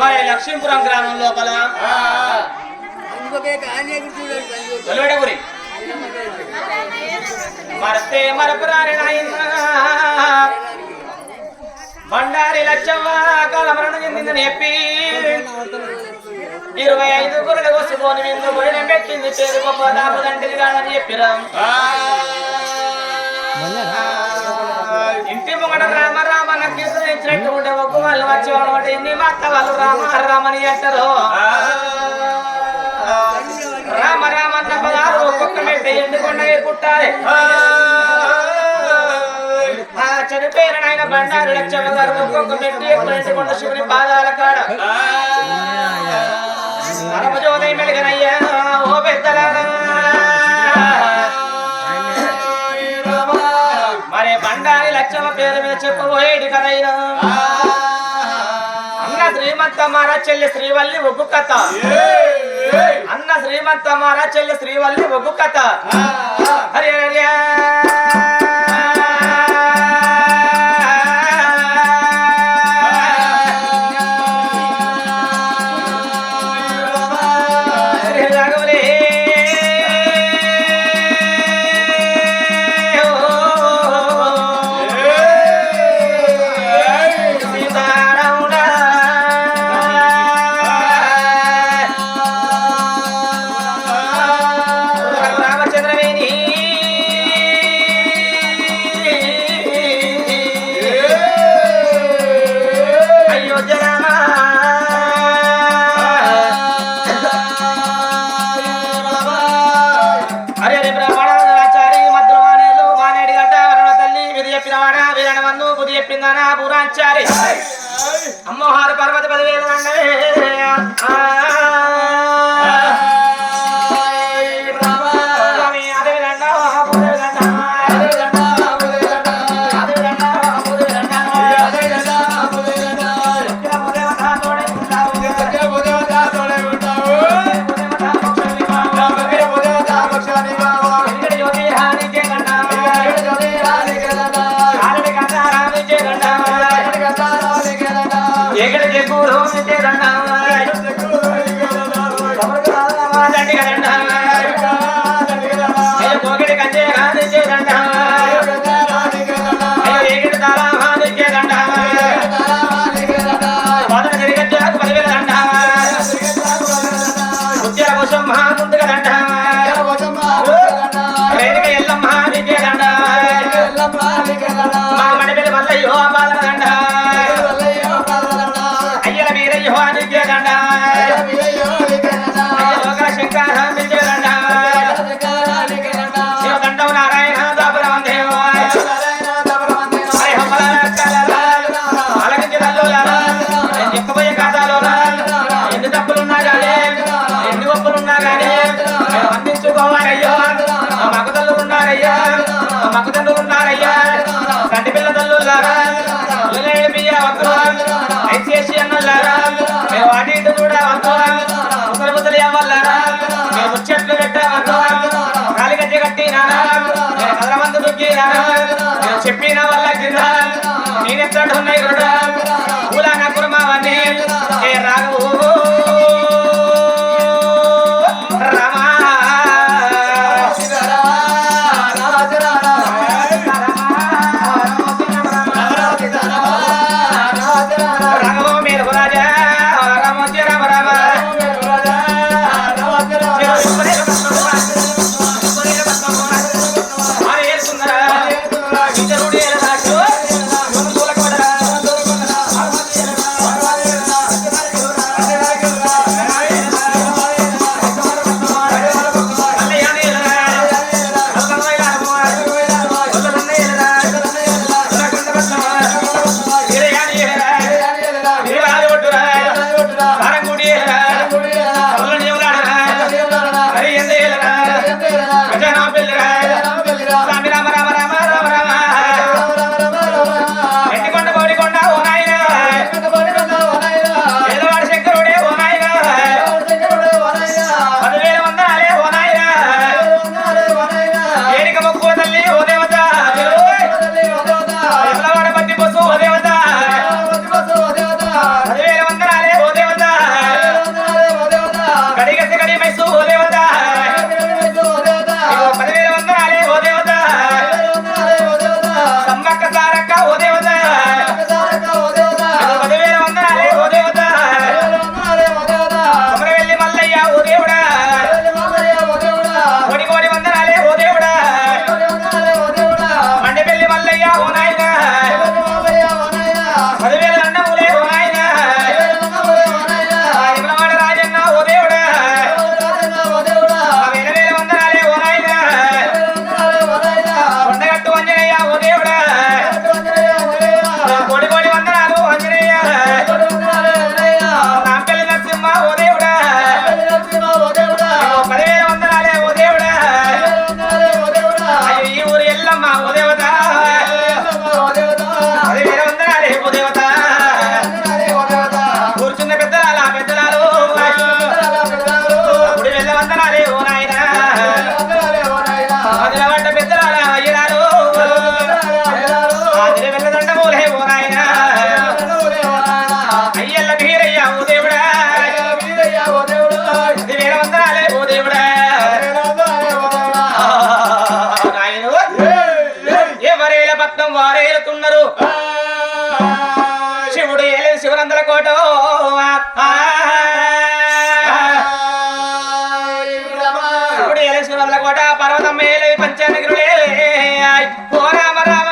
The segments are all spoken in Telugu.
మరి లక్ష్మీపురం గ్రామం లోపల మరస్తే మరపురాని బండారి లచ్చవ్వ కాలమరణ చెందిందని చెప్పి 25 గొర్రెలు కోసుకొని విందు గొర్రెలు పెట్టింది పేరు గొప్ప దాపు దంటిది కాదని చెప్పిరా ఇంటి ముంగట రామ రామ నక్కిస్తూ ఇచ్చినట్టు ఉంటే ఒక్క వాళ్ళు వచ్చి వాడు ఎన్ని మాత్త వాళ్ళు రామ రామని అంటారు రామ రామ అన్న పదాలు ఒక్కొక్క మెట్ట ఎండుకొండ పుట్టాలి చనిపోయిన ఆయన బండారు లక్ష్మణ గారు ఒక్కొక్క మెట్టు ఎండుకొండ శివుని పాదాల కాడ పరమజోదయం మెలుగనయ్యా ఓ పెద్దలారా మరి బండారి లక్ష్మ పేరు మీద చెప్పబోయేది కదైనా అన్న శ్రీమంత మారా చెల్లి శ్రీవల్లి ఒగ్గు కథ అన్న శ్రీమంత మారా చెల్లి శ్రీవల్లి ఒగ్గు కథ హరి హరి అమ్మవారు పర్వత 10,000 చెప్పిన వల్ల నేనెత్తడున్నాయి పూలాన కుర్మావన్నీ రాఘవు సుందర వందల కోట ఇప్పుడు 7 వందల కోట పర్వతం మేలే పంచానగిరులే ఓ రామ రామ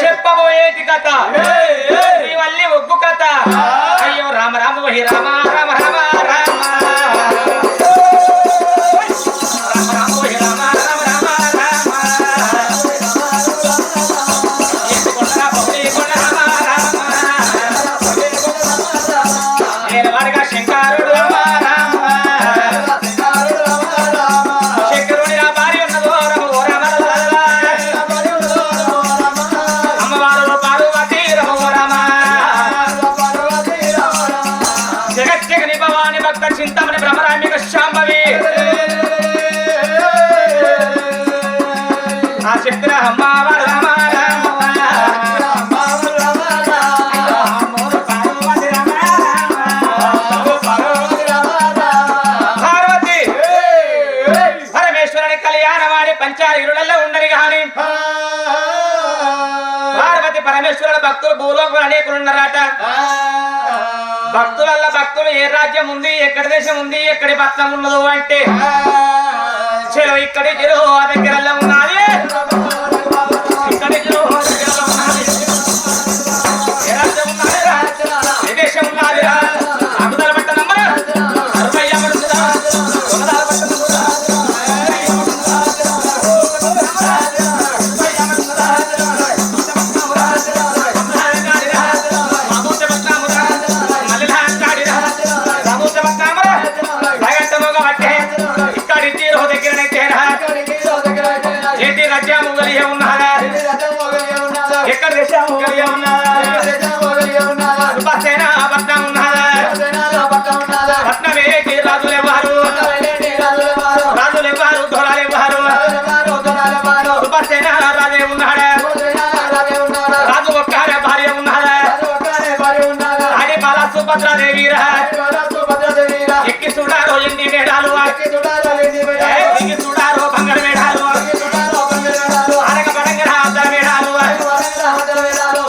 చెప్పబోయేది కథ శ్రీవల్లి ఒగ్గు కథ అయ్యో రామ రామ వహి రామ రామ రామ రామ చింతమని బ్రహ్మరామిక శాంభవి ఆ శక్తి పార్వతి పరమేశ్వరుని కళ్యాణమాడి పంచారిరులలో ఉండరు గాని పార్వతి పరమేశ్వరుల భక్తులు భూలోకం అనేకులున్నారట భక్తులల్ల భక్తులు ఏ రాజ్యం ఉంది ఎక్కడి దేశం ఉంది ఎక్కడి పట్నం ఉన్నదో అంటే చెరువు ఇక్కడి చెరువు ఆ దగ్గరలో ఉన్నది ఇక్కడి చెరువు ఉన్నది ఏ రాజ్యం ఉన్నది ఏ దేశం ఉన్నది అబుదాల పట్ట నంబర్ 60 పడుతుందా దొంగదాల పట్ట ఎక్కడ దేశం సుభసేన పట్నం ఉన్నదా పట్నమే రాజులెవ్వారు రాజులెవ్వారు దొరలెవ్వారు సుభసేన రాజే ఉన్నాడా రాజు ఒక్క భార్య ఉన్నదా ఆడి బాల సుభద్రాదేవి ఎక్కి చూడారు ఎన్ని మేడాలు ఎక్కి చూడారు బంగారు మేడాలు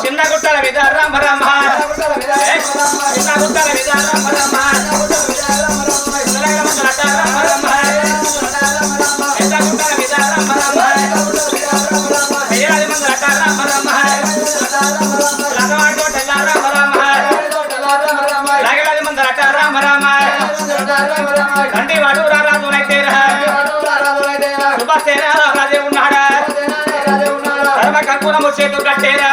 చిన్న గుట్టల మీద రామ రామ చిన్న గుట్టల మీద రామ రామ చిన్న గుట్టల మీద రామ రామ ఏడాది మంది అట రామ రామ రాజవాడ తోట రామ రామ రాగలాది మంది అట రామ రామ తండ్రి వాడు రాజునైతే సుభసేన రాజే ఉన్నాడా ధర్మ కంకురము చేతులు కట్టేరా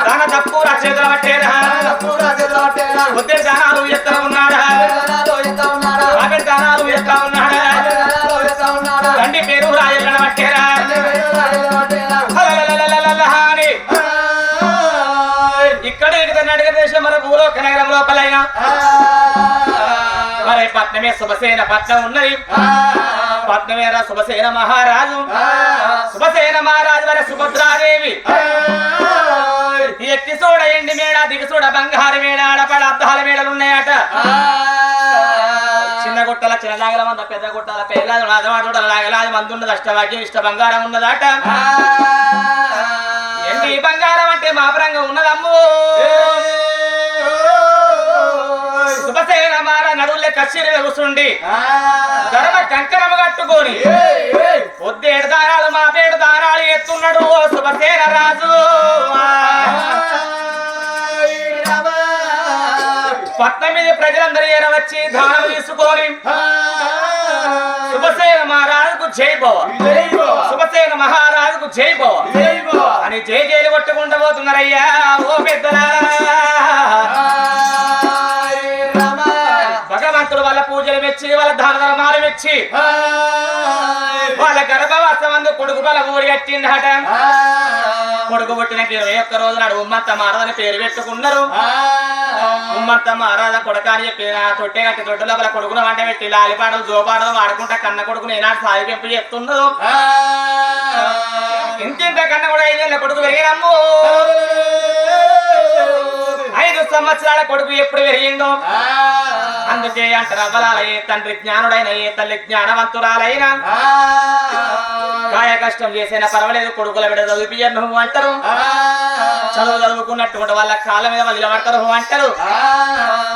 దాన తప్పు చేతుల పట్టేరా ఒత్తిడి దానాలు ఎత్తా ఉన్నాడా రాబడి దానాలు ఎత్తా ఉన్నాడా తండ్రి పేరు రాజులను పట్టేరా ఇక్కడ నడిగ దేశం మన భూలోక నగరం లోపలైనా మరి పట్నమే శుభసేన పట్నం ఉన్నది పట్నమేరా శుభసేన మహారాజు శుభసేన మహారాజు వారి సుభద్రాదేవి ఎక్కి చూడ ఎండి మేడ దిగి చూడ బంగారు మేడ ఆడపడ అద్దాల మేడలు ఉన్నాయట చిన్న గుట్టల చిన్నలాగల మంద పెద్ద గుట్టల పేర్లాదు రాజవాడుల లాగలాది మంది ఉన్నది అష్టవాక్యం ఇష్ట బంగారం ఉన్నదట ఎండి బంగారం అంటే మాపరంగా ఉన్నదమ్ము శుభసేన మార నడువులే కచ్చిరి కూర్చుండి ధర్మ కంకరము కట్టుకొని పొద్దేడు దారాలు మా పేడు దారాలు ఎత్తున్నాడు ఓ శుభసేన రాజు పట్నం మీద ప్రజలందరూ ఏరవచ్చి దానం తీసుకొని శుభసేన మహారాజుకు జై భవ శుభసేన మహారాజుకు జై భవ అని జై జైలు కొట్టుకుంటూ పోతున్నారయ్యా ఓ పెద్దలా భగవంతుడు వాళ్ళ పూజలు మెచ్చి వాళ్ళ దాన ధర్మాలు మెచ్చి వాళ్ళ గర్భవాసం అందు కొడుకు బల ఊరి కట్టిందట కొడుకు పుట్టిన 21 రోజు నాడు ఉమ్మంత మారదని పేరు పెట్టుకున్నారు ఉమ్మంత మారాద కొడుక అని చెప్పి తొట్టే కట్టి తొట్టు లోపల కొడుకును వంట పెట్టి లాలిపాటలు జోపాటలు వాడుకుంటా కన్న కొడుకును ఏనాడు సాయి పెంపు చెప్తున్నారు ఇంత కన్న కూడా 5 ఏళ్ళ కొడుకు పెరిగినమ్ము 5 సంవత్సరాల కొడుకు ఎప్పుడు పెరిగిందో అందుకే అంటారు అవ్వలాలయ్యే తండ్రి జ్ఞానుడైన ఏ తల్లి జ్ఞానవంతురాలైనా కాయ కష్టం చేసైనా పర్వాలేదు కొడుకుల బిడ్డ చదివిపియ్యను నువ్వు అంటారు చదువు చదువుకున్నట్టు వాళ్ళ కాళ్ళ మీద వాళ్ళు నిలబడతారు అంటారు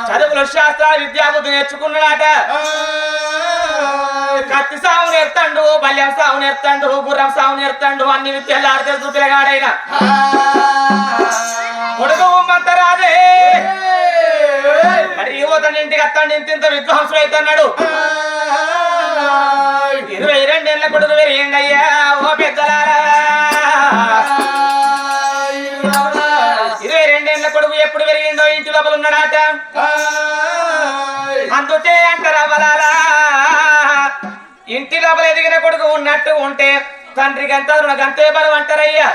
చదువులు శాస్త్ర విద్యాబుద్ధి నేర్చుకున్నాడట కత్తి సాగు నేర్తండు బల్యం సాగు నేర్తండు గుర్రం సాగు నేర్తండు అన్ని విద్యలు ఆడితే చూపిలగాడైనా కొడుకు ఉమ్మంత రాదే మరి యువతని ఇంటికి అత్తండి ఇంత విద్వాంసుడు అవుతున్నాడు 22 ఏళ్ళ కొడుకు పెరిగిండయ్యా ఓ పెద్దలారా 22 ఏళ్ళ కొడుకు ఎప్పుడు పెరిగిండో ఇంటి లోపల ఉన్నాడాట అందుకే అంటారా బలాలా ఇంటి లోపల ఎదిగిన కొడుకు ఉన్నట్టు ఉంటే తండ్రికి ఎంత గంతే బలం అంటారయ్యా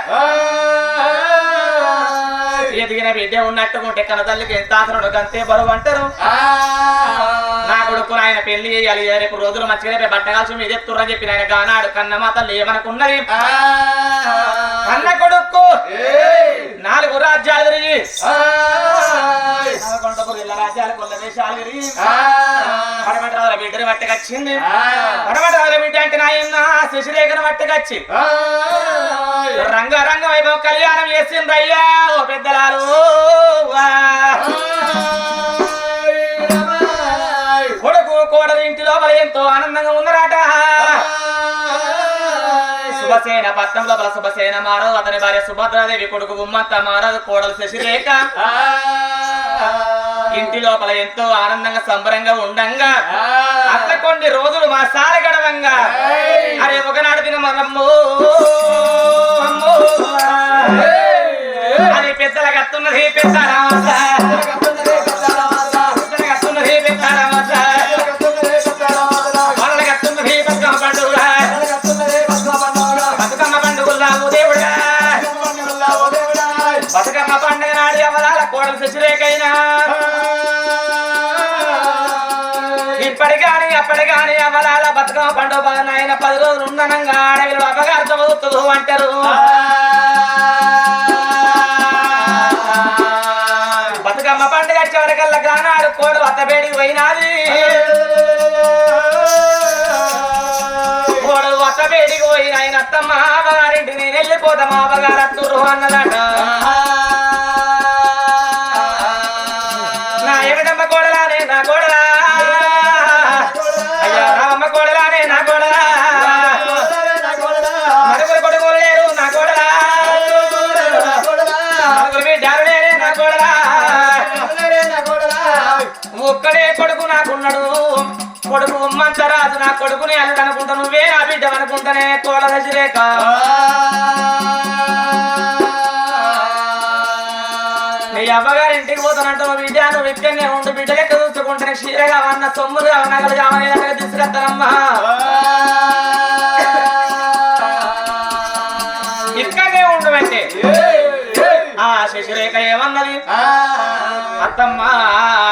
ఎదిగిన బిడ్డ ఉన్నట్టు ఉంటే కన్న తల్లికి ఎంత ఆసనుడు గంతే బరువు అంటారు నా కొడుకు ఆయన పెళ్లి చేయాలి రేపు రోజులు మంచిగా రేపు బట్టగాల్సి మీద ఎత్తురని చెప్పి ఆయన గానాడు కన్న మా తల్లి ఏమనుకున్నది కన్న కొడుకు 4 రాజ్యాలు తిరిగి 11 రాజ్యాలు కొల్ల దేశాలు తిరిగి పడమటరాజుల బిడ్డని పట్టుకొచ్చింది పడమటరాజుల బిడ్డ అంటే నాయన్న శశిరేఖను పట్టుకొచ్చి రంగరంగ వైభవం కళ్యాణం చేసింది అయ్యా ఓ పెద్దలారు కొడుకు కోడలు ఇంటి లోపల ఎంతో ఆనందంగా ఉన్నారట శుభసేన పట్నం లోపల శుభసేన మారదు అతని భార్య సుభద్రాదేవి కొడుకు ఉమ్మంత మారదు కోడలు శశిరేఖ ఇంటి లోపల ఎంతో ఆనందంగా సంబరంగా ఉండంగా అట్లా కొన్ని రోజులు మా సాల గడవంగా అరే ఒకనాడు తిన మరమ్ము అది పెద్దల కత్తున్నది పెద్దరామస కత్తున్నది పెద్దరామస వాళ్ళ కత్తున్నది బతుకమ్మ పండుగ బతుకమ్మ పండుగలు రావు దేవుడా బతుకమ్మ పండుగ నాడు ఎవరాల కోడలు శశిరేఖైనా ఇప్పటికాని అప్పటికాని అవలాల బతుకమ్మ పండుగ నాయన 10 రోజులు ఉండనంగా ఆడవిలో అపగారు చదువుతూ అంటారు బతుకమ్మ పండుగ చివరికల్లా గానాడు కోడలు అత్తబేడికి పోయినాది కోడలు అత్తబేడికి పోయిన ఆయన అత్తమ్మ అమ్మగారింటి నేను వెళ్ళిపోతా మా అమ్మగారు అత్తురు అన్నదట నా ఏమిటమ్మ కోడలానే నా కోడలా అయ్యా రామమ్మ కోడలానే నా కోడలా నలుగురు కొడుకులు లేరు నా కోడలా నలుగురు బిడ్డలు లేరే నా కోడలా ఒక్కడే కొడుకు నాకున్నాడు కొడుకు ఉమ్మంతరాజు నా కొడుకుని అల్లుడు అనుకుంటా నువ్వే నా బిడ్డ అనుకుంటానే కోడల శశిరేఖ నీ అవ్వగారి ఇంటికి పోతానంటావు బిడ్డ నువ్వు ఇక్కడనే ఉండు బిడ్డ లెక్క చూసుకుంటానే క్షీరగా అన్న సొమ్ములుగా నగలు కావాలని తీసుకొస్తానమ్మా ఇక్కడనే ఉండు అంటే ఆ శశిరేఖ ఏమన్నది అత్తమ్మ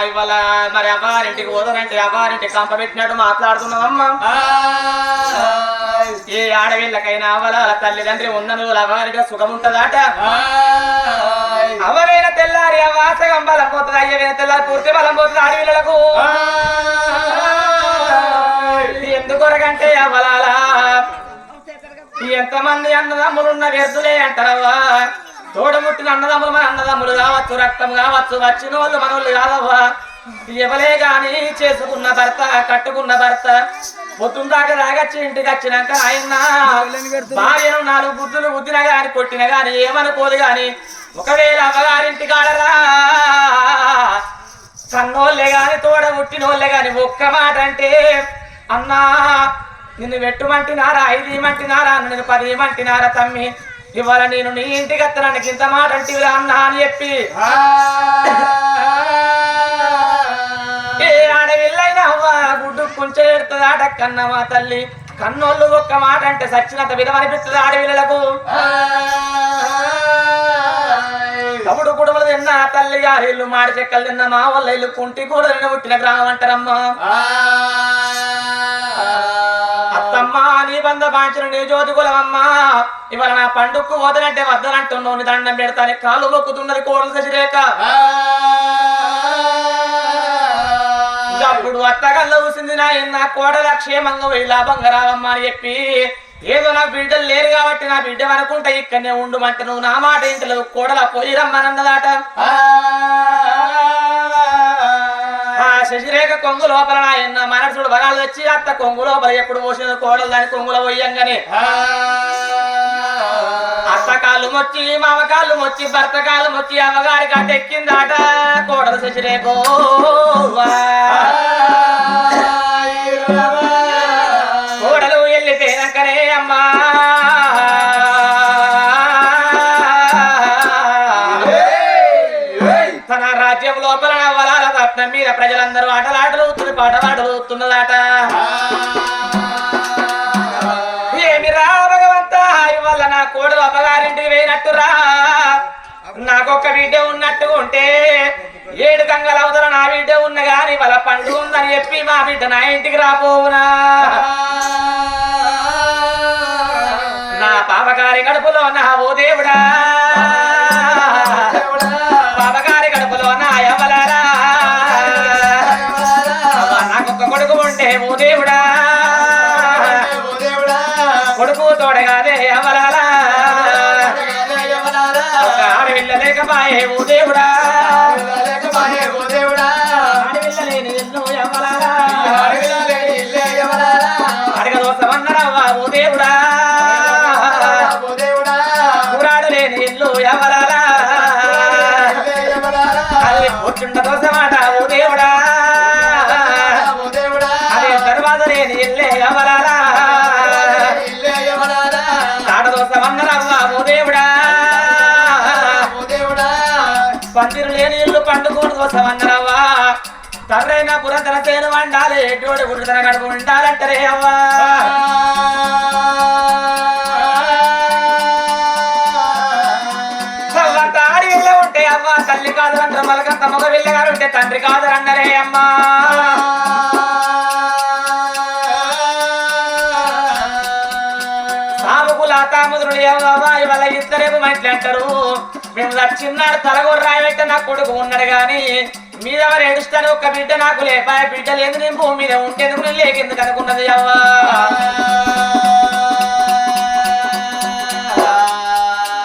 ఇవాళ మరి అవ్వారింటికి పోతానంటే అవ్వారింటికి కంపబెట్టినట్టు మాట్లాడుతున్నావమ్మా ఏ ఆడవిళ్ళకైనా అవ్వాల తల్లిదండ్రి ఉన్నను అవ్వారిగా సుఖం ఉంటదాట అవరైన తెల్లారి అవాసగం బలం పోతుంది అయ్యవైన తెల్లారి పూర్తి బలం పోతుంది ఆడవిళ్ళకు ఎందుకొరకంటే అవ్వలాల ఎంతమంది అన్నదమ్ములున్న వ్యర్థులే అంటారవ్వా తోడముట్టిన అన్నదమ్ములు మన అన్నదమ్ములు కావచ్చు రక్తం కావచ్చు వచ్చిన వాళ్ళు మనోళ్ళు కాదవ్వా ఎవలే గాని చేసుకున్న భర్త కట్టుకున్న భర్త పొద్దుందాకా తాగచ్చి ఇంటికి వచ్చినాక ఆయన భార్యను 4 బుద్ధులు బుద్ధిన గాని కొట్టిన గాని ఏమనుకోదు గాని ఒకవేళ అమ్మగారింటి కాడరా కన్నోళ్ళే గాని తోడముట్టినోళ్ళే గాని ఒక్క మాట అంటే అన్నా నిన్ను వెట్టుమంటినారా 5 ఇమంటినారా నిన్ను 10 ఇమంటినారా తమ్మి ఇవాళ నేను నీ ఇంటికి అత్తనానికి ఇంత మాట అంటే అన్నా అని చెప్పి ఏ ఆడవిల్లైనా గుడ్డు కొంచెం ఎడుతుందాట కన్న మా తల్లి కన్నోళ్ళు ఒక్క మాట అంటే సచ్చినంత విధమనిపిస్తుంది ఆడవిల్లలకు తమ్ముడు కుటుంబం తిన్న తల్లి గారి ఇల్లు మాడి చెక్కలు తిన్న మా వాళ్ళ ఇల్లు కుంటి కూడా పుట్టిన గ్రామం అంటారమ్మా అత్తమ్మా నీ బంధ బాంచను నీ జ్యోతి కులమమ్మా ఇవాళ నా పండుగకు వదలంటే వద్దనంటున్నావు నీ దండం పెడతాను కాలు మొక్కుతున్నది కోడలు శశిరేఖ అప్పుడు అత్తగల్ల ఊసింది నా కోడల క్షేమంగా వెళ్ళి లాభంగా రావమ్మా అని చెప్పి ఏదో నాకు బిడ్డలు లేరు కాబట్టి నా బిడ్డ అనుకుంటా ఇక్కడనే ఉండుమంటే నువ్వు నా మాట ఇంట్లో కోడల పోయి రమ్మనన్నదాట శశిరేఖ కొంగు లోపల నాయన్న మనసుడు బలాలు వచ్చి అత్త కొంగు లోపల ఎప్పుడు పోసిన కోడలు దాని కొంగుల పోయంగానే అత్త కాళ్ళు మొచ్చి మామ కాళ్ళు మొచ్చి భర్త కాళ్ళు మొచ్చి అమ్మగారి గడ్డ ఎక్కిందాట కోడలు శశిరేఖ కోడలు వెళ్ళిపోయినాకనే అమ్మా తన రాజ్యం లోపల వలాల రత్నం మీద ప్రజలందరూ ఆటలాటలవుతుంది పాటలాటలవుతున్నదాట ఏమిరా భగవంత ఇవాళ నా కోడలు అమ్మగారింటికి పోయినట్టురా నాకొక్క బిడ్డ ఉన్నట్టు ఉంటే 7 గంగల అవతల నా బిడ్డ ఉన్న గాని వాళ్ళ పండుగ ఉందని చెప్పి మా బిడ్డ నా ఇంటికి రాపోవునా నా పాపగారి గడుపులో నా ఓ దేవుడా పాపగారి గడుపులో నా యవలారా నాకొక్క కొడుకు ఉంటే ఓ దేవుడా కొడుకు తోడగాదే యవలారా ఒక ఆడవిల్ల లేకపాయే ఓ దేవుడా ఆడవిల్ల లేని ఎన్నో యవలారా అడగదోసమన్నరవ్వా ఓ దేవుడా కూరాడు లేని ఇల్లు ఎవరారా అది కూర్చుండ దోసమాట ఓ దేవుడా అది దర్వాజ లేని ఇల్లే ఎవరారా తాడదోసమన్నరవ్వా ఓ దేవుడా పందిరు లేని ఇల్లు పండుగోడు దోసమన్నరవ్వా తర్రైన పురంతర చేను వండాలి ఎటువంటి గుడితన గడుపు ఉండాలంటారే అవ్వా ఆడివిల్ల ఉంటే అవ్వ తల్లి కాదరంటారు మలకంత మగ విల్లగారు ఉంటే తండ్రి కాదరన్నరే అమ్మా సాముకుల తాముదురుడు అవ్వ ఇవాళ ఇద్దరేమో మంచి అంటారు మేము చిన్నాడు తలగొర్రాయబెట్ట నా కొడుకు ఉన్నాడు గాని మీరెవరు ఏడుస్తాను ఒక్క బిడ్డ నాకు లేపా బిడ్డ లేదు నేను భూమి మీద ఉంటేందుకు నేను లేకెందుకు అనుకున్నది అవ్వా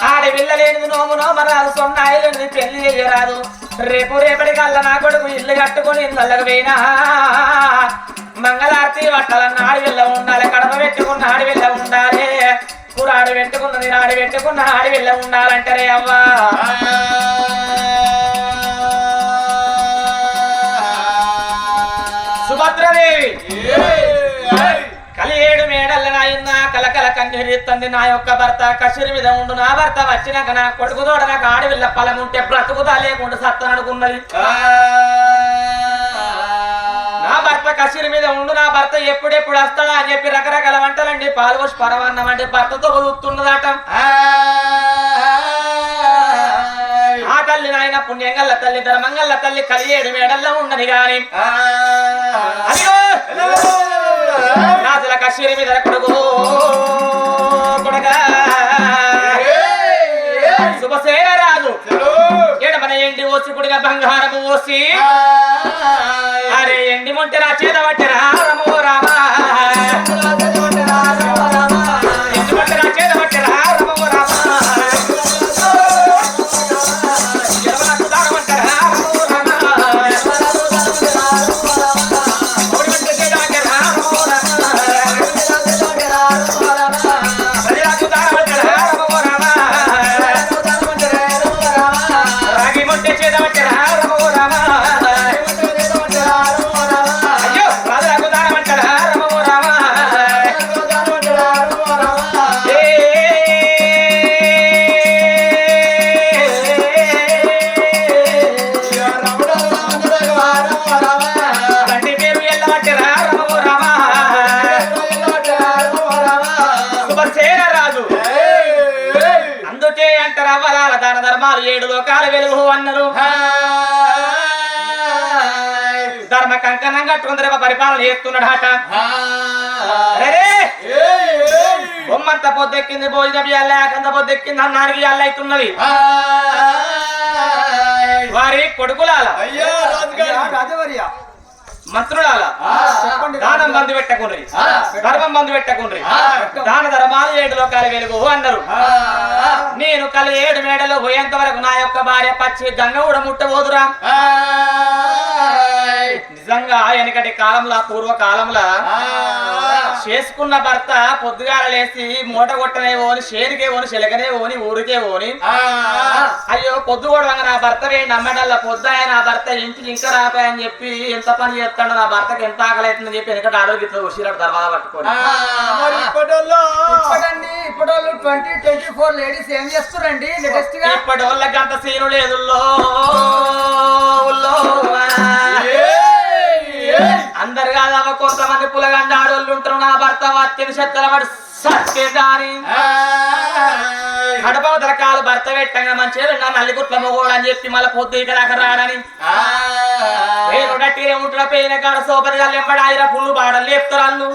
ఆడవిల్ల లేనిది నోము నోమరాదు సొన్నాయి లేనిది పెళ్లి చేయరాదు రేపటి కల్లా నా కొడుకు ఇల్లు కట్టుకొని ఇళ్ళకి పోయినా మంగళారతి పట్టాలన్న ఆడవిల్ల ఉండాలి కడప పెట్టుకున్న ఆడవిల్ల ఉండాలి కూరాడు పెట్టుకున్నది నాడు పెట్టుకున్న ఆడవిల్ల ఉండాలంటారే అవ్వా సుభద్రదేవి కలియేడు మేడల్ల నాయన్న కలకల కన్నీరుతుంది నా యొక్క భర్త కసిరి మీద ఉండు నా భర్త వచ్చినాక నా కొడుకు తోడ నాకు ఆడవిల్ల పొలం ఉంటే బ్రతుకుతా లేకుండా సత్తననుకున్నది నా భర్త కసిరి మీద ఉండు నా భర్త ఎప్పుడెప్పుడు వస్తాడా అని చెప్పి రకరకాల వంటలండి పాల్గొసి పరమాన్నం అంటే భర్తతో కుదురుతున్నదట ఆ తల్లి నాయన పుణ్యంగల్ల తల్లి ధర్మంగల్ల తల్లి కలియేడు మేడల్లో ఉన్నది గాని రాజుల కశ్మీరి మీద కొడుకు కొడగా శుభసేన రాజు ఎడమన ఎండి ఓసి కుడిగా బంగారము ఓసి అరే ఎండి మొంటె రా చేత పట్టెరా రమో రామా ఎండి మొంటె రా చేత పట్టెరా రమో రామా దాన ధర్మాలు 7 లోకాల వెలుగు అన్నారు ధర్మ కంకణం కట్టుకుని పరిపాలన చేస్తున్నాడట బొమ్మంత పొద్దెక్కింది భోజనం అల్లాకంత పొద్దెక్కింది అన్నానికి అల్లైతున్నది వారి కొడుకులాల మంత్రులాల దానం బంధు పెట్టకుండ్రి ధర్మం బంధు పెట్టకుండ్రి దాన ధర్మాలు 7 లోకాలు వెలుగు అన్నారు. నేను కలు 7 మేడలో పోయేంత వరకు నా యొక్క భార్య పచ్చి గంగ కూడా ముట్టబోదురా. నిజంగా వెనకటి కాలంలో పూర్వకాలంలో చేసుకున్న భర్త పొద్దుగాల లేసి మూట కొట్టనే పోని చేరికే పోని చెలకనే పోని ఊరికే పోని అయ్యో పొద్దు కూడా నా భర్త నమ్మడల్లా పొద్దున నా భర్త ఇంటికి ఇంకా రాపాయని చెప్పి ఎంత పని చేస్తాడో నా భర్తకి ఎంత ఆకలి అవుతుందని చెప్పి వెనకటి ఆరోగ్యంతో ఉసిరాడు తర్వాత పట్టుకోండి. ఇప్పటి 2024 లేడీస్ ఏం చేస్తారండి లేటెస్ట్ గా? ఇప్పటి వాళ్ళకి అంత సీను లేదు. అందరు కాదమ్మ కొంతమంది పులగండ ఆడోళ్ళు ఉంటారు. నా భర్త వత్తిని చెత్తల వాడు సత్యదాని కడపవతల కాలు భర్త పెట్టంగా మంచిగా నా నల్లిగుట్ల మొగోడు అని చెప్పి మళ్ళీ పొద్దు ఇక్కడ రాడని పేరుడట్టిగా ఉంటున్న పేన కాడ సోపరిగా లెంబడి 1000 పుల్లు బాడలు లేపుతారు వాళ్ళు.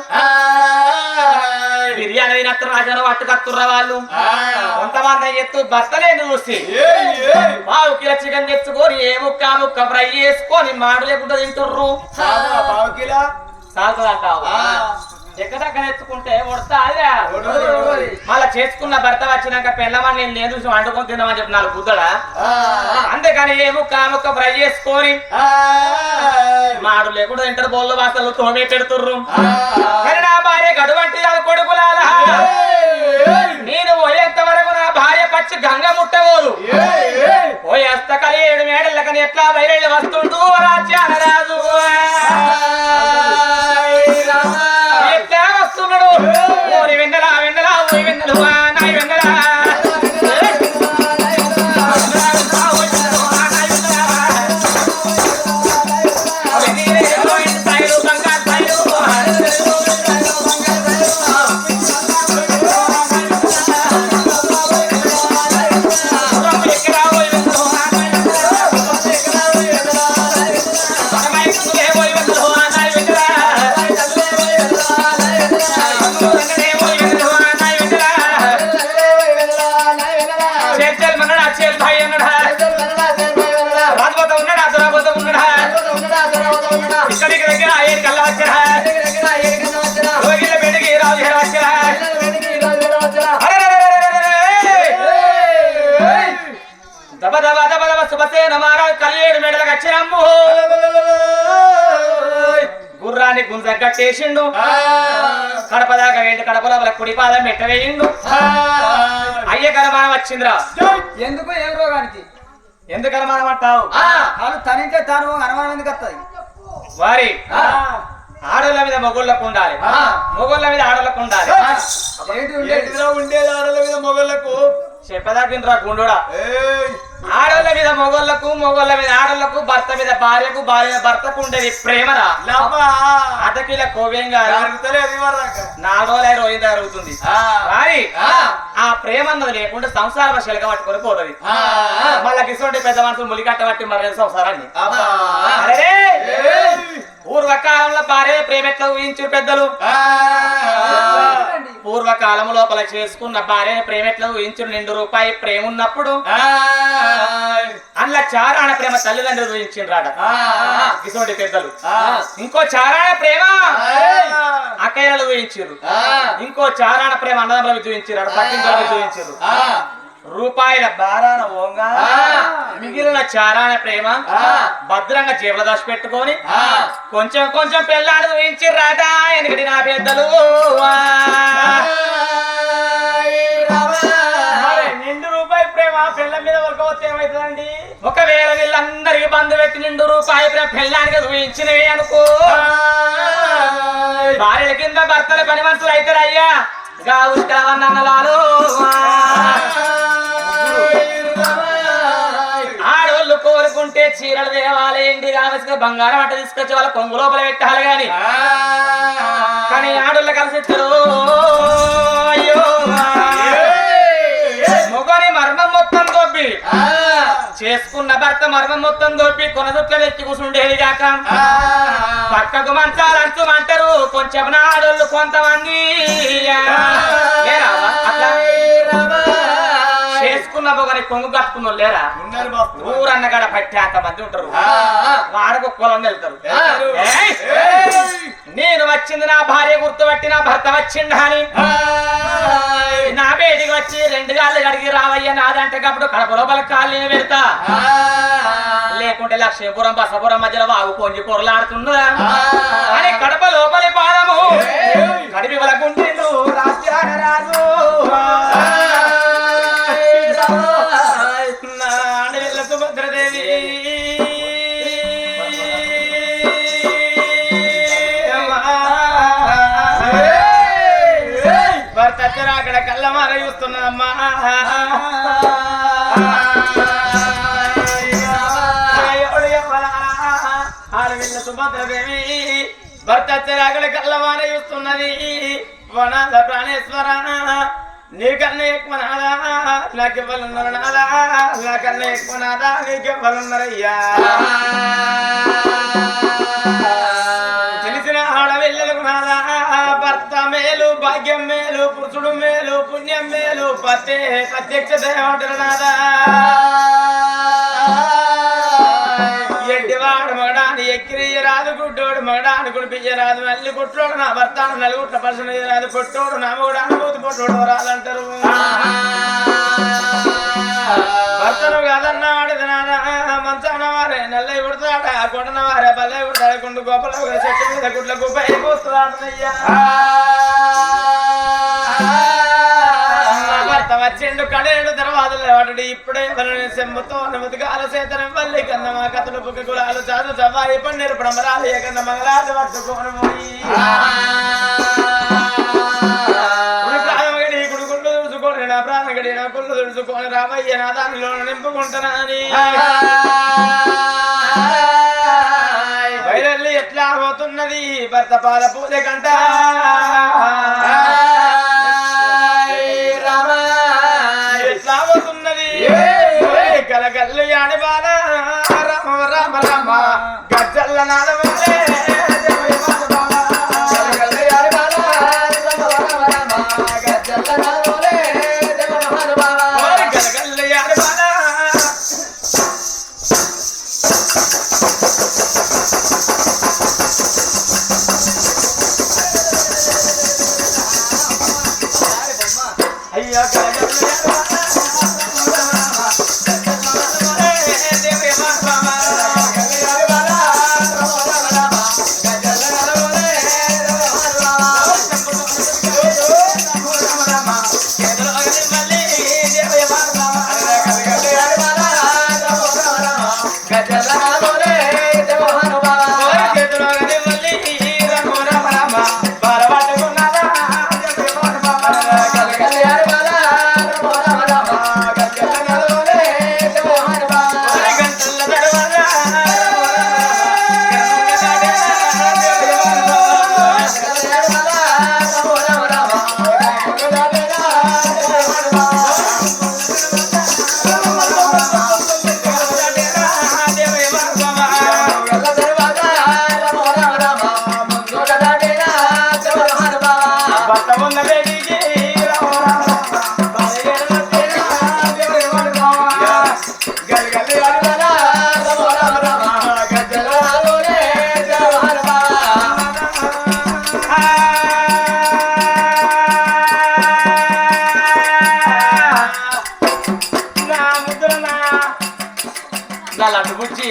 బిర్యానీ అయినత్తు రాజాను పట్టుకత్తుర్ర వాళ్ళు. కొంతమంది ఎత్తు భర్తలేని చూసి 1/2 కిలో చికెన్ తెచ్చుకొని ఏ ముక్క ఫ్రై చేసుకొని మాడు లేకుండా తింటుర్రు. సాగుతుందంటావు ఎక్కడక్కడ ఎత్తుకుంటే వడతాదిరా. మళ్ళా చేసుకున్న భర్త వచ్చినాక పెళ్ళమని నేను లేదు వండుకొని తిన్నామని చెప్పి 4 బుద్ధడా. అంతేకాని ఏ ముక్క ఫ్రై చేసుకొని మాడు లేకుండా తింటారు. బోళ్ళ వాసనలు తోమే పెడుతుర్రు. కానీ నా భార్య గడువంటి అది కొడుకులాల. నేను పోయేంత వరకు నా భార్య పచ్చి గంగ ముట్టబోదు. పోయేస్త కలి 7 మేడలకని ఎట్లా బయలు వస్తుంటూ రాజ్యాన రాజు ఎట్లా వస్తున్నాడు. ఓరి వెన్నెలా వెన్నెలా ఓరి వెన్నెలు నాయి వెన్నెలా గుర్రాన్ని గుంజ కట్టేసిండు. కడప దాకా వెంట కడపలో వాళ్ళ కుడి పాదం మెట్ట వేయిండు. అయ్య కరమానం వచ్చిందిరా. ఎందుకు ఏం రోగానికి ఎందుకు అనుమానం అంటావు? తనింటే తాను అనుమానం ఎందుకు వస్తుంది? వారి ఆడోళ్ళ మీద మొగోళ్ళకు ఉండాలి, మొగోళ్ళ మీద ఆడోళ్ళకు ఉండాలి. ఉండేది ఆడోళ్ళ మీద మొగోళ్ళకు చెప్పదాకిండ్రా గుండుడా. ఆడోళ్ళ మీద మొగోళ్ళకు, మొగోళ్ళ మీద ఆడోళ్ళకు, భర్త మీద భార్యకు, భార్య భర్తకు ఉండేది ప్రేమరా. అతకిల కోవ్యంగా 4 రోజులు రోజు జరుగుతుంది. ఆ ప్రేమ అన్నది లేకుండా సంసార భాషలుగా పట్టుకొని పోతుంది. మళ్ళా కిసోటి పెద్ద మనుషులు ములి కట్టబట్టి మరలేదు సంసారాన్ని. పూర్వకాలంలో భార్య ప్రేమ ఎట్లా ఊహించారు పెద్దలు? పూర్వకాలం లోపల చేసుకున్న భార్య ప్రేమ ఎట్లా ఊహించారు? 2 రూపాయి ప్రేమ ఉన్నప్పుడు అందులో చారాణ ప్రేమ తల్లిదండ్రులు ఊహించిండ్రాట కిసోటి పెద్దలు. ఇంకో చారాణ ప్రేమ అక్కయ్యలు ఊహించారు. ఇంకో చారాణ ప్రేమ అన్నదమ్ములు చూపించారు, పక్కింటి చూపించారు. రూపాయల బారాన ఓంగా మిగిలిన చారాన ప్రేమ భద్రంగా జేబుల దాచి పెట్టుకొని కొంచెం కొంచెం పెళ్ళాడు ఊహించి రాదా ఎనకటి నా పెద్దలు. 2 రూపాయి ప్రేమ పెళ్ళ మీద వర్కవస్తే ఏమవుతుందండి? ఒకవేళ వీళ్ళందరికీ బంధు పెట్టి 2 రూపాయి ప్రేమ పెళ్ళానికి ఊహించినవి అనుకో, భార్యల కింద భర్తల పని మనుషులు అవుతారు. అయ్యా గావులు ఆడోళ్ళు కోరుకుంటే చీరలు తేవాలి, ఇంటి కావలసిన బంగారం అట్ట తీసుకొచ్చి వాళ్ళ కొంగు లోపల పెట్టాలి. కానీ ఆడోళ్ళు కలిసి ఇస్తారు. అయ్యో మొగని మర్మం మొత్తం దొబ్బి చేసుకున్న భర్త మర్మం మొత్తం దొబ్బి కొనదుట్ల వెక్కి కూర్చుండేది కాక పక్కకు మంచాలు అంటారు. కొంచెం ఆడోళ్ళు కొంతమంది కట్టుకున్నావో కానీ కొంగు కట్టుకున్నావు లేరా ఊరన్నగాడ పట్టి అంత మంది ఉంటారు వాడకు కులం వెళ్తారు నేను వచ్చింది నా భార్య గుర్తుపట్టి నా భర్త వచ్చిండు అని నా బేటికి వచ్చి 2 గాళ్ళు అడిగి రావయ్య నాదంటే అప్పుడు కడప లోపల కాళ్ళు నేను పెడతా లేకుంటే లక్ష్మీపురం బసపురం మధ్యలో వాగు పొంగి పొరలాడుతున్నదా అని కడప లోపలి పాదము కడిపి వల గుండెలు రాజు సుభద్రదేవి భర్త అక్కడ కళ్ళమార చూస్తున్నదమ్మా ఆడవిల్ల సుభద్రదేవి భర్త అక్కడ కళ్ళమార చూస్తున్నది వనాల ప్రాణేశ్వర నీకన్నా ఎక్కువ నాదా నాకెవ్వలున్నారు నాదా నాకన్నా ఎక్కువ నాదా నీకెవ్వలున్నారయ్యా తెలిసిన ఆడవిల్లలకు నాదా భర్త మేలు భాగ్యం మేలు పురుషుడు మేలు పుణ్యం మేలు ప్రత్యక్ష దేవతలు నాదా ఎడ్డివాడు మగడాన్ని ఎక్కిరియరాదు గుడ్డోడు మగడాన్ని కుడిపించరాదు మళ్ళీ కుట్లోడు నా భర్తను నలుగుట్ల పర్సన రాదు కొట్టోడు నా మగుడు అనుభూతి పొట్టోడు రాదంటారు భర్తను కాదన్నాడు నాదా మంచాన వారే నల్లయ్య కుడతాడ కొండన వారే పల్లె కుడతాడు కొండు గోపల చెట్టు మీద గుడ్ల గుప్పై కూస్తున్నాడయ్యా భర్త వచ్చిండు కడేడు దర్వాజలు వాడు ఇప్పుడే సెమ్మతో అనుమతిగాల సేతనం వల్లి కన్న మా కథలు పుక్క కులాలు చాదు చవాయి పన్నీరు ప్రమరాలు ఏకన్న మంగళాలు పట్టుకోను గుడుగుళ్ళు తుడుచుకొని నా ప్రాణగడి నా కుళ్ళు తుడుచుకొని రామయ్య నా దానిలో నింపుకుంటున్నాని వైరల్లి ఎట్లా పోతున్నది భర్త పాద పూజ కంట కలగల్లు యాడి బాల రామ రామ రామ గజ్జల్ల నాదమల్లే కలగల్లు యాడి బాల రామ రామ గజ్జల్ల నాదమల్లే కలగల్లు యాడి బాల అయ్యో కలగల్లు యాడి బాల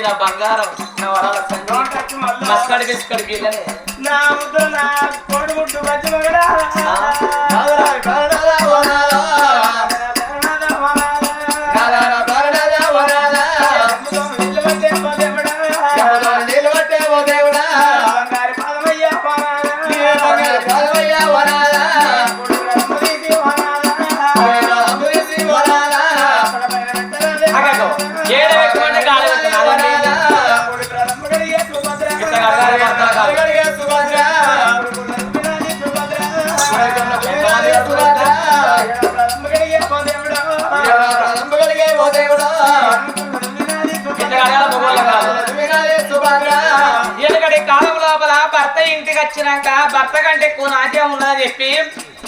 నా బంగారం నా వరాల మస్కడి బిస్కడికి నా ముద్దు నా కోడి ముట్టు బజ్జి మగడా కాలం లోపల భర్త ఇంటికి వచ్చినాక భర్త కంటే ఎక్కువ నాట్యం ఉన్నదని చెప్పి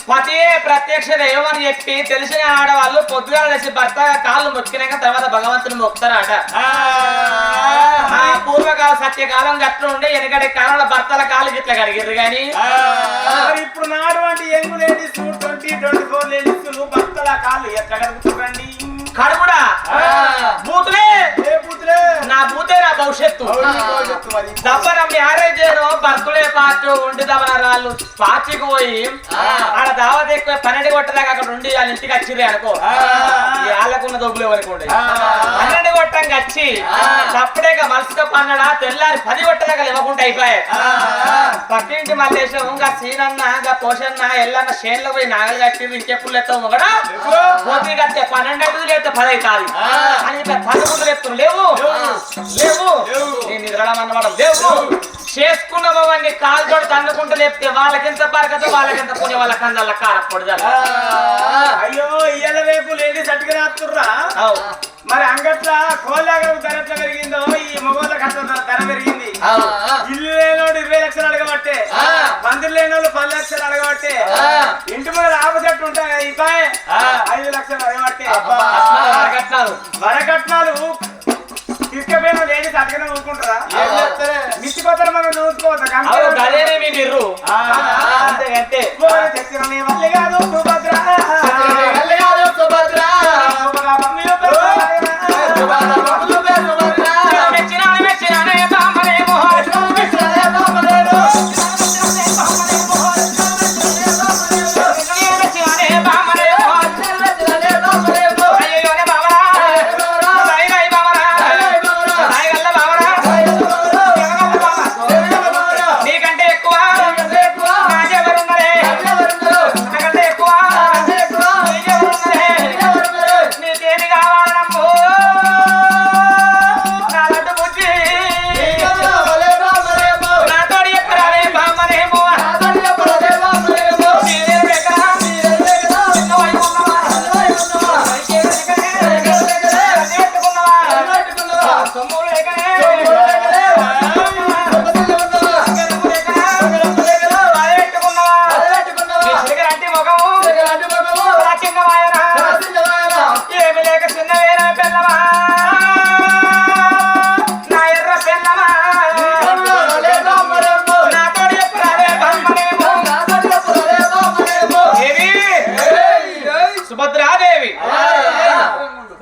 పతియే ప్రత్యక్ష దైవం అని చెప్పి తెలిసిన ఆడవాళ్ళు పొద్దుగా లేచి భర్త కాళ్ళు మొక్కినాక తర్వాత భగవంతుని మొక్కుతారట పూర్వకాల సత్యకాలం గట్ల ఉండే వెనకటి కాలంలో భర్తల కాళ్ళు గిట్ల కడిగిర్రు గాని ఇప్పుడు నాటువంటి యంగ్ లేడీస్ 24 లేడీస్ భర్తల కాళ్ళు ఎట్లా కడుగుతారండి కడుగుడా బూతులే నా బూతే నా భవిష్యత్తు దబ్బన మ్యారేజ్ బర్త్డే పార్టీ ఉండి దబ్బన రాళ్ళు పార్టీకి పోయి ఆడ దావత్ ఎక్కువ 12 కొట్టదాకా అక్కడ ఉండి వాళ్ళ ఇంటికి వచ్చిర్రే అనుకో వాళ్ళకున్న దొబ్బులు అనుకోండి 12 కొట్టంగా వచ్చి తప్పుడేగా మలుసుక పన్నడా తెల్లారి 10 కొట్టదాకా ఇవ్వకుండా అయిపోయాయి పక్కింటి మల్లేశం ఇంకా సీనన్న ఇంకా పోషన్న ఎల్లన్న షేన్లో పోయి నాగలు కట్టి ఇంకెప్పుడు ఎత్తాము కూడా పోటీ కట్టే 12 లేకపోతే 10 కాదు అని 10 ముందు చెప్తున్నాం లేవు లేవు నేను నిద్రమన్నమాట లేవు చేసుకున్న బాబాన్ని కాలుతో తన్నుకుంటూ లేపితే వాళ్ళకెంత బరకతో వాళ్ళకెంత పుణ్యం వాళ్ళ కందల్ల కారపొడి అయ్యో ఇయ్యాల రేపు లేడీస్ అట్టుగా రాస్తుర్రా మరి అంగట్ల కోళ్ళగరకు ధర ఎట్లా పెరిగిందో ఈ మగవాళ్ళకి అట్లా ధర పెరిగింది ఇల్లు లేనోడు 20 లక్షలు అడగబట్టే మందులు లేనోళ్ళు 10 లక్షలు అడగబట్టే ఇంటి మీద ఆపచెట్టు ఉంటాయి ఇపాయే 5 లక్షలు అడగబట్టే వరకట్నాలు తీసుకుపోయిన లేడీస్ అట్లనే ఊరుకుంటారా మిచ్చిపోతారు మనం చూసుకోవద్దా అంతే తెచ్చిన వల్లి కాదు సుభద్ర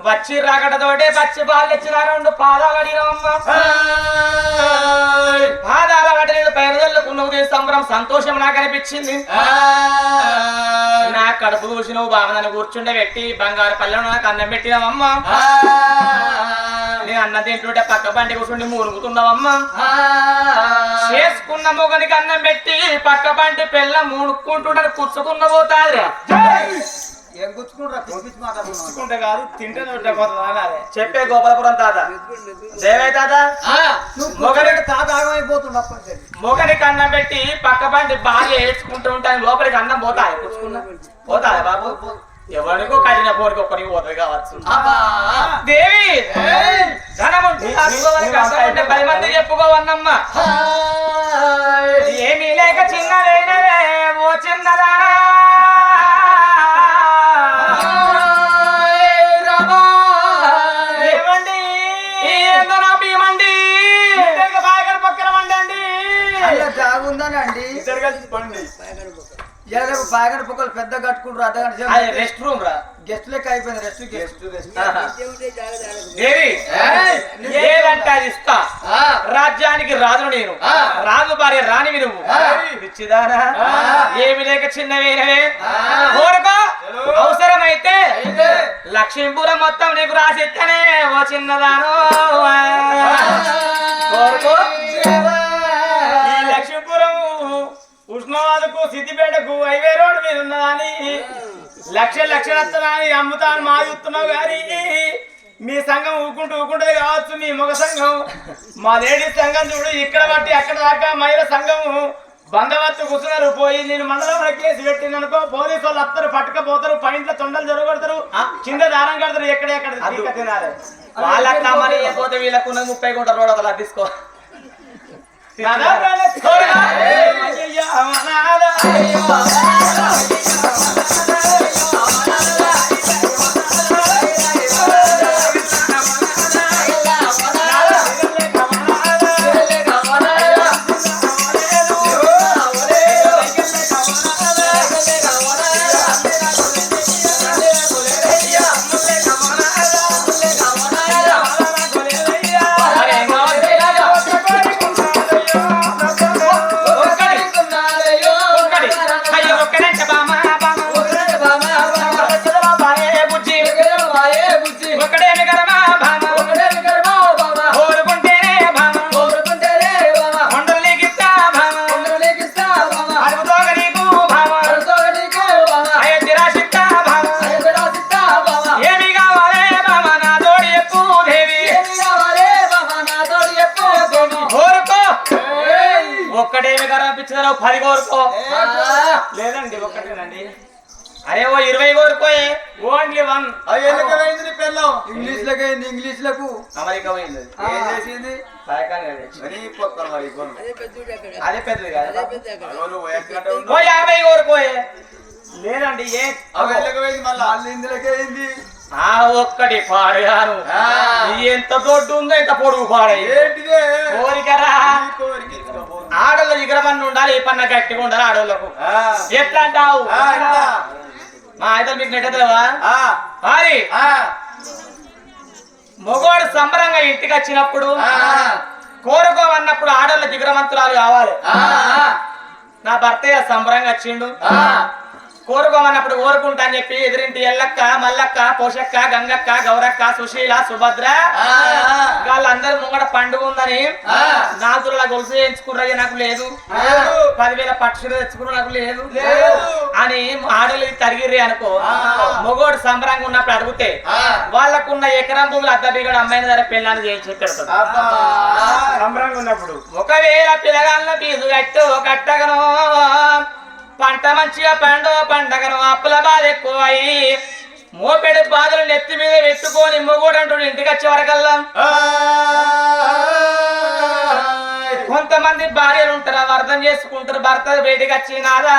వచ్చి రాకటతోటే పచ్చి పాలు ఇచ్చిన 2 పాదాలు అడిగినమ్మ పాదాల వాటి పైరుదల్లుకున్నది సంబరం సంతోషం నాకు అనిపించింది నా కడుపు చూసి నువ్వు బాగుందని కూర్చుండే పెట్టి బంగారు పల్లెను నాకు అన్నం పెట్టినావమ్మ నేను అన్నం తింటుంటే పక్క బండి కూర్చుండి మూలుగుతున్నావమ్మ చేసుకున్న మొగనికి అన్నం పెట్టి పక్క బండి పిల్ల మూడుకుంటుంటే కూర్చుకున్న పోతాది ఏం గుచ్చుకుంటే కాదు తింటే చెప్పే గోపాలపురం తాత దేవయ్య తాత మొగనికి తాత ఆగమైపోతుంది మొగనికి అన్నం పెట్టి పక్క బండి బాగా ఏడ్చుకుంటూ ఉంటాను లోపలికి అన్నం పోతాయి కూర్చుకున్నా పోతాయి బాబు ఎవరికో కట్టిన పోరికి ఒక్కరికి పోతుంది కావచ్చు దేవి ధనముంటే 10 మంది చెప్పుకోవన్నమ్మా ఏమీ లేక చిన్నదైనవే ఓ చిన్నదా ఉందనండి బాగా పొక్కలు పెద్ద కట్టుకుంటారు అర్ధగంట రెస్ట్ రూమ్ రా గెస్ట్ లెక్క అయిపోయింది రెస్ట్ ఏదంటే అది ఇస్తా రాజ్యానికి రాజు నేను రాజు భార్య రాణి నువ్వు పిచ్చిదానా ఏమి లేక చిన్నవేనవే కోరుకో అవసరమైతే లక్ష్మీపురం మొత్తం నీకు రాసిస్తేనే ఓ చిన్నదాను కోరుకో ఈ లక్ష్మీపురం ఉష్ణవాదకు సిద్దిపేటకు హైవే రోడ్ మీద ఉన్నదని లక్షలత్తనాన్ని అమ్ముతాను మా చూస్తున్నావు గాని మీ సంఘం ఊకుంటది కావచ్చు మీ మగ సంఘం మా లేడీస్ సంఘం చూడు ఇక్కడ బట్టి అక్కడ దాకా మహిళ సంఘం బందవత్తు కూర్చున్నారు పోయి నేను మండలంలో కేసు పెట్టిందనుకో పోలీసు వాళ్ళు వస్తారు పట్టుకపోతారు పైంట్లో తొండలు జరగొడతారు కింద దారం కడతారు ఎక్కడెక్కడ తినాలి వాళ్ళ పోతే వీళ్ళకు 30 కోట్ల రోడ్ అలా తీసుకో అయ్యో పంపించదు 10 కోరుకో లేదండి ఒక్కటేనండి అరే ఓ 20 కోరుకోయే ఓన్లీ 1 ఇంగ్లీష్ లకు అయింది ఇంగ్లీష్ లకు అమెరికా పోయింది ఏం చేసింది అదే పెద్దది కదా ఓ 50 కోరుకోయే లేదండి ఏ మళ్ళీ ఇందులోకి అయింది ఒక్కటి పాడగాను ఎంత దొడ్డు ఉందో ఎంత పొడుగు పాడై కోరికరా ఆడోళ్ళు ఎగరమని ఉండాలి ఏ పన్న గట్టిగా ఉండాలి ఆడోళ్ళకు ఎట్లా అంటావు మా అయితే మీకు నెట్టలేవా మరి మగవాడు సంబరంగా ఇంటికి వచ్చినప్పుడు కోరుకోమన్నప్పుడు ఆడోళ్ళ జిగరమంతురాలు కావాలి నా భర్త సంబరంగా వచ్చిండు కోరుకోమన్నప్పుడు కోరుకుంటా అని చెప్పి ఎదురింటి ఎల్లక్క మల్లక్క పోషక్క గంగక్క గౌరక్క సుశీల సుభద్ర వాళ్ళందరూ ముంగడ పండుగ ఉందని 4 తులాల గొలుసు చేయించుకున్నది నాకు లేదు 10,000 పక్షులు తెచ్చుకున్న నాకు లేదు అని ఆడలు తరిగిర్రి అనుకో మొగోడు సంబరంగా ఉన్నప్పుడు అడిగితే వాళ్ళకున్న ఎకరం భూములు అద్దబిగడు అమ్మాయిన ధర పెళ్ళాన్ని చేయించి పెడతాడు సంబరంగా ఉన్నప్పుడు ఒకవేళ పిల్లగాళ్ళ ఫీజు కట్టగను పంట మంచిగా పండగను అప్పుల బాధ ఎక్కువ అయ్యి మోపెడు బాధలు నెత్తి మీద పెట్టుకొని మొగోడంటూ ఇంటికి వచ్చే వరకల్లా కొంతమంది భార్యలు ఉంటారు అర్థం చేసుకుంటారు భర్త బయటికి వచ్చినారా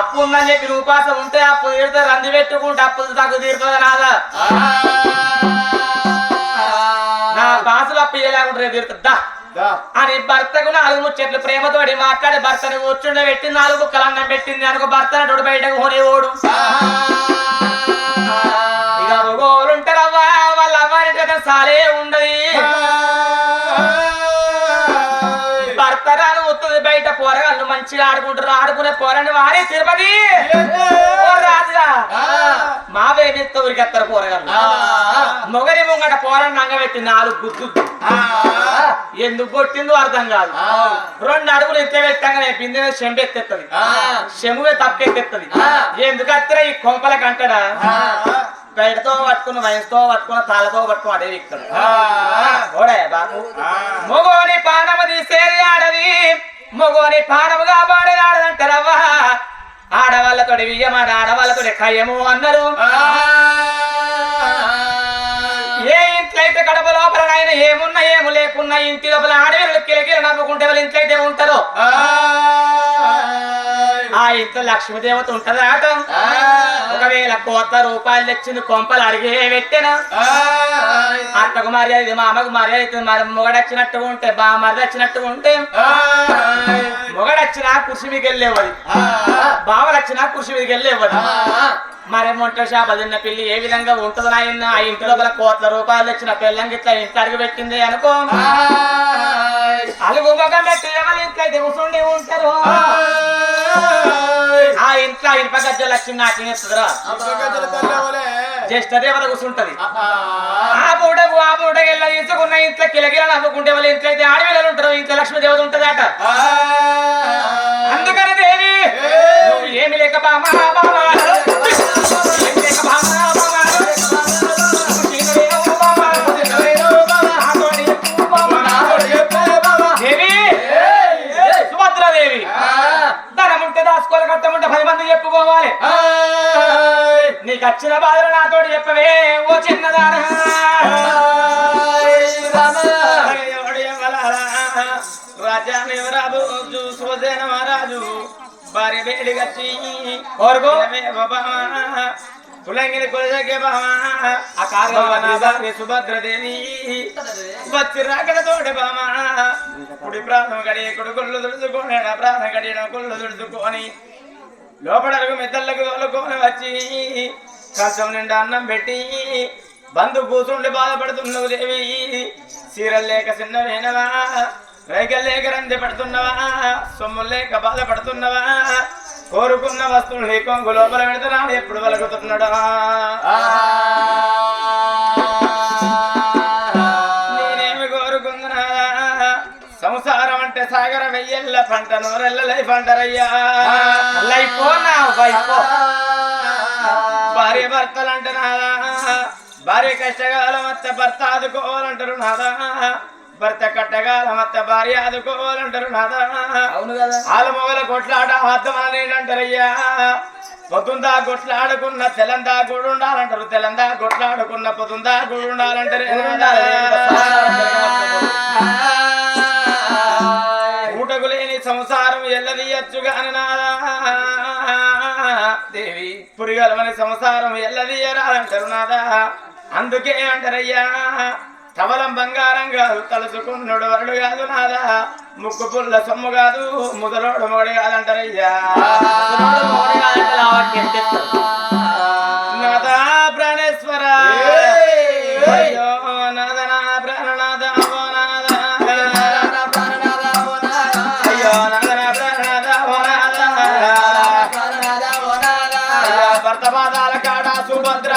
అప్పు ఉందని చెప్పి ఉపాసం ఉంటే అప్పు తీరుతారు రంది పెట్టుకుంటే అప్పు తగ్గు తీరుతుంది నాదా నా బాసులు అప్పు ఇయ్యలేకుంటే తీరుతుందా అని భర్తకు 4 ముచ్చట్లు ప్రేమతోటి మాట్లాడి భర్తను కూర్చుండ పెట్టి 4 బుక్కలు అన్నం పెట్టింది అనుకో భర్తను బయటకు హోనేవాడు ఇక ఒగోలుంటారవ్వా వాళ్ళ అమ్మాయి సాలే ఉండదు భర్త రాను వస్తుంది బయట పోరగాళ్ళు మంచిగా ఆడుకుంటారు ఆడుకునే పోరని వారే తిరుపతి రాజుగా మా బేబీతో ఉరికెత్తారు పోరగాళ్ళు మొగరి ముంగట పోరని నంగబెట్టి 4 గుద్దు ఎందుకు కొట్టిందో అర్థం కాదు 2 అడుగులు ఎత్తే పెట్టగానే బిందె చెంబెత్తెత్తది చెమువే తప్పెత్తెత్తది ఎందుకు అత్తరా ఈ కొంపలకి అంటాడా బయటతో పట్టుకున్న వయసుతో పట్టుకున్న తాళతో పట్టుకుని అదే ఇస్తాడు ఓడే బాబు మొగోని పానము తీసేది ఆడది మొగోని పానముగా పాడేది ఆడదంటారవ్వా ఆడవాళ్ళతో వియ్యమాట ఆడవాళ్ళతో ఖయ్యము అన్నారు ఏ ఇంట్లో అయితే కడప లోపల ఆయన ఏమున్నా ఏము లేకున్నా ఇంటి లోపల ఆడవాళ్ళు కిలకిల నవ్వుకుంటే వాళ్ళు ఇంట్లో అయితే ఉంటారు ఆ ఇంట్లో లక్ష్మీదేవత ఉంటదా అట ఒకవేళ 1,00,00,000 రూపాయలు తెచ్చింది కొంపలు అడిగే పెట్టిన అత్తకు మర్యాద మామకు మర్యాద మరి మొగడచ్చినట్టుగా ఉంటే మరిది వచ్చినట్టుగా ఉంటే మొగడచ్చినా కృషి మీదకి వెళ్ళేవాడు బావలు వచ్చినా కృషి మీదకి వెళ్ళేవాడు మరి మొంట చేపలు తిన్న పిల్లి ఏ విధంగా ఉంటుందో నాయన ఆ ఇంటి లోపల 1,00,00,000 రూపాయలు తెచ్చిన పిల్లంకి ఇట్లా ఇంట్లో అడుగు పెట్టింది అనుకో అలుగు మొగం పెట్టి ఎవరి ఇంట్లో అయితే కూర్చుండి ఉంటారు ఆ ఇంట్లో ఇనుప గజ్జలు వచ్చి నాకేస్తుందిరా జ్యేష్ఠ దేవత కూర్చుంటది ఆ పూటకు వెళ్ళ తీసుకున్న ఇంట్లో కిలకిల నవ్వుకుంటే వాళ్ళ ఇంట్లో అయితే ఆడపిల్లలు ఉంటారు ఇంట్లో లక్ష్మీ దేవత ఉంటది అట అందుకని దేవి నువ్వు ఏమి లేక సుభద్రాదేవి ధనముంటే దాచుకోవాలి కట్టముంటే 10 మంది చెప్పుకోవాలి నీకు వచ్చిన బాధలు నాతోటి చెప్పవే ఓ చిన్నదాన రాజు సుభద్రేన మహారాజు భార్య వేడిగచ్చి కులంగిని కొలసగే సుభద్రదేవి వచ్చి రాకడతోటి బామా కుడి ప్రాణం గడి కొడుకుళ్ళు తుడుచుకొని ప్రాణం గడిన కుళ్ళు తుడుచుకొని లోపడలకు మెద్దలకు తోలుకొని వచ్చి కంచం నిండా అన్నం పెట్టి బంధు కూసుండి బాధపడుతున్నావు దేవి చీరలు లేక చిన్నవేనవా రైకలు లేక రంది పడుతున్నవా సొమ్ములు లేక బాధపడుతున్నవా కోరుకున్న వస్తువులు నీ కొంగు లోపల పెడతారా ఎప్పుడు వలుకుతున్నాడా నేనేమి కోరుకుందా సంసారం అంటే సాగర వెయ్యల్ల పంట నూరెల్ల లైఫ్ అంటారయ్యా భార్య భర్తలు అంటే నాదా భార్య కష్టకాలం వస్తే భర్త ఆదుకోవాలంటారు నాదా భర్త కట్టగా మత్త భార్య ఆదుకోవాలంటారు నాదా. అవును కదా. ఆలు మొగల కొట్లాట ఆత్మనేనంటారయ్యా. పొద్దుందా కొట్లాడుకున్న తెలందా గూడు ఉండాలంటారు. తెలందా కొట్లాడుకున్న పొద్దుందా గూడు ఉండాలంటారు. ఊటకు లేని సంసారం ఎల్లదీయచ్చుగాని నాదా. దేవి పురిగలమని సంసారం ఎల్లదీయరాలంటారు నాదా. అందుకే అంటారయ్యా తవలం బంగారం కాదు తలుసుకున్నాడు వరుడు కాదు నాదా. ముక్కు పుల్ల సొమ్ము కాదు ముదలోడు మొగడు కాదంటారయ్యా. నాదా ప్రాణేశ్వర అయ్యో నాదనా ప్రాణనాథ ఓ నాదా. అయ్యో నాదనా ప్రాణనాథ ఓ నాదా. భర్త పాదాల కాడ సుభద్ర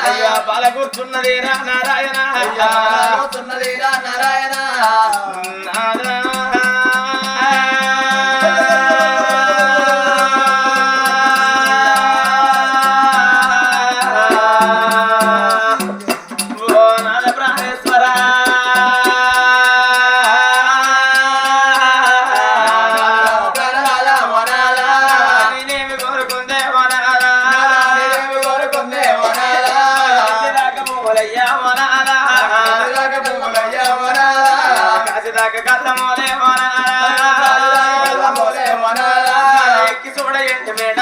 అయ్యా బాల కూర్చున్నది రా నారాయణ. అయ్యా కూర్చున్నది రా నారాయణ. ఓ నాద ప్రాణేశ్వర నేనేమి కోరుకుందే వనాలా. కాసిదాకా కళ్ళమోలే ఎక్కి చూడ ఎండి మేడ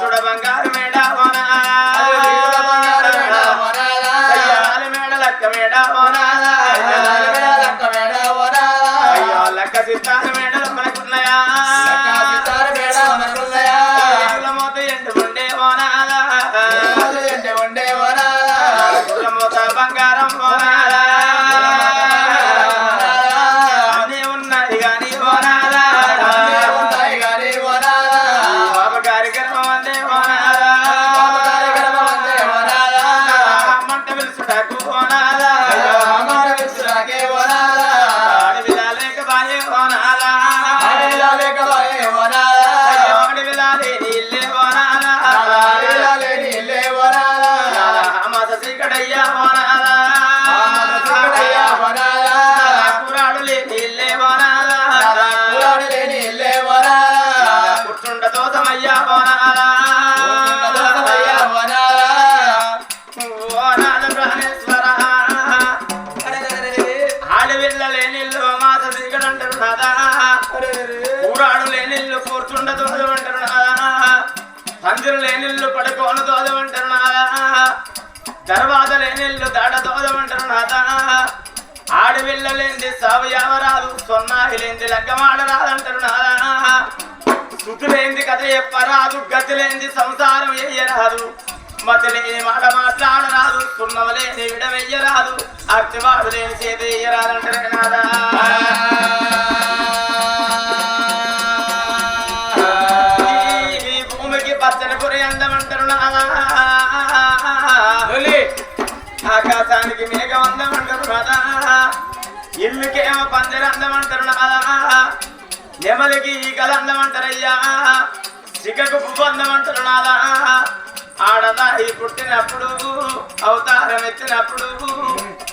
చూడ బంగారు మేడ మేడ లక్క మేడ అయ్యో లక్క సిత్తారు మేడలు మనకున్నాయా. మూత ఎండు ఉండే మూత బంగారం ఉన్నది గాని బాబగారి గర్భం అందే మంట పిలుచుటకు అడవిలా లేక బాయే అడవిలా నీళ్ళే మాస శ్రీకడయ్యా పురాడు లేనిల్లే కూర్చుండ దోసమయ్యా ప్రాణేశ్వర ఆడవిల్ల లేనిల్లు మాస శ్రీకడంటారు నాదా. ఊరాడు లేనిల్లు కూర్చుండ దోసమంటారు నాదా. పందిరు లేనిల్లు పడుకోను దోదమంటారు నాదా. దర్వాద లేనిల్లు దాడ దోదమంటారు నాదా. ఆడవిల్ల లేనిది సావు యావరాదు. సొన్నాయి లేనిది లగ్గమాడరాదంటారు నాదా. శృతి లేనిది కథ చెప్పరాదు. గతి లేనిది సంసారం వేయరాదు. మతి లేని మాట మాట్లాడరాదు. సున్నమ లేని విడవెయ్యరాదు. అర్తివాడు లేని చేతి వేయరాదంటారు నాదా. పచ్చని పురి అందమంటారు నాదా. ఆకాశానికి మేఘం అందమంటారు నాదా. ఇల్లుకేమో పందిర అందమంటారు నాదా. నెమలికి ఈగలు అందమంటారయ్యా. సిగకు పువ్వు అందమంటారు నాదా. ఆడదాయి పుట్టినప్పుడు అవతారం ఎత్తినప్పుడు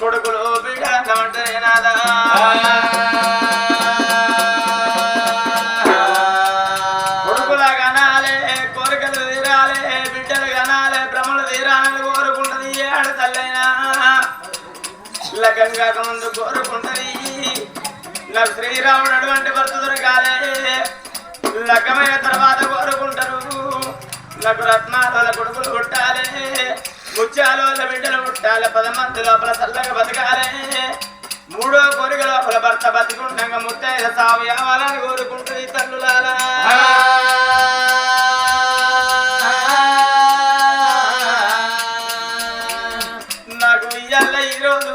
కొడుకులు బిడ్డ అందమంటారే నాదా. లగ్గంగా ముందు కోరుకుంటది నాకు శ్రీరాముడు అటువంటి భర్త దొరకాలే. లగ్గమైన తర్వాత కోరుకుంటారు నాకు రత్నాల కొడుకులు పుట్టాలి. ముత్యాలు బిడ్డలు పుట్టాలి. 10 మంది లోపల చల్లగా బతకాలి. 3వ కోరిక లోపల భర్త బతికుండగా ముత్తైద సాగు యావాలని కోరుకుంటుంది తల్లులారా. నాకు ఇయ్యాల ఈరోజు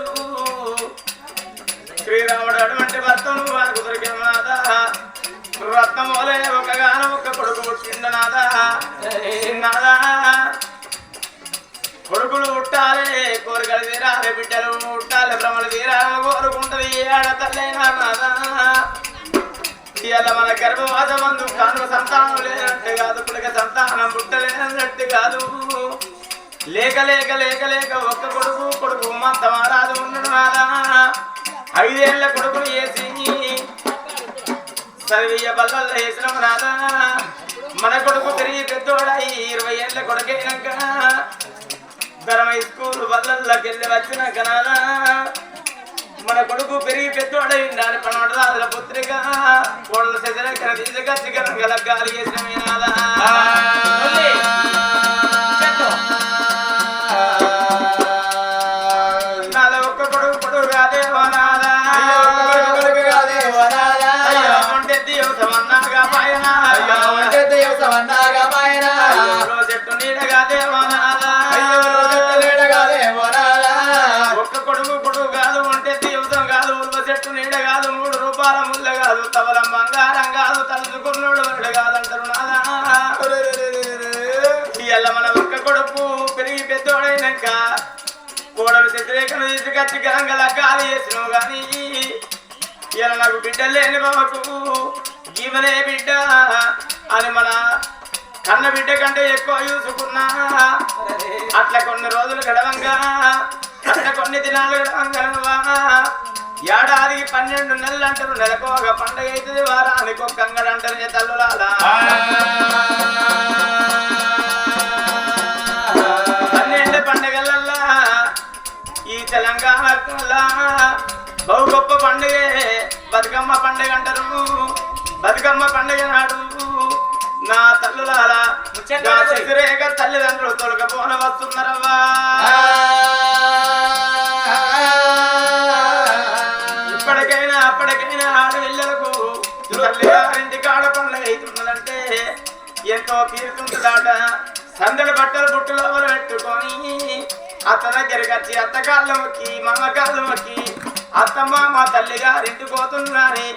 శ్రీరాముడు అటువంటి భర్తను నాకు దొరికిన నాదా. రత్నమోలే ఒకగాన ఒక్క కొడుకు పుట్టిండ నాదా. నాదా కొడుకులు పుట్టాలి. కోరికలు తీరాలి. బిడ్డలు పుట్టాలి. భ్రమలు తీరాలని కోరుకుంటది ఆడతల్లైనా నాదా. ఇవాళ మన గర్భవాసమందు కాను సంతానం లేనట్టు కాదు. పుడక సంతానం పుట్టలేనట్టు కాదు. లేక లేక లేక లేక ఒక్క కొడుకు మంత మారాదు ఉన్నాడు నాదా 5 ఏళ్ల కొడుకును వేసి సరివయ్య బల్లల్లో వేసిన నాదా మన కొడుకు తిరిగి పెద్దోడయి 20 ఏళ్ల కొడుకైనాక ధర్మై స్కూల్ బల్లల్లోకి వెళ్ళి వచ్చినాక నాదా మన కొడుకు పెరిగి పెద్దోడై దాని పనవడరాజుల పుత్రిక కోళ్ళ సెదరకన తీసుకొచ్చి గల గాలి వేసిన నాదా చెట్టు నీడగా దేవనాదా ఒక్క కొడుకు కాదు ఒంటె జీవితం కాదు ఉల్వ చెట్టు నీడ కాదు 3 రూపాయల ముళ్ళ కాదు తవలం బంగారం కాదు తలుచుకున్నాడు వరుడు కాదంటారు నాదా ఇయ్యాల మన ఒక్క కొడుకు పెరిగి పెద్దోడైనాక కోడలు వ్యతిరేకను తీసుకొచ్చి గంగల గాలి చేసినావు గాని ఇలా నాకు బిడ్డ లేని బాబకు జీవనే బిడ్డ అని మన కన్న బిడ్డ కంటే ఎక్కువ చూసుకున్నా అట్లా కొన్ని రోజులు గడవంగా అట్లా కొన్ని దినాలు గడవంగా ఏడాదికి 12 నెలలు అంటారు నెలకు ఒక పండుగ అవుతుంది వారానికి ఒక అంగడు అంటారు తల్లులాలా 12 పండుగలల్లా ఈ తెలంగాణ బహు గొప్ప పండుగే బతుకమ్మ పండుగ అంటారు బతుకమ్మ పండుగ నాడు నా తల్లులారా వ్యతిరేక తల్లిదండ్రులు తొలకపోన వస్తున్నారవ్వా ఇప్పటికైనా అప్పటికైనా ఆడపిల్లలకు తల్లిగారింటి కాడ పండుగ అవుతున్నదంటే ఎంతో కీర్తుంటుందాట సందడి బట్టలు బుట్టులో పెట్టుకొని అత్త దగ్గరికి వచ్చి అత్త కాళ్ళు మొక్కి మామ కాళ్ళు మొక్కి అత్తమ్మ మా తల్లిగారింటికి పోతున్నారని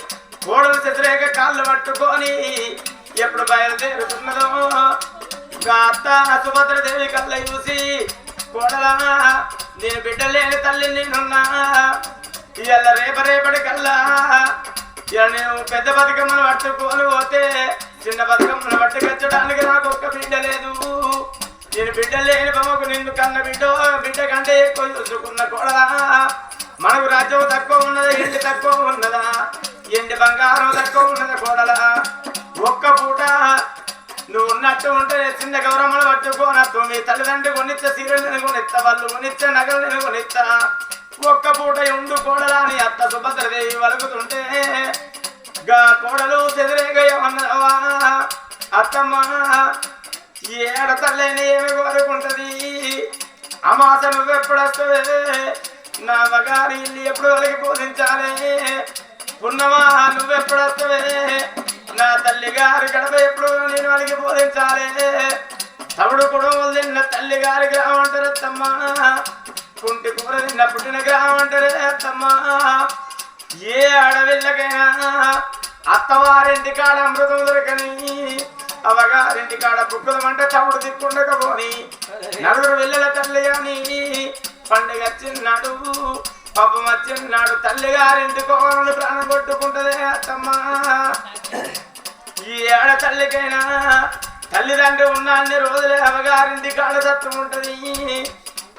కోడలు వ్యతిరేక కాళ్ళు పట్టుకొని ఎప్పుడు బయలుదేరుతున్నదో అత్త సుభద్రదేవి కళ్ళ చూసి కోడలా నేను బిడ్డ లేని తల్లి నేనున్నా ఇవాళ రేపటి కల్లా ఇవాళ నేను పెద్ద బతుకమ్మను పట్టుకొని పోతే చిన్న బతుకమ్మను పట్టుకొచ్చడానికి నాకు ఒక్క బిడ్డ లేదు నేను బిడ్డ లేని బాబుకు నిన్ను కన్న బిడ్డ కంటే ఎక్కువ చూసుకున్న కోడలా మనకు రాజ్యం తక్కువ ఉన్నదా ఎండి తక్కువ ఉన్నదా ఎండి బంగారం తక్కువ ఉన్నదా కోడలా ఒక్క పూట నువ్వు ఉన్నట్టు ఉంటే చిన్న గౌరమ్మలు పట్టుకోనట్టు మీ తల్లిదండ్రులు కొనిచ్చ సీరియల్ని కొనిస్తా వాళ్ళు కొనిచ్చే నగలని కొనిస్తా ఒక్క పూట ఉండు కోడలా అని అత్త సుభద్రదేవి వలుకుతుంటే గా కోడలు చెదిరేగయమన్నవా అత్తమ్మ ఏడ తల్లని ఏమి కోరుకుంటది అమాస నువ్వు ఎప్పుడు వస్తుంది నా మగారి ఇల్లు ఎప్పుడు వాళ్ళకి బోధించాలి పున్నమా నువ్వెప్పుడు వస్తావే నా తల్లి గారి గడప ఎప్పుడు నేను వాళ్ళకి బోధించాలి తవుడు కుటుంబాలు తిన్న తల్లి గారి గ్రామం అంటారు అత్తమ్మ కుంటి కూర తిన్న పుట్టిన గ్రామం అంటారే అత్తమ్మ ఏ ఆడవిళ్ళకైనా అత్తవారింటి కాడ అమృతం దొరకని అవగారింటి కాడ బుక్కులు అంటే తవుడు దిక్కుండకపోని 4 పిల్లల తల్లి అని పండుగ వచ్చినాడు పాపం వచ్చినాడు తల్లిగారింటి కోరలు ప్రాణం కొట్టుకుంటదే అత్తమ్మ ఈ ఏడ తల్లికైనా తల్లిదండ్రి ఉన్న అన్ని రోజులే అవగారింటి కాడ సత్వం ఉంటది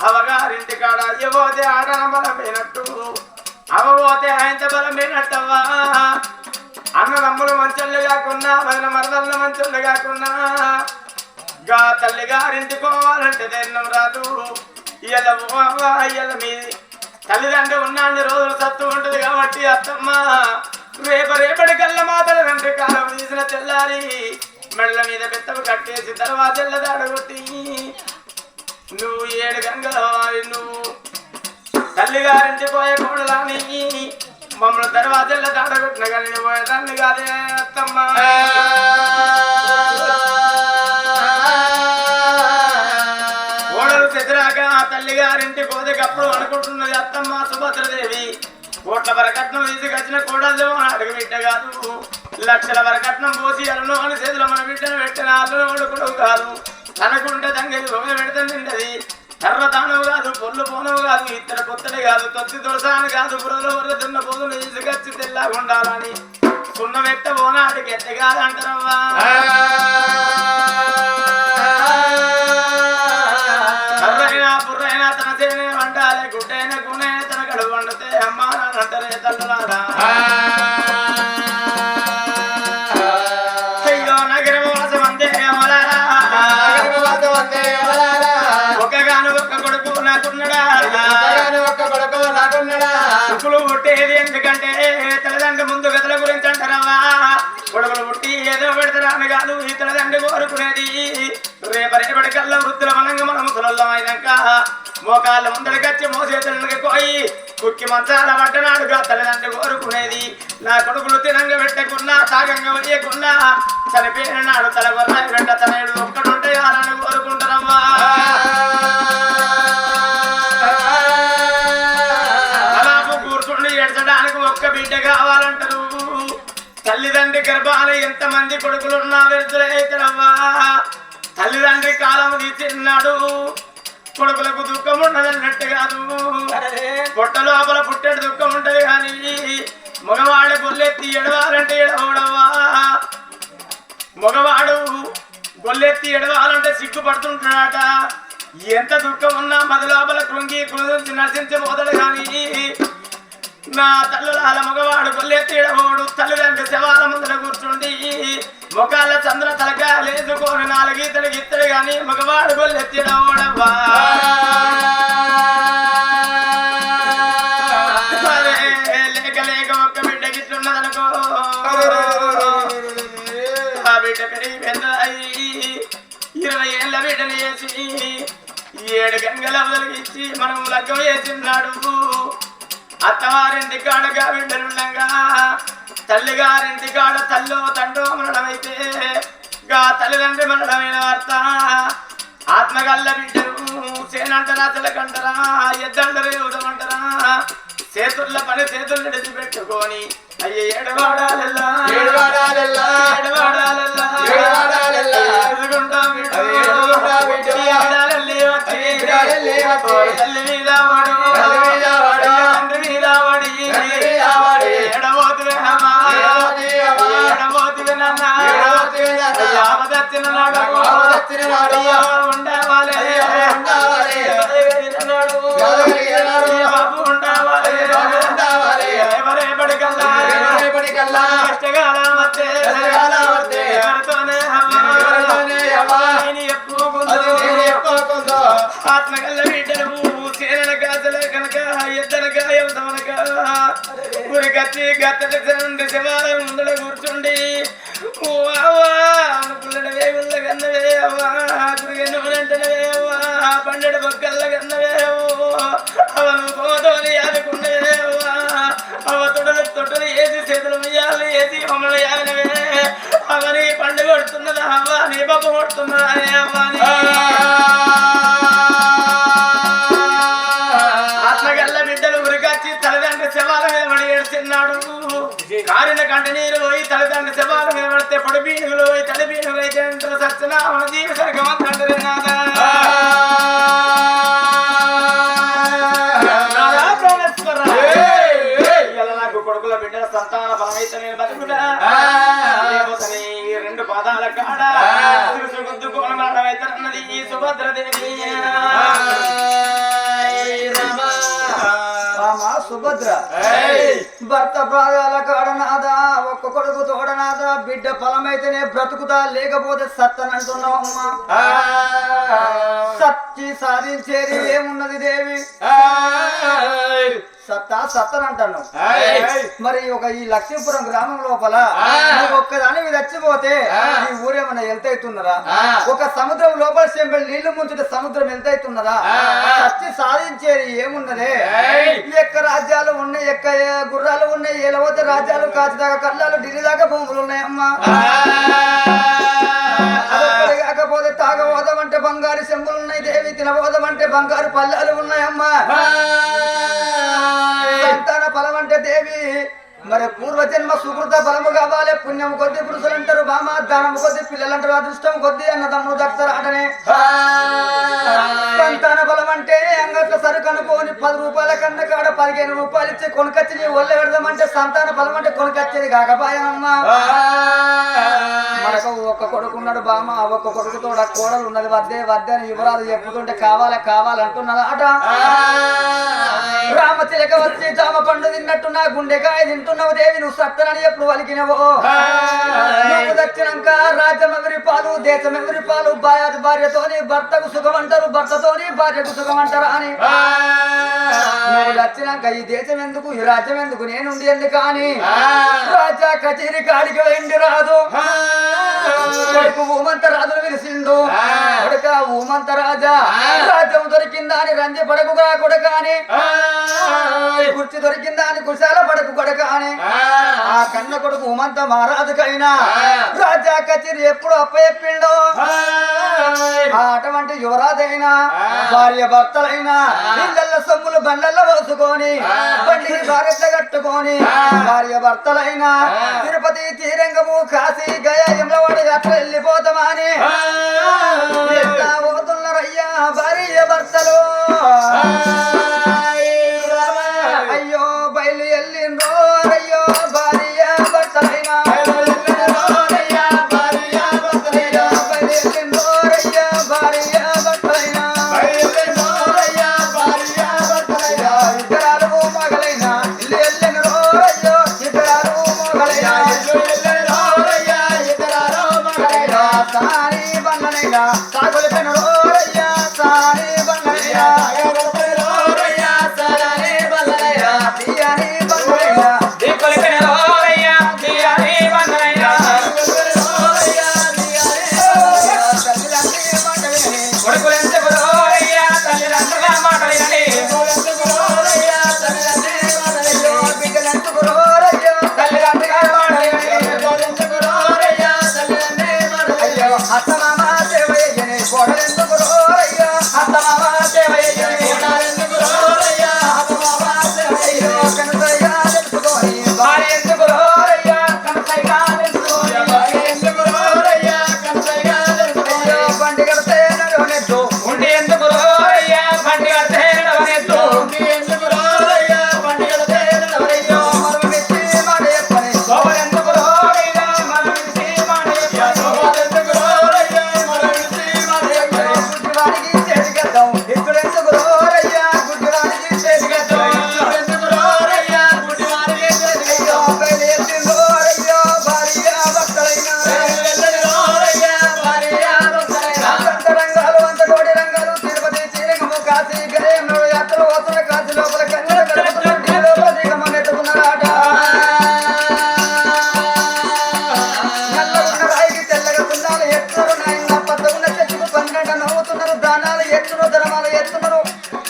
అవగారింటి కాడ అయ్యపోతే ఆడన బలమైనట్టు అవపోతే ఆయన బలమైనట్టవ్వా అన్నదమ్ములు మంచోళ్ళు కాకున్నా మన మరదళ్ళ మంచోళ్ళు కాకున్నా గా తల్లిగారింటి పోవాలంటే దేన్నం రాదు ఇయ్యాల మీది తల్లిదండ్రి ఉన్న అన్ని రోజులు సత్తు ఉంటది కాబట్టి అత్తమ్మ రేపటి కల్లా మా తల్లిదండ్రి కాలం తీసిన తెల్లారి మెడల మీద పెత్తము కట్టేసి తర్వాత దాడగొట్టి నువ్వు 7 గంగలో నువ్వు తల్లిగారింటి పోయే కోడలాని మమ్మల్ని దర్వాజల్లో దాడగొట్టిన కానీ నేను పోయేదాన్ని కాదే అత్తమ్మ కోడలు చెదిరాగా తల్లిగారింటి పోదేకప్పుడు అనుకుంటున్నది అత్తమ్మ సుభద్రదేవి కోట్ల వరకట్నం తీసుకొచ్చిన కోడలు అడుగు బిడ్డ కాదు లక్షల వరకట్నం పోసి అలను అని చేతులు మన బిడ్డను పెట్టిన అల్లు కూడా కాదు తనకుంటే దంగది భోగ పెడతాను నిండది తర్వతానవు కాదు పొల్లు పోనవు కాదు ఇతర కొత్తడి కాదు తొత్తి దొరసాని కాదు బుర్రలో వల్ల తిన్న పోదులు తీసుకొచ్చి తెల్లగా ఉండాలని సున్నం ఎట్ట పోనాడికి ఎట్ట కాదంటారవ్వా కర్ర అంటారే తల్లులారా అయ్యో నగరం వాసం అందే ఒకగాను ఒక్క కొడుకు నాకున్నడా కొడుకులు పుట్టేది ఎందుకంటే తల్లిదండ్రి ముందు గదుల గురించి అంటారమ్మా కొడుకులు పుట్టి ఏదో పెడతారా అని కాదు ఈ తల్లిదండ్రి కోరుకునేది రేపటి కల్లా వృద్ధుల మనంగా మనం ముసలల్లో అయినాక మోకాళ్ళ ముందడికి వచ్చి మోసేతులకి పోయి కుక్కి మంచాల పట్టనాడుగా తల్లిదండ్రి కోరుకునేది నా కొడుకులు తినంగా పెట్టకున్నా తాగంగా వేయకున్నా చనిపోయిన నాడు తల కొర్ర వెంట తనేడు ఒక్కడుంటే అని కోరుకుంటారమ్మా అలాపు కూర్చుండి ఎడచడానికి ఒక్క బిడ్డ కావాలంటారు తల్లిదండ్రి గర్భాలు ఎంతమంది కొడుకులున్నా వెళ్తులైతారమ్మా తల్లిదండ్రి కాలం తీసిన్నాడు కొడుకులకు దుఃఖం ఉండదన్నట్టు కాదు పొట్ట లోపల పుట్టేడు దుఃఖం ఉంటది కానీ మగవాడు గొల్లెత్తి ఎడవాలంటే ఎడవడవా మగవాడు గొల్లెత్తి ఎడవాలంటే సిగ్గుపడుతుంటాడట ఎంత దుఃఖం ఉన్నా మది లోపల కృంగి కృంగి నశించబోతాడు కానీ నా తల్లులాల మగవాడు గొల్లెత్తి ఎడవోడు తల్లిదండ్రి శవాల ముందర కూర్చుండి ముఖాల చంద్ర తలక లేదుకోని నాలుగీతలు ఇత్తడు గాని మగవాడు గొల్లెత్తి ఎడవోడవ్వా లేక లేక ఒక్క బిడ్డ గిట్లున్నదనుకో ఆ బిడ్డ పెరిగి పెద్ద 20 ఏళ్ళ బిడ్డలు వేసి 7 గంగల వదిలిచ్చి మనం లగ్గం వేసిన్నాడు అత్తవారింటి కాడగా బిడ్డలుండగా తల్లిగారింటి కాడ తల్లో తండో మనడమైతే గా తల్లిదండ్రి మనడమైన వార్త ఆత్మగల్ల బిడ్డలు సేనంటరా తిలకంటరా ఎద్దంటరే ఉదమంటరా చేతుల్ల పని చేతులు నిడిచి పెట్టుకొని అయ్యే ఏడవాడాలెల్లా ఏడవాడాలెల్లా ఏడవాడాలెల్లా ఏడవాడాలెల్లా ఎదుగుంటా బిడ్డ ఏడాలెల్లి వచ్చి తల్లి మీద వాడు తండ్రి మీద వాడి ఎడబోతువే అమ్మా ఎడబోతువే నాన్న ఆపదచ్చిన నాడు ఉండవాలి బాబు ఉండాలి ఎవరేపటికల్లా కష్టకాలం వస్తే ఆత్మగల్ల బిడ్డలు సేనల గాజల కనుక ఎద్దల గాయమనక ఉరికచ్చి గత్తడి శివాలయం ముందర కూర్చుండి ఓ అవ్వా అనుకున్నవే ఉల్ల కన్నవే అవ్వా గురిగన్నవే అవ్వా పండెడు బొక్కల్ల కన్నవే అవను పోతోని ఆదుకున్నవే అవ్వా అవ తొట్టలు వేసి చేతులు ముయ్యాలి వేసి మమ్మల్ని యానవే అవని పండుగ కొడుతున్నదా అవ్వా నీ పప్పు కొడుతున్నదా అవ్వా ఆత్మగల్ల బిడ్డలు ఉరికచ్చి తల్లిదండ్రి శవాల మీద పడి ఏడ్చిన్నాడు కారిన కంట నీరు పోయి తల్లిదండ్రి శవాల మీద పడితే పొడి బీనుగులు పోయి తల్లి బీనుగులు అయితే సత్యనా మన జీవి సరిగమంటారు నాకు కొడుకుల బిడ్డల సంతాన బలమైతే నేను బతుకుడా రెండు పాదాల కాడ గుద్దుకోనమైతే అన్నది ఈ సుభద్రదేవి సుభద్ర భర్త పాదాల కాడనాదా ఒక్క కొడుకు తోడనాదా బిడ్డ ఫలమైతేనే బ్రతుకుతా లేకపోతే సత్తనంటున్నావమ్మా సచ్చి సాధించేది ఏమున్నది దేవి సత్తనంటాను మరి ఒక ఈ లక్ష్మీపురం గ్రామం లోపల ఒక్కదాని చచ్చిపోతే ఈ ఊరేమన్నా వెళ్తవుతున్నదా ఒక సముద్రం లోపల చెంబడి నీళ్లు ముంచుతే సముద్రం వెళ్తవుతున్నదా సచ్చి సాధించేది ఏమున్నదే ఎక్క రాజ్యాలు ఉన్నాయి ఎక్క గుర్రాలు ఉన్నాయి ఏలవతే రాజ్యాలు కాచిదాకా కళ్ళాలు ఢిల్లీ దాకా భూములు ఉన్నాయమ్మా కాకపోతే తాగబోదం అంటే బంగారు చెంబులు ఉన్నాయి దేవి తినబోదం అంటే బంగారు పళ్ళాలు ఉన్నాయమ్మా సంతాన ఫలం అంటే దేవి మరి పూర్వజన్మ సుకృత ఫలము కావాలి పుణ్యం కొద్ది పురుషులు అంటారు బామ దానము కొద్ది పిల్లలు అంటారు అదృష్టం కొద్ది అన్నదమ్ముడు దక్తారు ఆటనే సంతాన ఫలం అంటే అంగట్ల సరుకు అనుకోని 10 రూపాయల కన్నా కాడ 15 రూపాయలు ఇచ్చి కొనుకొచ్చి నీ ఒళ్ళ పెడదామంటే సంతాన ఫలం అంటే కొనుకొచ్చేది కాకపాయనమ్మా మనకు ఒక్క కొడుకున్నాడు బామ ఒక్క కొడుకుతో కోడలు ఉన్నది వద్దే వద్దే అని యువరాలు చెప్పుతుంటే కావాలి కావాలంటున్నది ఆట రామతిలక వచ్చి జామ పండు తిన్నట్టు నా గుండెకాయ తింటున్నావు దేవి నువ్వు సత్తనని ఎప్పుడు వలికినవో నువ్వు దచ్చినాక రాజ్యం ఎవరి పాలు దేశం ఎవరి పాలు భార్యతోని భర్తకు సుఖం అంటారు భర్తతోని భార్యకు సుఖం అంటారా అని నువ్వు దచ్చినాక ఈ దేశం ఎందుకు ఈ రాజ్యం ఎందుకు నేనుండి ఎందుకు అని రాజా కచేరి కాడికి వెండి రాదు కొడుకు ఊమంత రాజులు పిలిచిండు కొడుక ఊమంత రాజా రాజ్యం దొరికిందా అని రంజి పడకుగా కొడుక అని కుర్చీ దొరికిందా అని కుశాల పడకు కొడుక అని ఆ కన్న కొడుకు ఊమంత మహారాజుకైనా రాజా కచేరి ఎప్పుడు అప్పచెప్పిండో అటువంటి యువరాజైనా భార్య భర్తలైనా ఇళ్ళ సొమ్ములు బండ్లలో పోసుకొని బండిని భార్య కట్టుకొని భార్య భర్తలైనా తిరుపతి తీరంగము కాశీ గయ ఎమ్లవాడు అట్లా వెళ్ళిపోతామని ఎట్లా పోతున్నారయ్యా భార్య భర్తలు అయ్యో బయలు వెళ్ళిండ్రో అయ్యో భార్య భర్తలైనా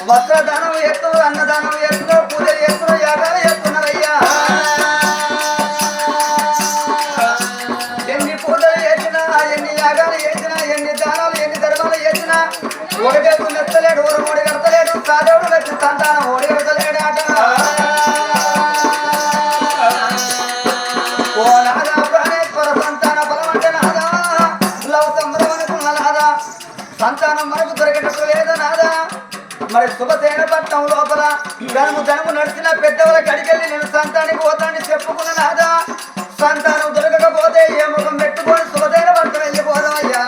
వస్త్రదానం ఎత్తున్నారు అన్నదానం ఎత్తున్నారు పూజలు ఎత్తున్నారు యాగాలు ఎత్తున్నారయ్యా ఎన్ని పూజలు చేసినా ఎన్ని యాగాలు చేసినా ఎన్ని దానాలు ఎన్ని ధర్మాలు చేసినా ఓడిగట్టు నెత్తలేడు ఓడి కడతలేడు సాధవుడు వచ్చి సంతానం ఓడి కడతలేడు ఆట ఓ నాదా ప్రాణేశ్వర సంతాన బలం అంటే నాదా లవ సంబరం అనుకున్న నాదా సంతానం మనకు దొరికేటట్టు లేదు నాదా మరి శుభసేన పట్నం లోపల ధనము నడిచిన పెద్దవాళ్ళ కడికెళ్ళి నేను సంతానికి పోతానని చెప్పుకున్న నాదా సంతానం దొరకకపోతే ఏ ముఖం పెట్టుకొని శుభసేన పట్నం వెళ్ళిపోదామయ్యా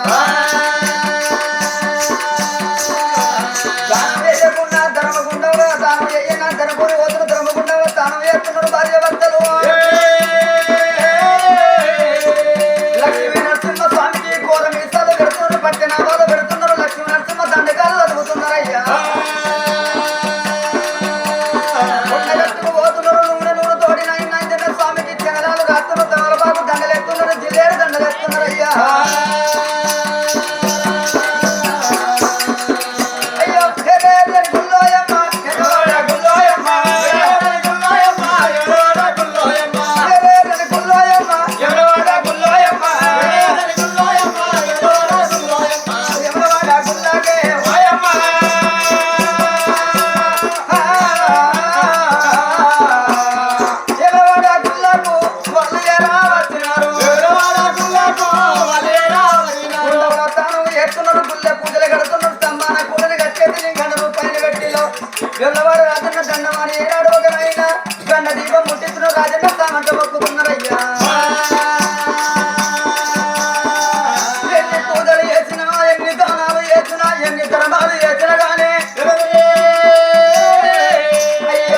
దానం వేయకుండా ధర్మగుండంలో దానం వేయనా ధనపూరి పోతున్న ధర్మగుండంలో దానం వేస్తున్నారు భార్య భర్తలు లక్ష్మీ నరసింహ స్వామికి కోర మీసాలు పెడుతున్నారు పట్టెనామాలు పెడుతున్నారు లక్ష్మీ నరసింహ దండకాలు చదువుతున్నారయ్యా గల్లవాడు రాజన్న దండమాని ఏనాడు ఒకనైనా గండ దీపం ముట్టించిన రాజన్న సామంట మొక్కుతున్నారయ్యా ఎన్ని పూజలు చేసినా ఎన్ని దానాలు చేసినా ఎన్ని ధర్మాలు చేసినా గానీ అయ్యా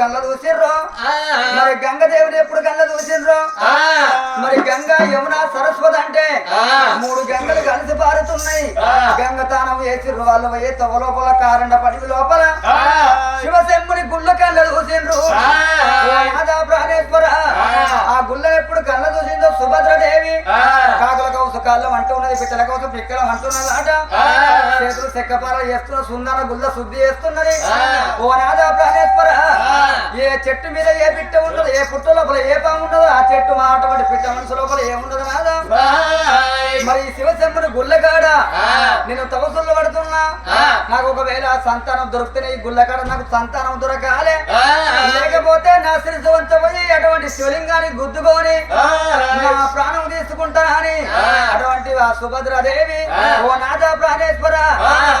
కళ్ళ చూసిండ్రో మరి గంగదేవుని ఎప్పుడు కళ్ళ చూసిండ్రో మరి గంగా యమున సరస్వతి అంటే 3 గంగలు కలిసి పారుతున్నాయి గంగతానం వేసిర్రు వాళ్ళు పోయే తవ లోపల కారండ పడివి లోపల శివశంభుని గుళ్ళ కళ్ళ చూసిండ్రు ప్రాణేశ్వర ఆ గుళ్ళ ఎప్పుడు కళ్ళ చూసిందో సుభద్రదేవి కాకుల కౌసు కాళ్ళం అంటూ ఉన్నది పిట్టల కౌసు పిక్కలం అంటున్నది ఆట చేతులు చెక్కపాల చేస్తున్న సుందర గుళ్ళ శుద్ధి చేస్తున్నది ఓ నాదా ప్రాణేశ్వర ఏ చెట్టు మీద ఏ పిట్ట ఉండదు ఏ పుట్ట లోపల ఏ పాము ఉండదు ఆ చెట్టు మా అటువంటి పిట్ట మనసు లోపల ఏముండదు నాదా మరి శివశంభుని గుళ్ళకాడ నేను తపస్సులు పడుతున్నా నాకు ఒకవేళ సంతానం దొరికితే ఈ గుళ్ళకాడ నాకు సంతానం దొరకాలే లేకపోతే నా శిరసువంతమై అటువంటి శివలింగాన్ని గుద్దుకొని నా ప్రాణం తీసుకుంటానని అటువంటి ఆ సుభద్రాదేవి ఓ నాదా ప్రాణేశ్వర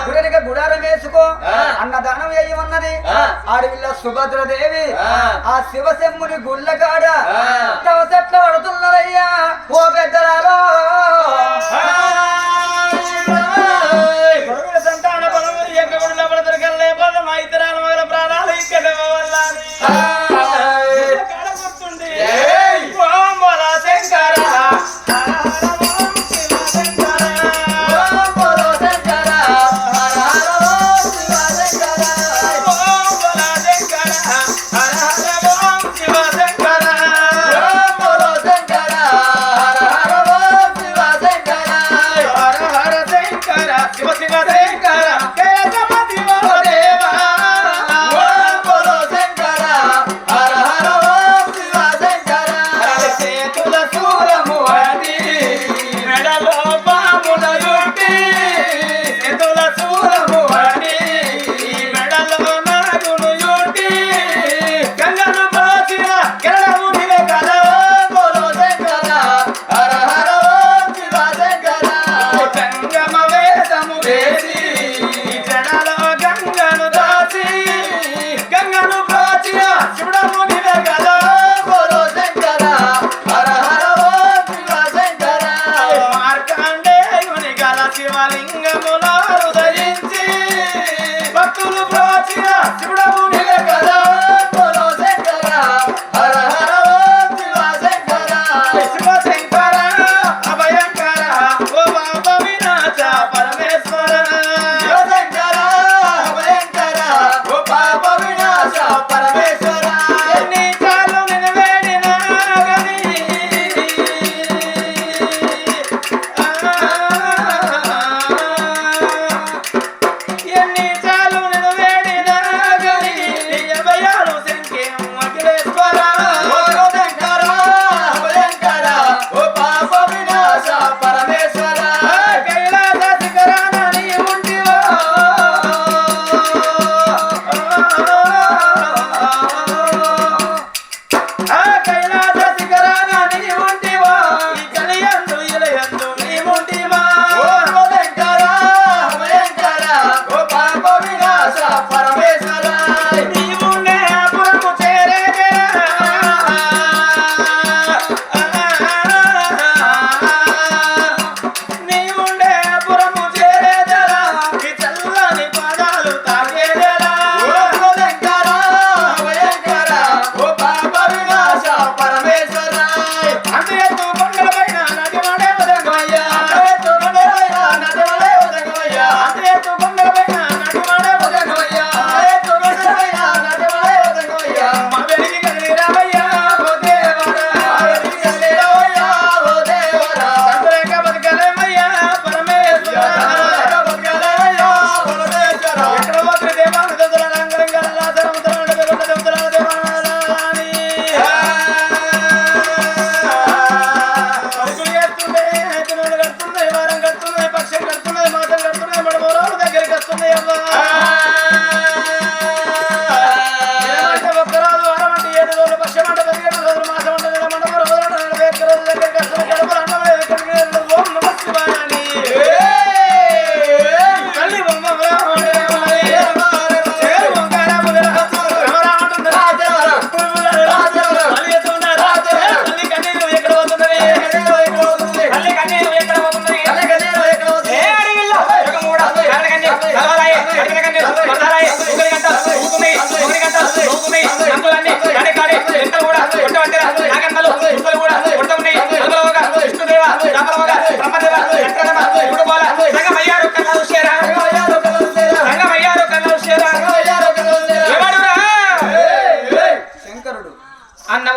గుడినిక గుడారం వేసుకో అన్నదానం వేయమన్నది ఆడవిల్ల సుభద్రదేవి ఆ శివశంభుని గుళ్ళకాడ తవ చెట్ల పడుతున్నదయ్యా ఓ పెద్దలారో సంతాన బలం యొక్క గుడిలో పడతరికల్లే పదం ఇతరాల మగల ప్రాణాలు ఇక్కడ గుర్తుండి ఓం బోలా శంకర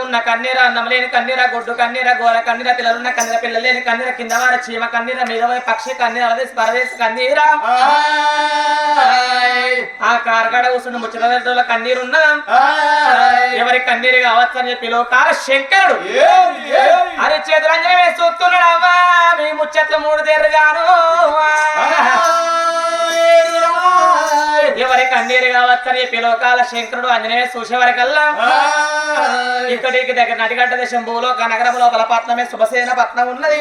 ఉన్న కన్నీర అన్నం లేని కన్నీర గొడ్డు కన్నీర గోర కన్నీర పిల్లలున్న కన్నీర పిల్లలు లేని కన్నీర కింద వార చీమ కన్నీర మీద పక్షి కన్నీర అవదేశ పరదేశ కన్నీర ఆ కార్గడ కూర్చుని ముచ్చట కన్నీరు ఉన్నదా ఎవరి కన్నీరు కావచ్చు అని చెప్పి లోకాల శంకరుడు అది చేతులు అంజన వేసి చూస్తున్నాడు అవ్వా మీ ముచ్చట్లు మూడు తెరగాను ఎవరి కన్నీరు కావచ్చు అని చెప్పి లోకాల శంకరుడు అంజనే చూసేవారికల్లా ఇక్కడికి దగ్గర నటిగడ్డ దేశం భూలోక నగరం లోపల పట్నమే శుభసేన పట్నం ఉన్నది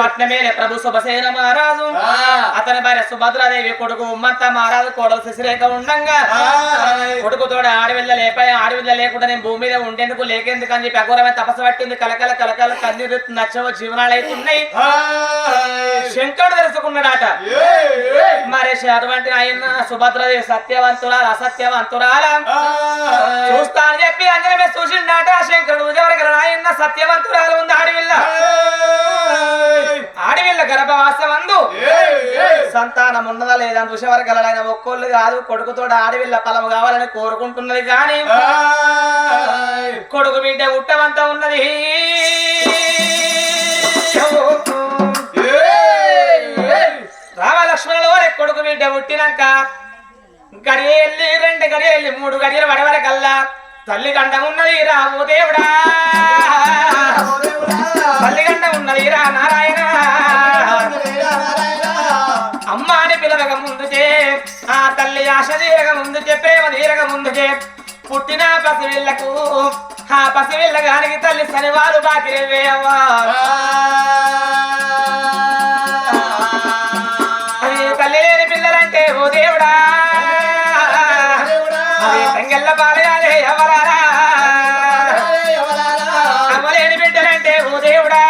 పట్నమే ప్రభు శుభసేన మహారాజు అతని భార్య సుభద్రాదేవి కొడుకు ఉమ్మంత మహారాజు కోడలు శశిరేఖ ఉండంగా కొడుకుతోడు ఆడవిల్ల లేపాయి ఆడవిల్ల లేకుండా నేను భూమి మీద ఉండేందుకు లేకేందుకు అని చెప్పి అఘోరమైన తపస్సు పట్టింది కలకల కలకల కన్నీరు నచ్చవ జీవనాలు అవుతున్నాయి శంకరుడు తెలుసుకున్నాడట మరి అటువంటి ఆయన సుభద్రాదేవి సత్యవంతురాలు అసత్యవంతురాల చూస్తా అని చెప్పి అంజనమే చూసిండట శంకరుడు ఎవరికి ఆయన సత్యవంతురాలు ఉంది ఆడవిల్ల గర్భవాసమందు సంతానం ఉన్నదా లేదా అని చూసేవారికి ఆయన ఒక్కోళ్ళు కాదు కొడుకుతో ఆడవిల్ల ఫలము కావాలని కోరుకుంటున్నది కానీ కొడుకు బిడ్డ ఉట్టవంతా ఉన్నది రామలక్ష్మణుల వారి కొడుకు బిడ్డ పుట్టినాక గడియెళ్ళి 2 గడియెళ్ళి 3 గడియలు వడవరకల్లా తల్లి గండం ఉన్నది రాము దేవుడా తల్లి గండం ఉన్నది రా నారాయణ అమ్మ అని పిలవక ముందుకే ఆ తల్లి ఆశ తీరక ముందుకే ప్రేమ తీరక ముందుకే పుట్టిన పసివిళ్లకు ఆ పసివిళ్ళగానికి తల్లి శనివారు బాకిరేవే అవ్వా తల్లి లేని పిల్లలంటే ఓ దేవుడా సంగెల్ల పాలయాలే ఎవరారా అమ్మలేని బిడ్డలంటే ఓ దేవుడా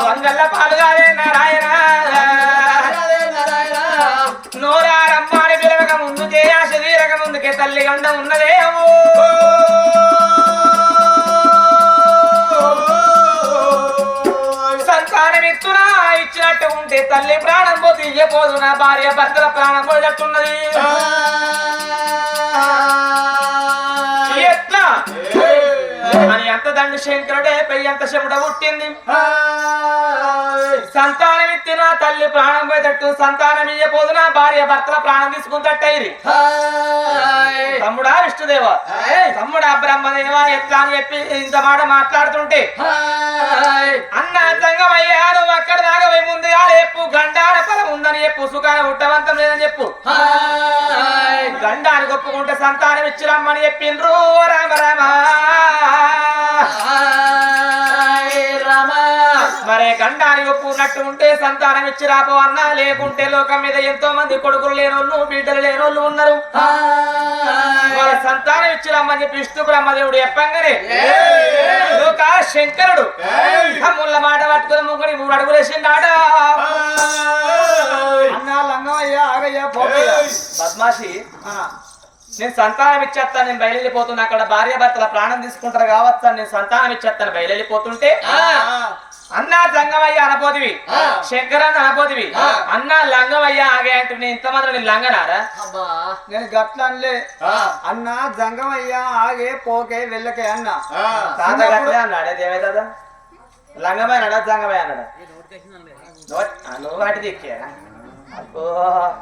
వంగల్ల పాలుగాలే నారాయణ నోరారమ్మాని పిలవక ముందు చేయాశ తీరక ముందుకే తల్లి గండ ఉన్నదే సంతానమిత్తునా ఇచ్చినట్టు ఉంటే తల్లి ప్రాణం పోతే ఇయ్యపోదు నా భార్య భర్తల ప్రాణం పోయేటట్టున్నది ఎట్లా అని ఎంత దండు శంకరుడే పెయ్యి ఎంత శముడ పుట్టింది సంతానం ఇత్తిన తల్లి ప్రాణం పోయేటట్టు సంతానం ఇయ్యపోదు నా భార్య భర్తల ప్రాణం తీసుకుంటట్టయిరి తమ్ముడా విష్ణుదేవ తమ్ముడా బ్రహ్మదేవ ఎట్లా అని చెప్పి ఇంత మాట మాట్లాడుతుంటే అన్న సంగమయ్యా నువ్వు అక్కడ దాకా పోయి ముందుగా చెప్పు గండాన ఫలం ఉందని చెప్పు సుఖాన ఉట్టవంతం లేదని చెప్పు గండాన్ని ఒప్పుకుంటే సంతానం ఇచ్చి రమ్మని చెప్పిండ్రు రామ రామ మరే గండాన్ని ఒప్పుకున్నట్టు ఉంటే సంతానం ఇచ్చి రాపో అన్నా లేకుంటే లోకం మీద ఎంతో మంది కొడుకులు లేనోళ్ళు బిడ్డలు లేనోళ్ళు ఉన్నారు వాళ్ళ సంతానం ఇచ్చి రమ్మని చెప్పి విష్ణు బ్రహ్మదేవుడు చెప్పంగానే లోక శంకరుడు ముళ్ళ మాట పట్టుకుని ముగ్గురి 3 అడుగులు వేసిండాడా అన్నా లంగమయ్యా ఆగయ్యా పోగయ్యా బద్మాషి నేను సంతానం ఇచ్చేస్తాను నేను బయలుపోతున్నా అక్కడ భార్య భర్తల ప్రాణం తీసుకుంటారు కావచ్చు నేను సంతానం ఇచ్చేస్తాను బయలుపోతుంటే అన్నా లంగమయ్య అనపోతివి శంకరన్న అనపోతివి అన్నా లంగమయ్య ఆగే అంటే నేను ఇంతమంది నేను లంగనారా నేను గట్ల అనలే అన్నా జంగమయ్యా ఆగే పోకే వెళ్ళకే అన్నా తాత గట్లే అన్నాడే దేవేదా లంగమయ్య అన్నాడా జంగమయ్య అన్నాడా నువ్వు వాటి దిక్కే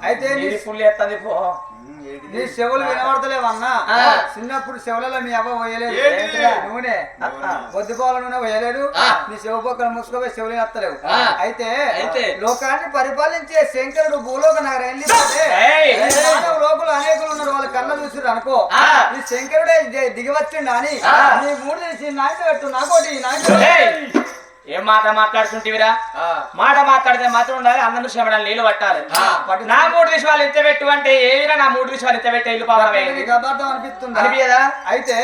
అయితే ఫుల్ ఎత్తది పో నీ చెవులు వినబడతలేవన్నా చిన్నప్పుడు చెవులలో మీ అవ్వ పోయలేదు నూనె బొద్దుపాల నూనె పోయలేదు నీ చెవు పక్కన మూసుకోపోయి చెవులు ఎత్తలేవు అయితే లోకాన్ని పరిపాలించే శంకరుడు భూలోక నగరం వెళ్ళిపోతే లోకులు అనేకులు ఉన్నారు వాళ్ళ కళ్ళ చూసిరు అనుకో ఈ శంకరుడే దిగి వచ్చిండు అని నీ 3 తీసి నాయన పెట్టు నాకోటి నాయన ఏం మాట మాట్లాడుతుంటివిరా మాట మాట్లాడితే మాత్రం ఉండాలి అన్నం శ్రమణ నీళ్లు పట్టాలి నా 3 విషయాలు ఎంత పెట్టు అంటే ఏవిరా నా 3 విషయాలు ఎంత పెట్టే ఇల్లు పాపం అనిపిస్తుంది అనిపించదా అయితే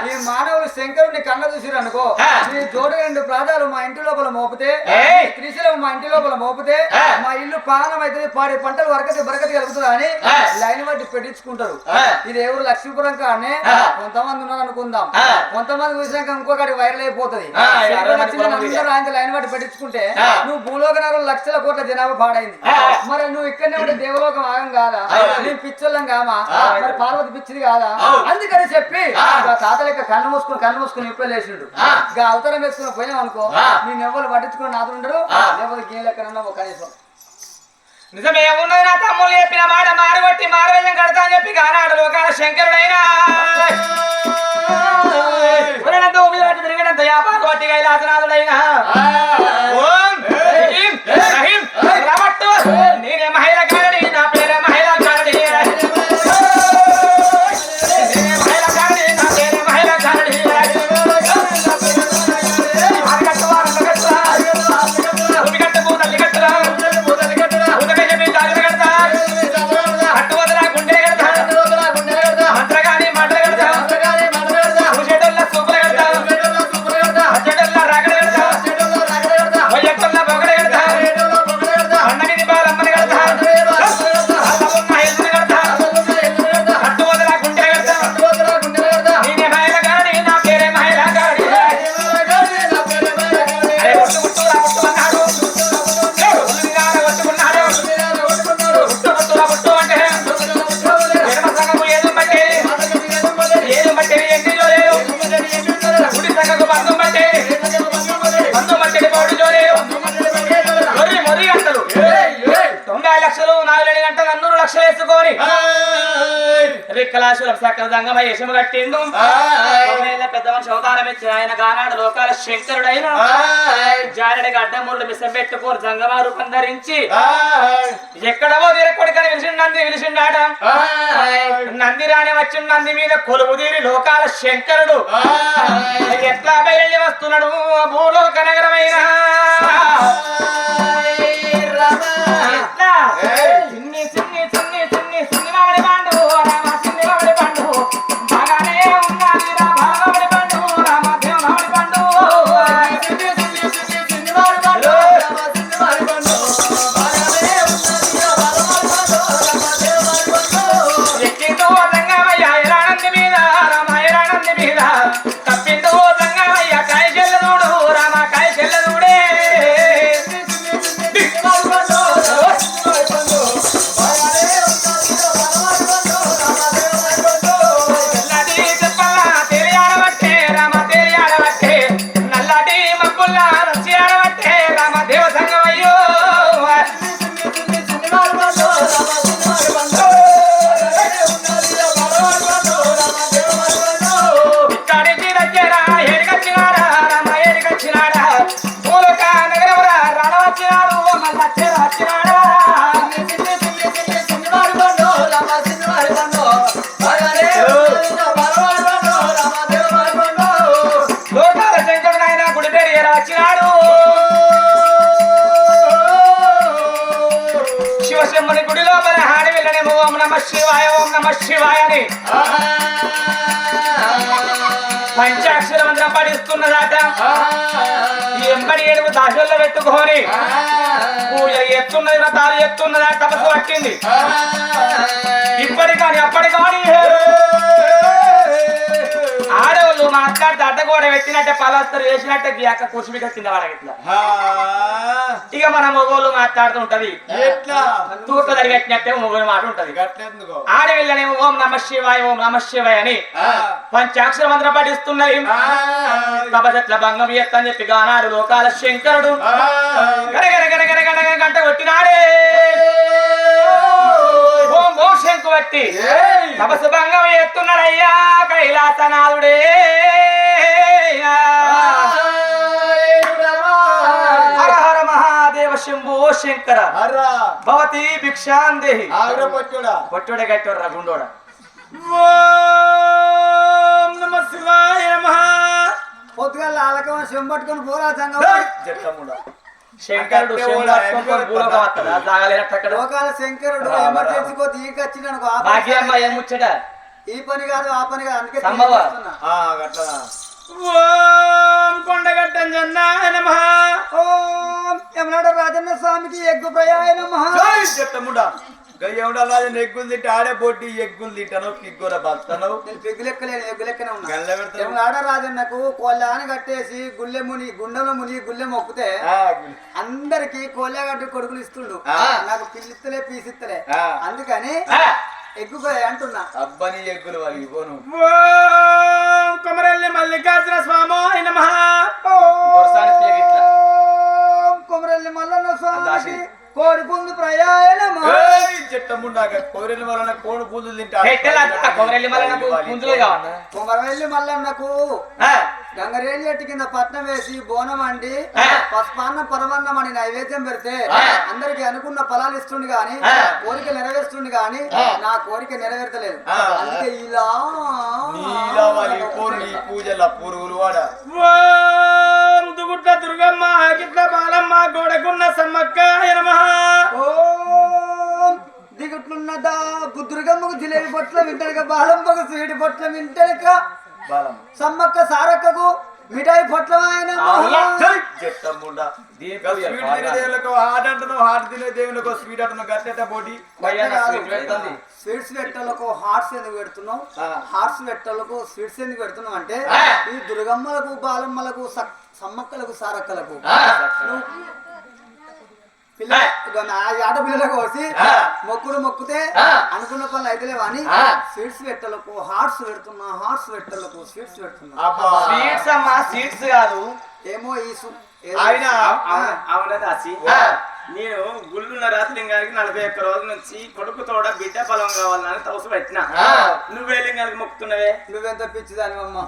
ఈ మానవులు శంకరుడిని కళ్ళ చూసిరు అనుకో ఈ జోడు 2 ప్రాణాలు మా ఇంటి లోపల మోపితే త్రిశూలం మా ఇంటి లోపల మోపితే మా ఇల్లు పానం అయితే పాడే పంటలు బరకతి కలుగుతుందా అని లైన్ బట్టి పెట్టించుకుంటారు ఇది ఎవరు లక్ష్మీపురం కానీ కొంతమంది ఉన్నారు అనుకుందాం కొంతమంది చూసినాక ఇంకొకటి వైరల్ అయిపోతుంది ఆయన లైన్ బట్టి పెట్టించుకుంటే నువ్వు భూలోక నగరం లక్షల కోట్ల జనాభా పాడైంది మరి నువ్వు ఇక్కడనే ఉంటే దేవలోకం ఆగం కాదా నేను పిచ్చోళ్ళం కామా మరి పార్వతి పిచ్చిది కాదా అందుకని చెప్పి తాత లెక్క కన్ను మూసుకుని ఇప్పుడే లేచిండు ఇక అవతారం వేసుకుని పోయినాం అనుకో నేను ఎవరు పట్టించుకుని నాతో ఉండరు లేకపోతే గేమ్ లెక్కనన్నా ఒక కనీసం నిజమే ఉన్నది నా తమ్ముళ్ళు చెప్పిన మాట మారుగొట్టి మారవేదం కడతా అని చెప్పి కానాడు లోకాల శంకరుడైనా తిరిగినంత వ్యాపారం బట్టి కైలాసనాథుడైనా నేనే మహిళ కారణి నా పేరే మహిళ కారణి కళాశుల సకల దంగమై యశము కట్టిండు పెద్ద మనిషి అవతారం ఇచ్చి ఆయన కానాడు లోకాల శంకరుడైన జానడికి అడ్డమూరుడు మిసం పెట్టుకోరు జంగమా రూపం ధరించి ఎక్కడవో తీరకొడుకని పిలిచిండాట నంది రాని వచ్చి నంది మీద కొలువు తీరి లోకాల శంకరుడు ఎట్లా బయలు వస్తున్నాడు భూలోక నగరమైన చిన్ని చిన్ని చిన్ని చిన్ని చిన్ని మామిడి పండు రామ చిన్ని మామిడి పండు బాగానే ఉన్నది రా బాలమామిడి పండు రామ దేవ మామిడి పండు చిన్ని చిన్ని చిన్ని చిన్ని మామిడి పండు రామ చిన్ని మామిడి పండు బాగానే ఉన్నది రా బాలమామిడి పండు రామ దేవ మామిడి పండు ఎక్కిందో రంగమయ్య ఎరానంది మీద రామ ఎరానంది మీద తప్పిందో రంగమయ్య కాయ చెల్లదూడు రామ కాయ చెల్లదూడే శివశంభుని గుడి లోపల హాడి వెళ్ళనేమో ఓం నమ శివాయ అని పంచాక్షర మంత్రం పడిస్తున్నదాట ఎంబడి ఏడుగు దాశల్లో పెట్టుకొని పూజ ఎత్తున్నది వ్రతాలు ఎత్తున్నదా తపస్సు పట్టింది ఇప్పటి కానీ అప్పటి కానీ ఆడవాళ్ళు మాట్లాడితే అడ్డగోడ పెట్టినట్టే పలాస్తరు వేసినట్టే గీక కూర్చుమిక కింద వాళ్ళకి ఇట్లా ఇక మన మొగోళ్ళు మాట్లాడుతూ ఉంటది తూర్పు జరిగట్టినట్టే మొగోలు మాట ఉంటది ఆడవిల్లనేమో ఓం నమ శివాయ అని పంచాక్షర మంత్రం పఠిస్తున్నది తపసట్ల భంగం ఎత్తని చెప్పి గానాడు లోకాల శంకరుడు గరగర గరగర గరగ గంట కొట్టినాడే ఓం ఓం శంకు బట్టి తపస్సు భంగం ఎత్తున్నాడయ్యా కైలాసనాథుడే హర హర మహాదేవ శంభో శంకర భవతి భిక్షాందేహి పొట్టుడే గట్టోడు రా గుండోడ ఓం నమ శివాయ నమః పొద్దుగా ఆలకం చెంబట్టుకొని పోరా జట్టముడా శంకరుడు లోకాల శంకరుడు ఎమర్జెన్సీ పోతే ఈకొచ్చిననుకో భాగ్యమ్మ ఏం ముచ్చట ఈ పని కాదు ఆ పని కాదు అందుకే ఓం కొండగట్టం జన్నాయ నమః ఓం యమనాడ రాజన్న స్వామికి ఎగ్గు ప్రయాయ నమః చెట్టముడా గయ్య ఉండాలి ఎగ్గులు తింటే ఆడే పోటీ ఎగ్గులు తింటాను పిగ్గుల బతాను నేను పెగ్గు లెక్కలేను ఎగ్గు లెక్కనే ఉన్నా ఏమలాడ రాజన్నకు కోళ్ళని కట్టేసి గుండెలో ముని గుళ్ళె మొక్కితే అందరికి కోళ్ళ గట్టి కొడుకులు ఇస్తుండు నాకు పిల్లిత్తలే పీసిత్తలే అందుకని ఎగ్గుపోయి అంటున్నా అబ్బని ఎగ్గులు వాళ్ళకి పోను కొమరల్లి మల్లికార్జున స్వామి నమః కొమరల్లి మల్లన్న స్వామికి కోడి పుంజు ప్రయాణమా చెట్టముండాక కొమరల్లి మల్లన్న కోడి పుంజులు తింటా కొమరల్లి మల్లన్నకు పుంజులే కావన్నా కొమరవెల్లి మల్లన్నకు గంగరేణి చెట్టు కింద పట్నం వేసి బోనం అండి పసుపాన్నం పరమన్నం అని నైవేద్యం పెడితే అందరికి అనుకున్న ఫలాలు ఇస్తుండు గాని కోరిక నెరవేరుస్తుండు గాని నా కోరిక నెరవేర్తలేదు అందుకే ఇలా పూజల పురుగులు వాడ ముద్దుగుట్ల దుర్గమ్మ గిట్ల బాలమ్మ గోడకున్న సమ్మక్క దిగుట్లున్నదా బుద్దుర్గమ్మకు జిలేబి బొట్ల వింటనుక బాలమ్మకు స్వీటి బొట్ల వింటనుక సమ్మక్క సారక్కకు మిఠాయి పొట్ల స్వీట్స్ పెట్టలకు హార్ట్స్ ఎందుకు పెడుతున్నావు హార్ట్స్ పెట్టలకు స్వీట్స్ ఎందుకు పెడుతున్నావు అంటే ఈ దుర్గమ్మలకు బాలమ్మలకు సమ్మక్కలకు సారక్కలకు ఆడపిల్లలకు వచ్చి మొక్కితే అనుకున్న పనులు అయితే అని స్వీట్స్ పెట్టలకు హార్ట్స్ పెడుతున్నా హార్ట్స్ పెట్టలకు స్వీట్స్ పెడుతున్నా స్వీట్స్ అమ్మా స్వీట్స్ కాదు ఏమో ఈ నేను గుళ్ళున్న రాత్రిలింగానికి 41 రోజుల నుంచి కొడుకు తోడ బిడ్డ పొలం కావాలని తవసు పెట్టినా నువ్వే లింగానికి మొక్కుతున్నవే నువ్వెంత పిచ్చి దానివమ్మ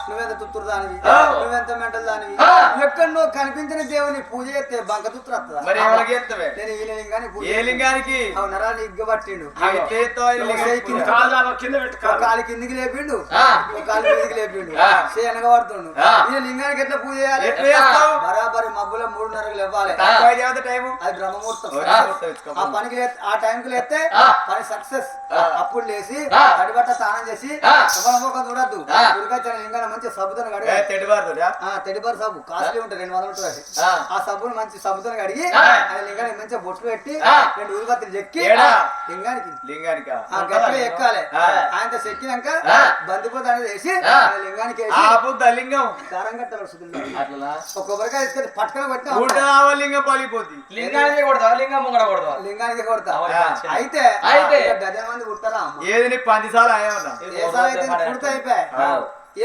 నువ్వెంత తుత్తురు దానివి నువ్వెంత మెంటల్ దానివి ఎక్కడ నువ్వు కనిపించిన దేవుని పూజ చేస్తే బంక తుత్తురు వస్తుందా నేను ఈ లింగానికి పూజ ఏ లింగానికి అవునరా ఇగ్గబట్టిండు కాలి కిందికి లేపిండు కాలి మీదికి లేపిండు చేయనగా పడుతుండు ఈ లింగానికి ఎట్లా పూజ చేయాలి బరాబరి మబ్బుల 3:30కు లేవాలి అది బ్రహ్మముహూర్తం ఆ పనికి ఆ టైంకి లేస్తే పని సక్సెస్ అప్పుడు లేచి తడిబట్ట స్నానం చేసి ముఖం చూడద్దు దుర్గాచరణ లింగాన్ని మంచి సబ్బుతో కడిగి తెడిబారు సబ్బు కాస్ట్లీ ఉంటుంది 200 ఉంటుంది ఆ సబ్బును మంచి సబ్బుతో కడిగి ఆయన లింగానికి మంచిగా బొట్లు పెట్టి 2 ఊరుబత్తులు చెక్కి లింగానికి గట్టిగా ఎక్కాలి ఆయనతో చెక్కినాక బందిపోత అనేది వేసి లింగానికి లింగం దారం కట్టాలి ఒక కొబ్బరికాయ తీసుకొని పట్టుకొని పట్టిన లింగం పలిపోద్ది లింగానికి కొడతావా లింగం ముంగడ కొడతావా లింగానికి కొడతా అయితే డజన్ మంది కుట్టారా ఏది 10 సార్లు అయ్యా కుడితే అయిపోయా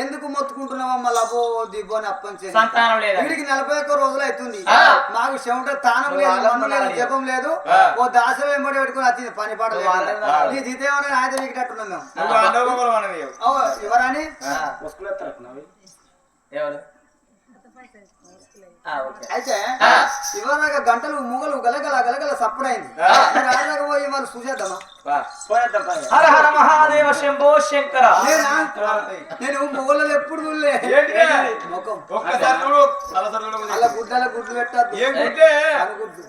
ఎందుకు మొత్తుకుంటున్నావమ్మా లబో దిబ్బో అని అప్పని సంతానం లేదు వీడికి 41 రోజులు అవుతుంది మాకు చెమట తానం లేదు మన్ను లేదు జపం లేదు ఓ దాసం వెంబడి పెట్టుకుని వచ్చింది పని పాట లేదు నీ జీతం ఏమైనా ఆయన వీకిటట్టున్నాం మేము ఎవరని ఎవరు అయితే ఇవాళ గంటలు మూగలు గలగల గలగల సప్పుడైంది రాజాగా పోయి వాళ్ళు చూసేద్దామా హర హర మహాదేవ శంభో శంకర నేను మొగలు ఎప్పుడు చూడలే ముఖం అలా గుడ్డల గుడ్లు పెట్టద్దు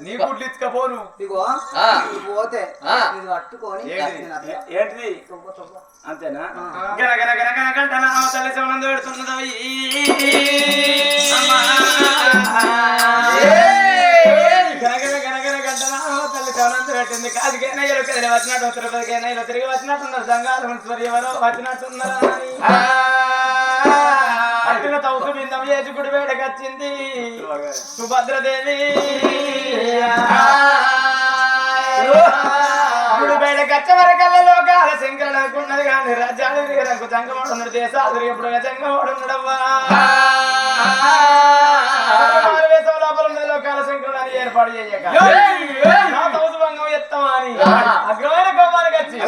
నీ గుడ్లు ఇచ్చుకపోను ఇగో పోతే ఇది పట్టుకొని ఏంటిది అంతేనా గన గన గన గన గంటన తల్లి శివనంద పెడుతున్నది పెట్టింది కాదుకైనా వచ్చినట్టు తిరుపతికైనా ఇలా తిరిగి వచ్చినట్టున్నారు సంఘాలు మున్సిపల్ ఎవరో వచ్చినట్టున్నారు అట్టిన తౌసు బిందం చేసి గుడి వేడకి వచ్చింది సుభద్రదేవి గుడి వేడకి వచ్చే వరకల్లా లోకాల శంకరుడు అనుకున్నది కానీ రాజ్యాలు తిరిగడానికి చంగమోడున్నాడు దేశాలు ఎప్పుడు చంగమోడున్నాడవ్వా లోకాల శంకరుడు అని ఏర్పాటు చేయక నా తౌసు భంగం ఎత్తమా అని అగ్రమైన కోపానికి వచ్చి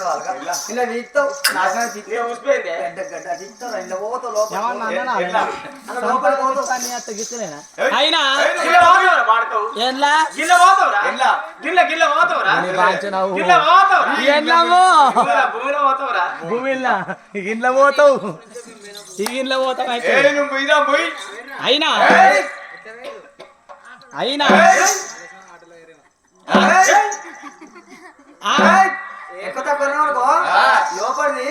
కనబడు వాళ్ళగా ఇలా వీక్తావు నాశనం తీస్తే ఊసిపోయింది గడ్డ గడ్డ తీస్తావు ఇలా పోతావు లోపల ఎట్లా? అలా లోపల పోతావు అయినా గిల్ల పోతావురా వాడతావు ఏంలా గిల్ల పోతావురా గిల్ల పోతావురా వాంచనావు. గిల్ల పోతావురా ఏంలావో భూమిలో పోతావురా భూమిలా ఇంట్లో పోతావు ఇంట్లో పోతావు అయితే నువ్వు పోయిరా పోయి అయినా అయినా ఎక్కువ తక్కువ లోపలిది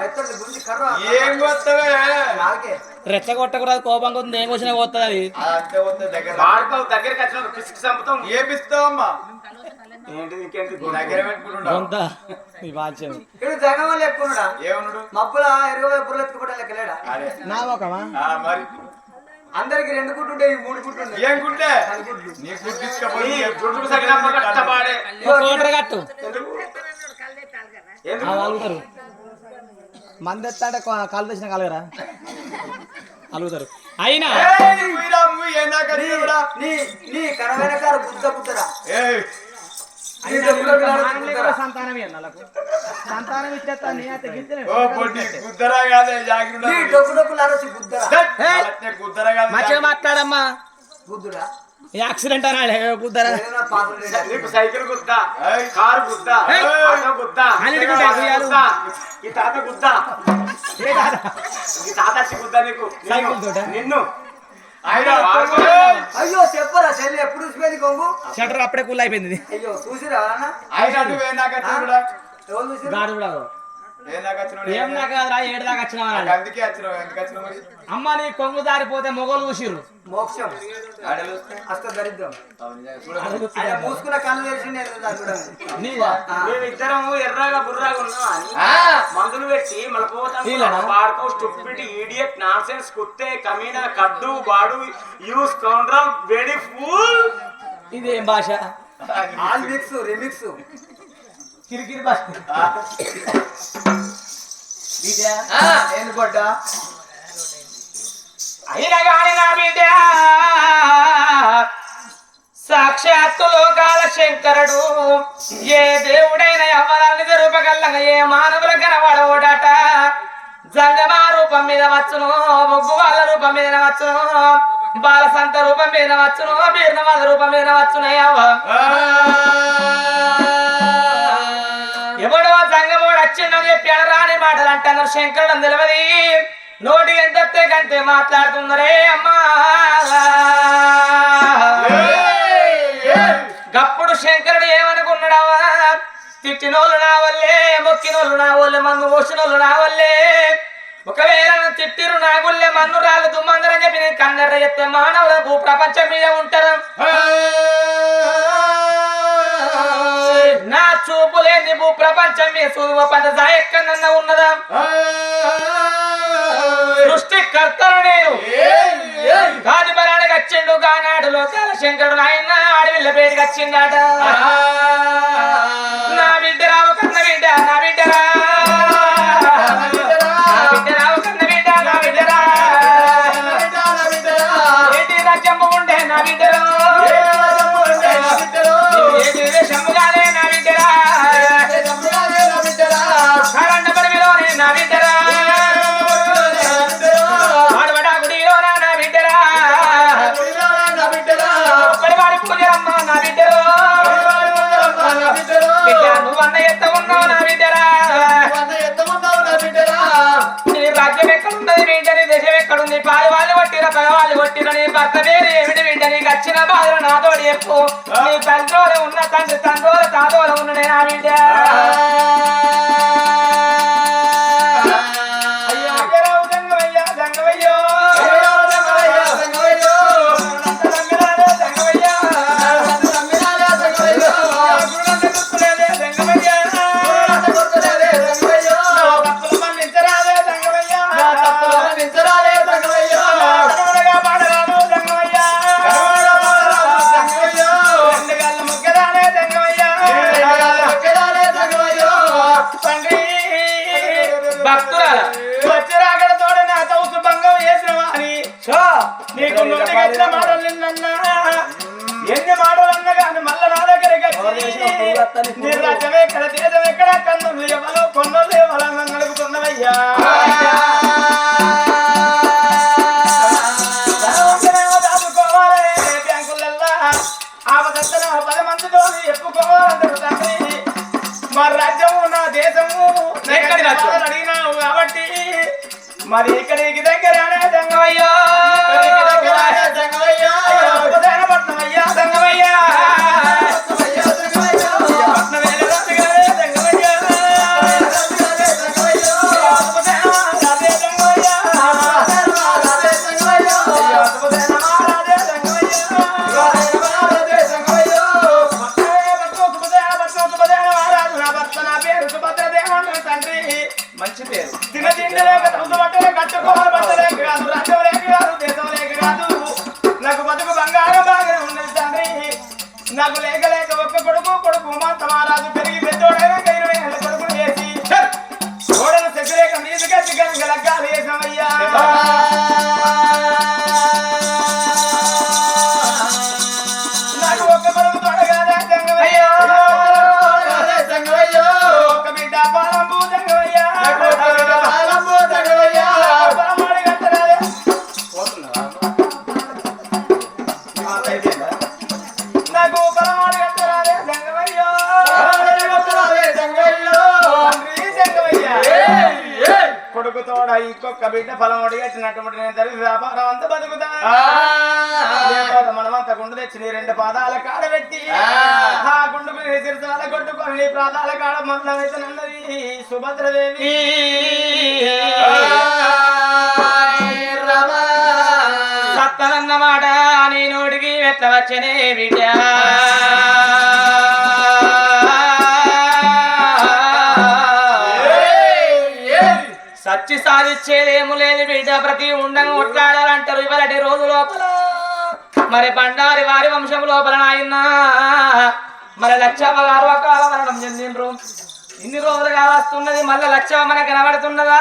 మెత్తడి గుంజి కర్ర ఏం కొత్తవే నాకే రెచ్చగొట్టకూడదు కోపంగా ఉంది ఏం వచ్చినా పోతుంది అది అంతే వద్ద దగ్గర వాడుతావు దగ్గరికి వచ్చిన పిసికి చంపుతాం ఏ పిస్తావమ్మా ఏంటి ఇంకేంటి దగ్గర పెట్టుకుంటున్నావు కొంత నీ వాంచం ఇక్కడ జగన్ ఎక్కువడా ఏమన్నాడు మబ్బుల ఎరువు బుర్రలు ఎత్తుకుంటా లెక్కలేడా అరే నా మొక్కమా మరి అందరికి 2 గుడ్డుంటే ఈ 3 గుడ్డుండే ఏం గుడ్డే నీ గుడ్డు తీసుకపోయి గుడ్డు సగినమ్మ కట్టబాడే కోటర్ కట్టు ఎందుకు అలుగుతారు మంది ఎత్తాంటే కాలు తెచ్చిన కలగరా అలుగుతారు అయినా నీ నీ కనవైన కారు బుద్ధ బుద్ధరా సంతానం సంతానం ఇచ్చేస్తా నీ అయితే గుద్దరా కాదే జాగ్రత్త నీ డొక్కు డొక్కులు అరసి బుద్ధరా గుద్దరా కాదు మంచిగా మాట్లాడమ్మా బుద్ధుడా యాక్సిడెంట్ అనాలి కుద్దరా ఏదైనా పాపం లేదా? నీకు సైకిల్ గుద్దా కారు గుద్దా ఆటో గుద్దా అన్నిటికీ గుద్దారు. ఈ తాత గుద్దా ఈ తాత వచ్చి గుద్దా నీకు సైకిల్ తోట? నిన్ను ఆయన అయ్యో చెప్పరా చెల్లి ఎప్పుడు చూసిపోయింది కొంగు షటర్ అప్పుడే కూల్ అయిపోయింది అయ్యో చూసిరా ఎవరన్నా ఆయన నువ్వే నాకు వచ్చిన ఎవరు చూసిరా గాడు కూడా ఏ నాకు వచ్చిన ఏం నాకు కాదురా 7 దాకా వచ్చినావు అనాలి. అందుకే వచ్చినావు ఎందుకు వచ్చినావు మరి అమ్మ నీ కొంగు దారిపోతే మొగలు చూసిర్రు మోక్షం ఆడలు అష్ట దరిద్రం ఆయన మూసుకున్న కళ్ళు తెరిచిండే కూడా నీవా? మేమిద్దరం ఎర్రగా బుర్రగా ఉన్నాం అని మందులు పెట్టి మళ్ళీ వీళ్ళనా? పోతాం వాడుకో స్టూపిడ్ ఇడియట్ నాన్సెన్స్ కుత్తే కమీనా కడ్డు వాడు యూస్ కౌంటర్ వెరీ ఫుల్ ఇదేం భాష ఆల్ మిక్స్ రిమిక్స్ కిరికిరి భాష ఏంది పడ్డా అయినా గాని నా బిడ్డ సాక్షాత్తు లోకాల శంకరుడు ఏ దేవుడైనా ఎవరాన్ని రూపగల్లంగా ఏ మానవుల కనబడోడట జంగమా రూపం మీద వచ్చును ముగ్గు వాళ్ళ రూపం మీద వచ్చును బాలసంత రూపం మీద వచ్చును బీర్ణ వాళ్ళ రూపం మీద వచ్చునయ్యవ ఎవడో జంగమోడు వచ్చిందని చెప్పి రాని మాటలు అంటున్నారు శంకరుడు నిలవది నోటి ఎంత కంటే మాట్లాడుతుందరే అమ్మా గప్పుడు శంకరుడు ఏమనుకున్నాడవా తిట్టినోళ్ళు నా వల్లే మొక్కినోళ్ళు నా వల్లే మన్ను పోసినోళ్ళు నా వల్లే ఒకవేళ తిట్టిరు నా గుల్లే మన్ను రాళ్ళు దుమ్మందరని చెప్పి నేను కన్నెర్ర చెప్తే మానవుల భూ ప్రపంచం మీద ఉంటారు నా చూపు లేని భూ ప్రపంచం మీద చూవ పంట ఎక్కడన్నా ఉన్నదా సృష్టికర్తను నేను గాదిబరానికి వచ్చిండు గానాడు లోకాల శంకరుడు ఆయన అడవిల్ల పేరుకి వచ్చిండట నా బిడ్డ రావు కన్న బిడ్డ నా బిడ్డరా బిడ్డ రావు కన్న బిడ్డ నా బిడ్డరా ఏంటి రాజ్యము ఉండే నా బిడ్డరా ఏంటి దేశముగానే నా బిడ్డరా కరండ పరిమిలోనే నా బిడ్డరా నువ్వన్న ఎత్త ఉన్నావు నా బిడ్డరా నీ రాజ్యం ఎక్కడున్నది బిడ్డ నీ దేశం ఎక్కడుంది పాలు వాళ్ళు కొట్టిర పగవాళ్ళు కొట్టిర నీ భర్త పేరు ఏమిటి బిడ్డ నీకు వచ్చిన బాధలు నాతోటి చెప్పు నీ తండ్రోలు ఉన్న తండ్రి తండ్రోలు తాతోలు ఉన్ననే నా బిడ్డ నీకు నోటికి వచ్చిన మాటలు నిన్నన్నా ఎన్ని మాటలు అన్నా కానీ మళ్ళా నా దగ్గరికి వచ్చి నీ రాజ్యం ఎక్కడ దేశం ఎక్కడ కన్ను ఎవరు అడిగినట్టు అడిగినావు కాబట్టి మరి ఇక్కడికి దగ్గరనే సంగమయ్యా పట్నం అయ్యా సంగమయ్యా మంచి పేరు తిన తిండలేక తమసు బట్టలే కట్టుకోవాలి బట్టలేక కాదు రాజ్యం లేక కాదు దేశం లేక కాదు నాకు బతుకు బంగారం బాగా ఉన్నది తండ్రి నాకు లేక లేక ఒక్క కొడుకు మహారాజు పెరిగి పెద్దోడైనా 20 ఏళ్ళ కొడుకును చేసి గోడలు సెగ్గలేక నీరు కట్టి గలగాలి వేసామయ్యా నాకు ఒక్క కొడుకు తోడగానే సంగమయ్యా ఒక్క బిడ్డ పాలంబు సంగమయ్యా నాకు పరమాడు కట్టరాదే సంగమయ్యో కొడుకు తోడ ఇంకొక బిడ్డ ఫలముడి కట్టినటువంటి నేను తల్లి వ్యాపారం అంతా బతుకుతా మనమంతా గుండు తెచ్చి నీ 2 పాదాల కాడ పెట్టి ఆ గుండుకు నీ శిరసాల కొట్టుకొని నీ ప్రాదాల కాడ మందమైతేనన్నది సుభద్రదేవి సత్తనన్నమాట నీ నోటికి ఎట్ల వచ్చనే బిడ్డ సచ్చి సాధించేదేమో లేదు బిడ్డ ప్రతి ఉండంగా కొట్లాడాలంటారు ఇవాళటి రోజు లోపల మరి బండారి వారి వంశం లోపల నాయన మరి లక్షమ్మ గారు అకాల మరణం చెందిండ్రు ఇన్ని రోజులుగా వస్తున్నది మళ్ళీ లక్షమ్మ మనకు కనబడుతున్నదా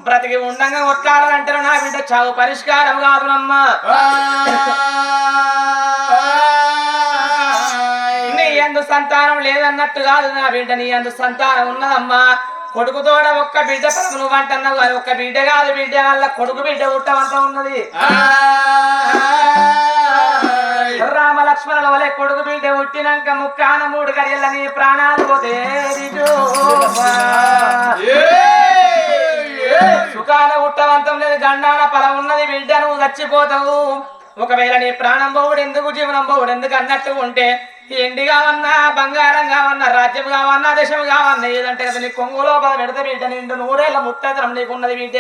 బ్రతికి ఉండంగా కొట్లాడాలంటారు నా బిడ్డ చావు పరిష్కారం కాదునమ్మా నీ అందు సంతానం లేదన్నట్టు కాదు నా బిడ్డ నీ అందు సంతానం ఉన్నదమ్మా కొడుకుతోడ ఒక్క బిడ్డ పదము నువ్వు అంటున్నావు అది ఒక్క బిడ్డ కాదు బిడ్డ వల్ల కొడుకు బిడ్డ పుట్టమంతా ఉన్నది రామ లక్ష్మణుల వలె కొడుకు బిడ్డ పుట్టినాక ముక్కాన 3 గడియల నీ ప్రాణాలు పోతే సుఖాన పుట్టవంతం లేదు గండాన ఫలం ఉన్నది బిడ్డ నువ్వు చచ్చిపోతావు ఒకవేళ నీ ప్రాణం పోవుడు ఎందుకు జీవనం పోవుడు ఎందుకు అన్నట్టు ఉంటే ఎండి కావన్నా బంగారం కావన్నా రాజ్యం కావన్నా దేశం కావన్నా ఏదంటే కదా నీ కొంగు లోపల పెడితే బిడ్డ నిండు 100 ఏళ్ళ ముత్తరం నీకున్నది బిడ్డ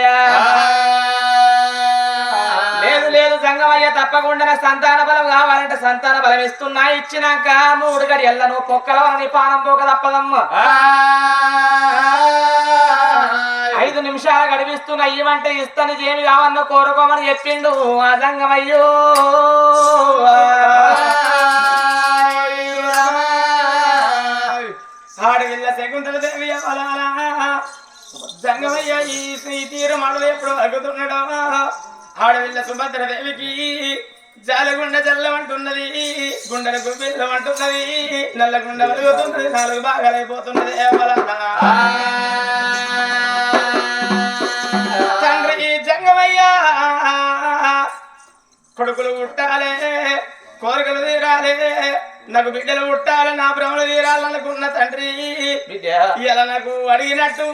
లేదు సంగమయ్య తప్పకుండా నాకు సంతాన బలం కావాలంటే సంతాన బలం ఇస్తున్నా ఇచ్చినాక 3 గడియల్ల నువ్వు పొక్కల వల్ల నీ పానం పోక తప్పదమ్మ 5 నిమిషాలు గడిపిస్తున్నా ఇవ్వంటే ఇస్తాను ఏమి కావన్నా కోరుకోమని చెప్పిండు ఆ సంగమయ్యో ఆడవిల్ల శకుంతల దేవి సంగమయ్య ఈ తీరు మడలు ఎప్పుడు అడుగుతున్నాడు ఆడవిల్ల సుభద్ర దేవికి జాలగుండ జల్లమంటున్నది గుండెల గుప్పిల్లమంటున్నది నల్లగుండ వెలుగుతున్నది 4 భాగాలైపోతున్నది తండ్రి జంగమయ్య కొడుకులు పుట్టాలే కోరికలు తీరాలే నాకు బిడ్డలు పుట్టాలి నా భ్రమలు తీరాలనుకున్న తండ్రి ఇలా నాకు అడిగినట్టు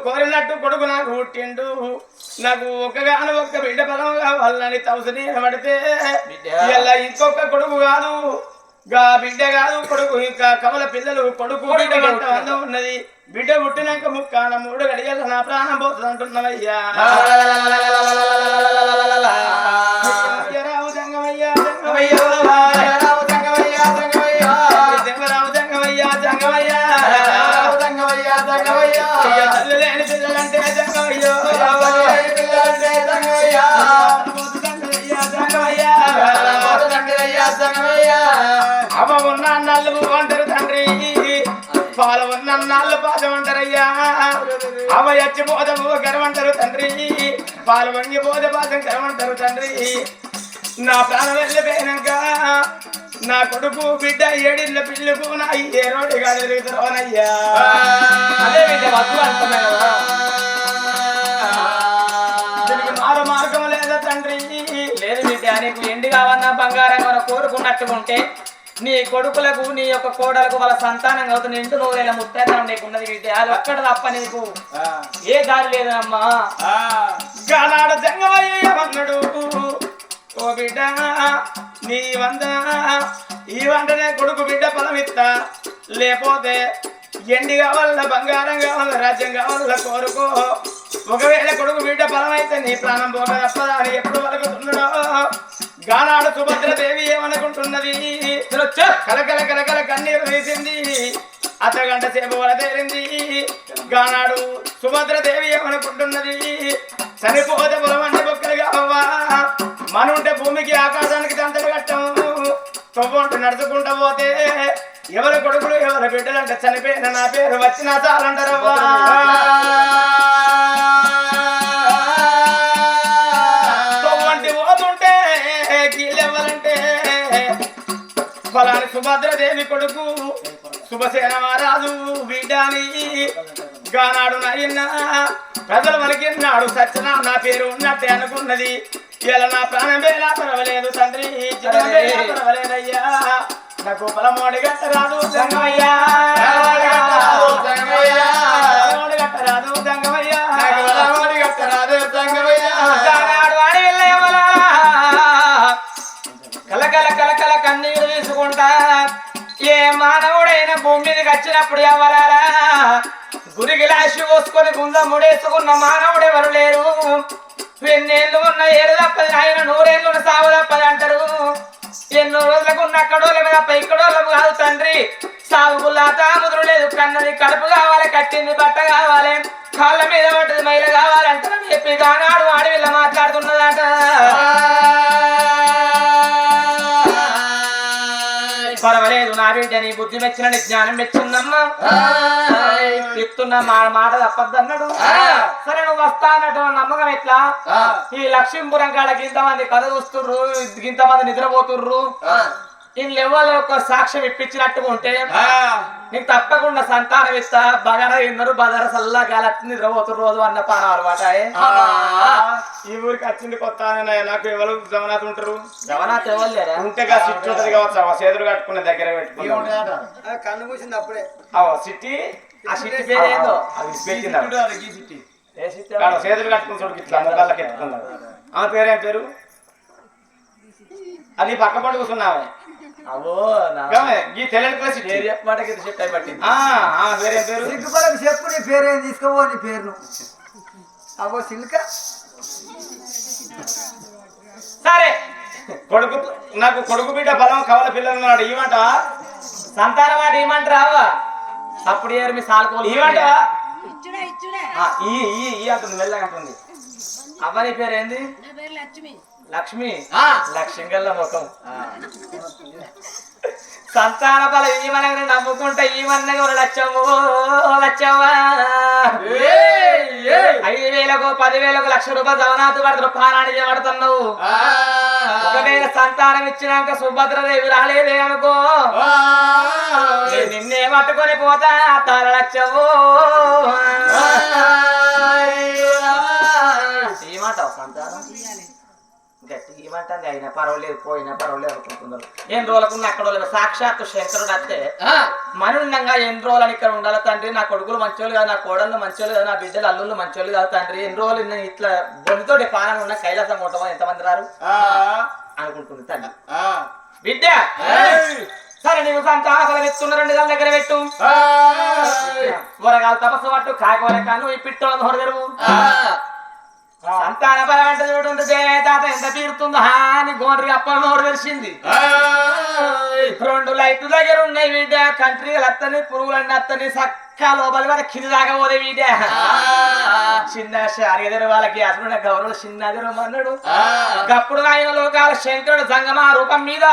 కోరినట్టు కొడుకు నాకు పుట్టిండు నాకు ఒక్క బిడ్డ పదం కావాలని తవసని పడితే ఇలా ఇంకొక కొడుకు కాదు గా బిడ్డ కాదు కొడుకు ఇంకా కవల పిల్లలు కొడుకు బిడ్డ ఉన్నది బిడ్డ పుట్టినాక ముక్కాన 3 గడియల నా ప్రాణం పోతుంది అంటున్నావయ్యా రావు జంగమయ్యా తల్లి లేని పిల్లలంటే జంగమయ్యో అమ్మ ఉన్న అన్నాళ్ళు అంటారు తండ్రి పాలు ఉన్న అన్నాళ్ళు పాదమంటారయ్యా అమ్మ ఎచ్చిపోదము గర్వంటారు తండ్రి పాలు వంగిపోతే పాదం గర్వంటారు తండ్రి నా ప్రాణం వెళ్ళిపోయినాక నా కొడుకు బిడ్డ 7 ఇళ్ళ పిల్లకు నా ఏ రోడ్డు గాడి తిరుగుతానయ్యా అదే బిడ్డ వద్దు అంటున్నా కదా దీనికి మార్గం లేదా తండ్రి లేదు బిడ్డ నీకు ఎండి కావన్నా బంగారం కావాలన్నా కోరుకున్నట్టుగా ఉంటే నీ కొడుకులకు నీ యొక్క కోడలకు వాళ్ళ సంతానం అవుతుంది ఇంటూ నువ్వు ఇలా ముత్తైదనం నీకున్నది బిడ్డ అది ఒక్కటి తప్ప నీకు ఏ దారి లేదమ్మా. గానాడు జంగమయ్యమన్నాడు ఓ బిడ్డ నీ వంద ఈ వంటనే కొడుకు బిడ్డ ఫలమిత్తా లేకపోతే ఎండి కావాల బంగారం కావాల రాజ్యం కావాల కోరుకో. ఒకవేళ కొడుకు బిడ్డ ఫలమైతే నీ ప్రాణం పోక తప్పదా అని ఎప్పుడు వరకుతున్నాడో. గానాడు సుభద్రదేవి ఏమనుకుంటున్నది కలకల కలకల కన్నీరు తీసింది. అర్ధగంట సేపు వరదేరింది. గానాడు సుభద్రదేవి ఏమనుకుంటున్నది చనిపోతే పొలం అంటే బొక్కలు కావా మనుంటే భూమికి ఆకాశానికి తంతలు కట్టము తొవ్వంటూ నడుచుకుంటూ పోతే ఎవరి కొడుకులు ఎవరి బిడ్డలు అంటే చనిపోయిన నా పేరు వచ్చినా చాలంటారవ్వా. తొవ్వంటి పోతుంటే కీళ్ళెవ్వాలంటే ఫలాని సుభద్రదేవి కొడుకు శుభసేన మహారాజు బిడ్డాని. గానాడు నాయన్నా ప్రజలు మనకిన్నాడు సత్యనా నా పేరు ఉన్నట్టే అనుకున్నది. ఇలా నా ప్రాణం వేలా పర్వాలేదు తండ్రి పర్వాలేదయ్యా. నాకు పొలమోడి గట్టరాదు జంగమయ్యా గట్టరాదు జంగమయ్యా గట్టరాదు జంగమయ్యా. గానాడు వాడి వెళ్ళేవలా కలకల కలకల కన్నీరు తీసుకుంటా ఏ మానవుడైనా భూమి మీదకి వచ్చినప్పుడు ఎవరారా గురికి లాసి పోసుకొని గుంజ ముడేసుకున్న మానవుడు ఎవరు లేరు. ఎన్నేళ్ళు ఉన్న ఏరు తప్పది ఆయన నూరేళ్ళు ఉన్న సాగు తప్పది అంటారు. ఎన్నో రోజులకు ఉన్న అక్కడోళ్ళ మీద ఇక్కడోళ్ళము కాదు తండ్రి. సాగులా తాముదురు లేదు కన్నది కడుపు కావాలి కట్టింది బట్ట కావాలి కాళ్ళ మీద పడ్డది మైల కావాలంటారని చెప్పి గానాడు అడవిలో మాట్లాడుతున్నదట. పర్వాలేదు నా బిడ్డ నీ బుద్ధి మెచ్చినని జ్ఞానం మెచ్చిందమ్మా. చెప్తున్న మాట తప్పద్దన్నాడు. సరే నువ్వు వస్తా అన్నట్టు నమ్మకం ఎట్లా? ఈ లక్ష్మీపురం కాళ్ళకి ఇంతమంది కథ చూస్తుర్రు ఇంతమంది నిద్రపోతుర్రు. వీళ్ళు ఎవరు ఒక సాక్ష్యం ఇప్పించినట్టుగా ఉంటే నీకు తప్పకుండా సంతానం ఇస్తా. బగర ఇన్నరు బదర సల్లా గాలి నిద్రపోతురు రోజు అన్న పాన అనమాట. ఈ ఊరికి వచ్చింది కొత్త నాకు ఎవరు జగన్నాథ్ ఉంటారు. జగన్నాథ్ ఎవరు లేరా? ఉంటే సిట్టి ఉంటది కావచ్చు చేతులు కట్టుకునే దగ్గర పెట్టుకుని కన్ను మూసింది అప్పుడే సిట్టి. ఆ సిట్టి పేరు ఏందో చేతులు కట్టుకుని చూడు ఇట్లా మొక్కలకి ఎత్తుకున్నారు. ఆమె పేరేం పేరు? అది పక్క పడి కూర్చున్నావే అవో ఈ తెల్లని ప్లేస్ చెప్పమాటకి సెట్ అయి పట్టింది. పేరేం పేరు? సిగ్గుపడకు చెప్పు నీ పేరేం తీసుకోవో నీ పేరును. అవో సిల్క సరే కొడుకు నాకు కొడుకు బిడ్డ బలం కవల పిల్లలు ఉన్నాడు ఇవ్వంటవా? సంతానం మాట ఏమంటారా? అప్పుడు ఏరు మీ సాల్కోలు ఇవ్వంటవా? ఈ అంటుంది మెల్లగా అంటుంది. అవ్వ నీ పేరేంది? లక్ష్మి. లక్ష్మి గల్ల ముఖం. సంతాన బలం ఈమనని నమ్ముకుంటే ఈమన్నగా ఒక లచ్చము లచ్చవ్వా 5,000కు 10,000కు ₹1,00,000 జవనాథు పడుతున్న పారాణి చేయబడుతున్నావు. ఒకవేళ సంతానం ఇచ్చినాక సుభద్రదేవి రాలేదే అనుకో నిన్నే పట్టుకొని పోతా తాళ లచ్చవు. ఏమంటావు సంతానం? గట్టి ఏమంటుంది అయినా పర్వాలేదు పోయినా పర్వాలేదు అనుకుంటున్నారు. ఎన్ని రోజులకు అక్కడ సాక్షాత్తు శంకరుడు వస్తే మనుండంగా ఎన్ని రోజులు ఇక్కడ ఉండాలి తండ్రి. నా కొడుకులు మంచోళ్ళు కాదు, నా కోడళ్ళు మంచోళ్ళు కాదు, నా బిడ్డలు అల్లుళ్ళు మంచోళ్ళు కాదు తండ్రి. ఎన్ని రోజులు నేను ఇట్లా బొండితోటి పాలన ఉన్న కైలాసం కొట్టమని ఎంతమంది రారు అనుకుంటుంది తండ్రి. బిడ్డ సరే నీవు సంతానం ఎత్తున్న 2 గంటల దగ్గర పెట్టు. వరగాలు తపస్సు పట్టు కాకవర కాను ఈ పిట్టోళ్ళ నోరు తెరువు. సంతాన బలం అంటే చూడండి దేవేతాత ఎంత తీరుతుందో అని గోండ్రి అప్ప నోరు తెరిచింది. 2 లైట్లు దగ్గర ఉన్నాయి వీడ. కంట్రీలు అత్తని పురుగులన్నీ అత్తని చక్క లోపలి వరకు కింది దాకా పోదే వీడ. చిన్న అరిగెదరు వాళ్ళకి అసలు గౌరవ చిన్నదిరు అన్నాడు. గప్పుడు ఆయన లోకాల శంకరుడు సంగమా రూపం మీద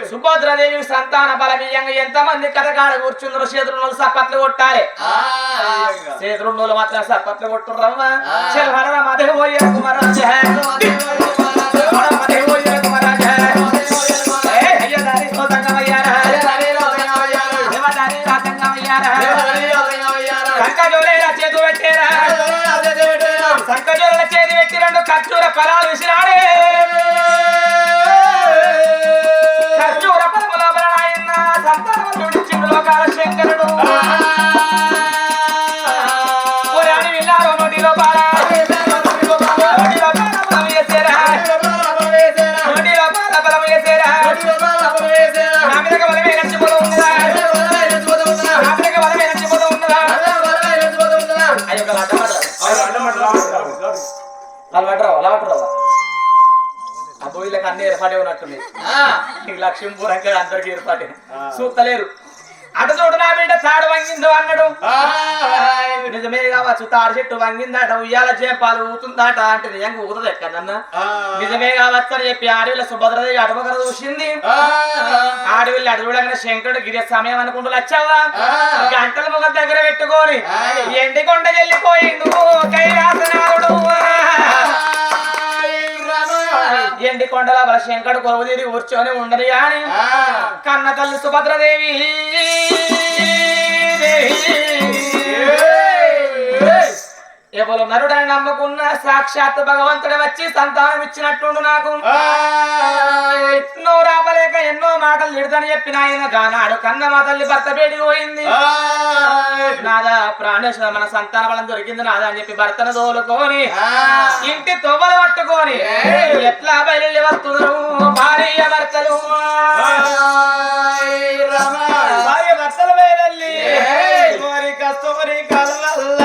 సుభద్రదేవి సంతాన బలమీయంగా ఎంతమంది కథకాడ కూర్చున్నారు. చేతులు సప్పట్లు కొట్టాలి. చేతులు మాత్రం సప్పట్లు కొట్టుర్రమ్మా. మదే పోయే కుమారాజ చేతు పెట్టారా? సంకజోల చేతి పెట్టి 2 ఖర్జూర ఫలాలు విసిరాడే. అలవాటు రావా అబ్బో వీళ్ళకి అన్ని ఏర్పాటే ఉన్నట్టుంది లక్ష్మీపురం అందరికి ఏర్పాటే చూస్తలేరు అటు చూడు నా బిడ్డ తాడు వంగిందో అన్నాడు నిజమే కావచ్చు తాడు చెట్టు వంగిందట ఉయ్యాల చేపాలు ఊతుందట అంటే నిజంగా ఊతుంది ఎక్కడన్నా నిజమే కావచ్చు అని చెప్పి ఆడవిల్ల సుభద్రదేవి అడవకర చూసింది ఆడవిల్లి అటు చూడగానే శంకరుడు గిరి సమయం అనుకుంటూ వచ్చావా గంటల ముఖం దగ్గర పెట్టుకొని ఎండి కొండ వెళ్ళిపోయిండు కైలాసనాథుడు ఎండి కొండల బల శంకరుడు కొలువు తీరి కూర్చొని ఉండని అని కన్న తల్లి సుభద్రదేవి ఎవరు నరుడని నమ్ముకున్న సాక్షాత్ భగవంతుడే వచ్చి సంతానం ఇచ్చినట్టుండు నాకు నువ్వు రాపలేక ఎన్నో మాటలు తిడతాని చెప్పిన ఆయన గానాడు కన్న మా తల్లి భర్త బేడికి పోయింది నాదా ప్రాణేశ్వర మన సంతాన బలం దొరికింది నాదా అని చెప్పి భర్తను తోలుకొని ఇంటి తొవ్వలు పట్టుకొని ఎట్లా బయలు వస్తున్నారు భార్య భర్తలు భార్య భర్తల బయలు కస్తూరి కలవల్ల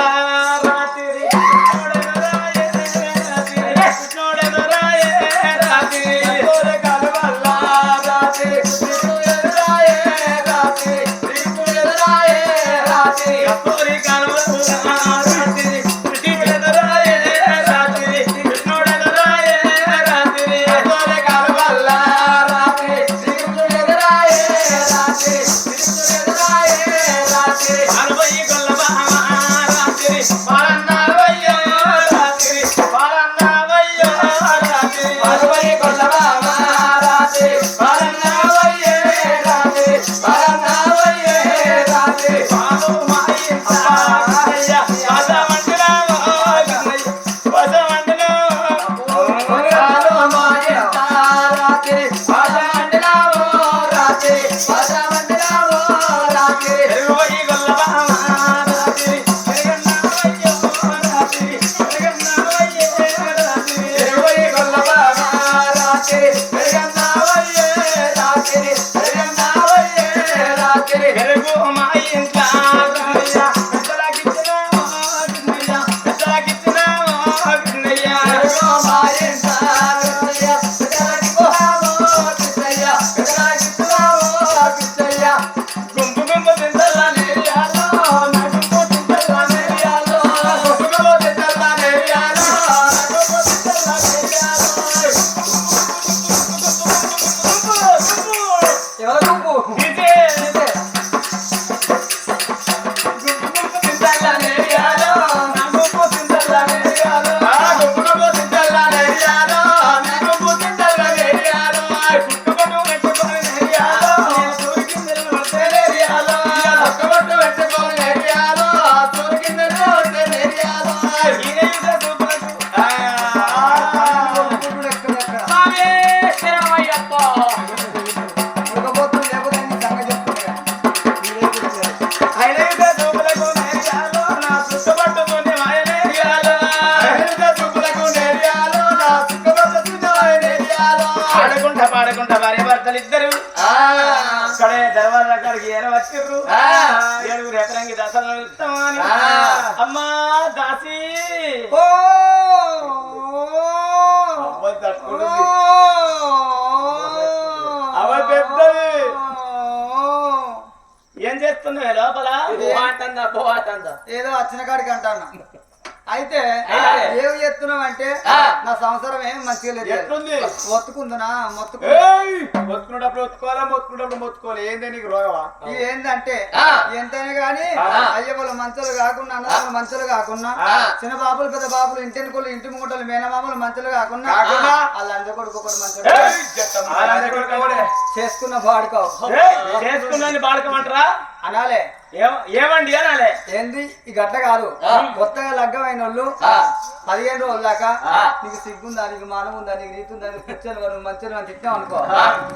పాడకుండా భార్య భర్తలు ఇద్దరు అక్కడే దర్వాజా కాడికి వచ్చిర్రు ఏడుగురు ఎకరంగి దశలు ఇస్తామని అమ్మా దాసి అవల్ పెద్దది ఏం చేస్తున్నావు లోపల ఏదో వచ్చిన కాడికి అంటాను అయితే ఏం చేస్తున్నావు అంటే నా సంవత్సరం ఏం మంచిగా లేదు ఎట్లుంది మొత్తుకుందునా మొత్తుకున్నప్పుడు ఒత్తుకోవాలా మొత్తుకున్నప్పుడు మొత్తుకోవాలి ఏంది నీకు రోగవా ఇది ఏంటంటే ఎంతైనా గాని అయ్య వాళ్ళ మంచులు కాకుండా అన్నదాల మంచులు కాకుండా చిన్న బాబులు పెద్ద బాబులు ఇంటిని ఇంటి మూటలు మేనమామలు మంచులు కాకుండా వాళ్ళ అంద కొడుకు ఒకటి మంచులు చేసుకున్న బాడుకో చేసుకున్న బాడుకోమంటారా అనాలే ఏమండి అనాలే ఏంది ఈ గట్ల కాదు కొత్తగా లగ్గమైన వాళ్ళు 15 రోజుల దాకా నీకు సిగ్గుందా నీకు మానం ఉందా నీకు నీతి ఉందా నీకు పిచ్చలు మంచిగా అని తిట్టాం అనుకో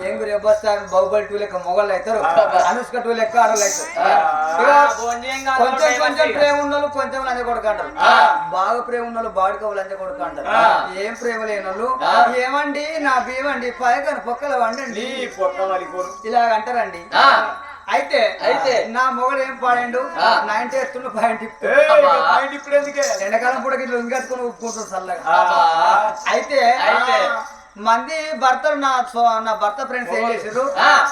ఏం రేపొస్తారు బాహుబలి 2 లెక్క మొగళ్ళు అవుతారు అనుష్క 2 లెక్క ఆడలు అవుతారు కొంచెం కొంచెం ప్రేమ ఉన్నోళ్ళు కొంచెం లంజ కొడుకు అంటారు బాగా ప్రేమ ఉన్నోళ్ళు బాడుకోవాలి లంజ కొడుకు అంటారు ఏం ప్రేమ లేని వాళ్ళు ఏమండి నా బీవండి పైగా పొక్కల వండండి పొక్క ఇలాగ అంటారండి అయితే నా మొగడు ఏం పాడాడు 90 ఎత్తుండు పాయింట్ ఇప్పుడు ఎందుకే ఎండాకాలం పూట ఇట్లా ఇంకట్టుకుని ఉప్పుకుంటాడు చల్లగా అయితే మంది భర్తలు నా భర్త ఫ్రెండ్స్ ఏం చేసారు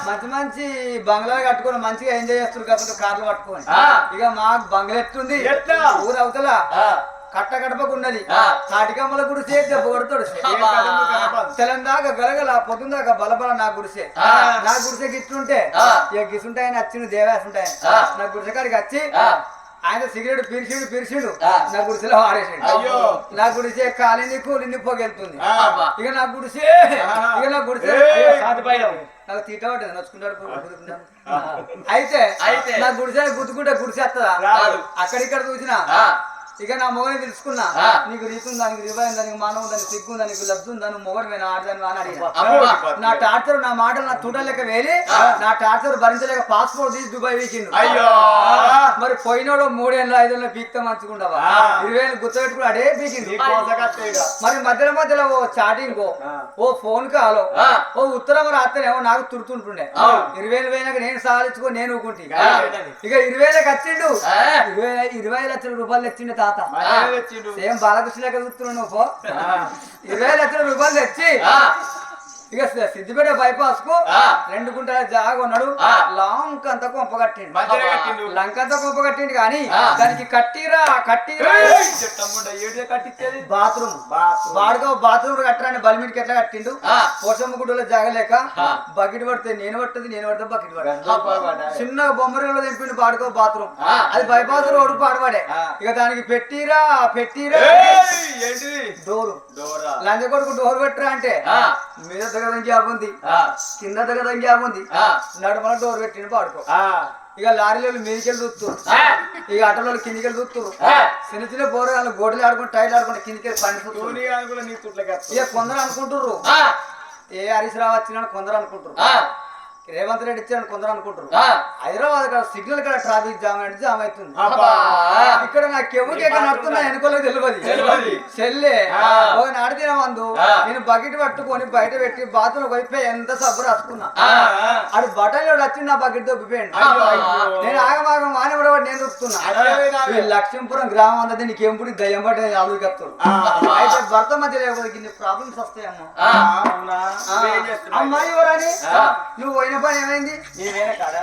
మంచి మంచి బంగ్లా కట్టుకొని మంచిగా ఎంజాయ్ చేస్తారు కాకపోతే కార్లు పట్టుకొని ఇక మాకు బంగ్లా ఎట్టుంది ఊరు అవతల కట్ట కడపకున్నది తాటికమ్మల గుడిసే దెబ్బ కొడతాడు తెలంగాణ గలగల పొద్దుందాకా బలబల నా గుడిసే గిట్లుంటే ఇక గిసుంటే ఆయన వచ్చిండు దేవాసుంటాయని నా గుడిసె కాడికి వచ్చి ఆయన సిగరెట్ పిరిచిండు నా గుడిసెలో ఆడేసిండు నా గుడిసే కాలిని కూలిని పొగెళ్తుంది ఇక నా గుడిసే నాకు తీట పట్టింది నచ్చుకుంటాడు అయితే నా గుడిసే గుద్దుకుంటే గుడిసే వస్తుందా అక్కడిక్కడ చూసినా ఇక నా మొగని తెలుసుకున్నా నీకు రీతుంది దానికి రివాయింది దానికి మానవం దానికి సిగ్గు దానికి లబ్ధం దాని మొగడు పోయినా ఆడదాని అని అడిగిన నా టార్చర్ నా మాటలు నా తుడలేక వేలి నా టార్చర్ భరించలేక పాస్పోర్ట్ తీసి దుబాయ్ వీకిండు మరి పోయినోడు 3 ఏళ్ళు 5 ఏళ్ళు పీక్తా మంచుకుంటావా 20 ఏళ్ళు గుర్తుపెట్టుకుని అడే పీకింది మరి మధ్యలో ఓ చాటింగ్ ఓ ఫోన్ కాలో ఓ ఉత్తరం రాత్రేమో నాకు తుడుతుంటుండే 20 ఏళ్ళు పోయినాక నేను సాధించుకో నేను ఊకుంటే ఇక 20 ఏళ్ళకి వచ్చిండు 20 లక్షల రూపాయలు తెచ్చిండు తాత సేమ్ బాలకృష్ణ లెక్క చూస్తున్నావు నువ్వు 20 లక్షల రూపాయలు తెచ్చి ఇక సిద్దిపేట బైపాస్ కు 2 గుంటల జాగా ఉన్నాడు లాంగ్ అంతా కొంప కట్టిండు లంకంతా కొంప కట్టిండు కానీ దానికి కట్టిరా బాత్రూమ్ బాత్రూమ్ కట్టరాని బలిమిడికి ఎట్లా కట్టిండు పోషమ్మ గుడ్డలో జాగ లేక బకెట్ పడుతుంది నేను పడితే బకెట్ పడ చిన్న బొమ్మరిలో తెంపిండు బాడుకో బాత్రూమ్ అది బైపాస్ రోడ్డు పాడబడే ఇక దానికి పెట్టిరా డోరు లంచ కొడుకు డోర్ పెట్టరా అంటే మీద దగ్గర గ్యాప్ ఉంది కింద దగ్గర గ్యాప్ ఉంది నడుమల డోర్ పెట్టిన పాడుకో ఇక లారీలు మీదికెళ్ళి చూస్తారు ఇక ఆటోలో కిందికెళ్ళి చూస్తారు చిన్న బోరగాళ్ళు గోడలు ఆడుకుంటే టైర్లు ఆడుకుంటే కిందికెళ్ళి పని ఇక కొందరు అనుకుంటుర్రు ఏ హరీష్ రావు వచ్చినాడు కొందరు అనుకుంటారు రేవంత్ రెడ్డి ఇచ్చాడు కొందరు అనుకుంటారు హైదరాబాద్ సిగ్నల్ కాడ ట్రాఫిక్ జామ్ అంటే జామ్ అవుతుంది ఇక్కడ నాకు ఎవరికి నడుతున్నా వెనుకోలేదు తెలియదు చెల్లె ఒక నాడిన మందు నేను బకెట్ పట్టుకొని బయట పెట్టి బాత్రూమ్ వైపు ఎంత సబ్బు రాసుకున్నా అది బట్టలు వచ్చి నా బకెట్ దొబ్బిపోయాడు నేను ఆగమాగం మానవుడు నేను దొక్కుతున్నా లక్ష్మీపురం గ్రామం అంతా నీకు ఎంపుడి దయ్యం పట్టి ఆలోచిస్తాడు అయితే భర్త మధ్య లేకపోతే ప్రాబ్లమ్స్ వస్తాయమ్మా అమ్మాయి ఎవరని నువ్వు పని ఏమైంది నీవేన కాడ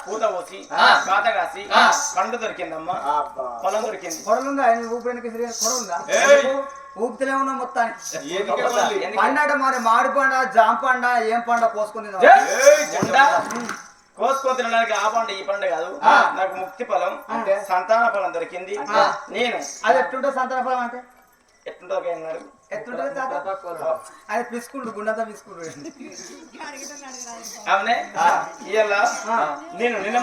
పూత పోసి కాత కాసి పండు దొరికిందమ్మా పొలం దొరికింది కొడలుందా ఆయన ఊపిరికి కొడలుందా ఊపితేనే ఉన్నా మొత్తానికి పండాట మరి మాడి పండ జామ పండ ఏం పండ కోసుకుని కోసుకొని తినడానికి ఆ పండు ఈ పండు కాదు నాకు ముక్తి ఫలం అంటే సంతాన ఫలం దొరికింది నేను అది ఎట్లుంటే సంతాన ఫలం అంటే ఎట్లుంటుంది ఎట్లుంటది ఆయన పిసుకుంటు గుండంతా పిసుకుంటు అవునే ఇయ్యాల నేను నిన్న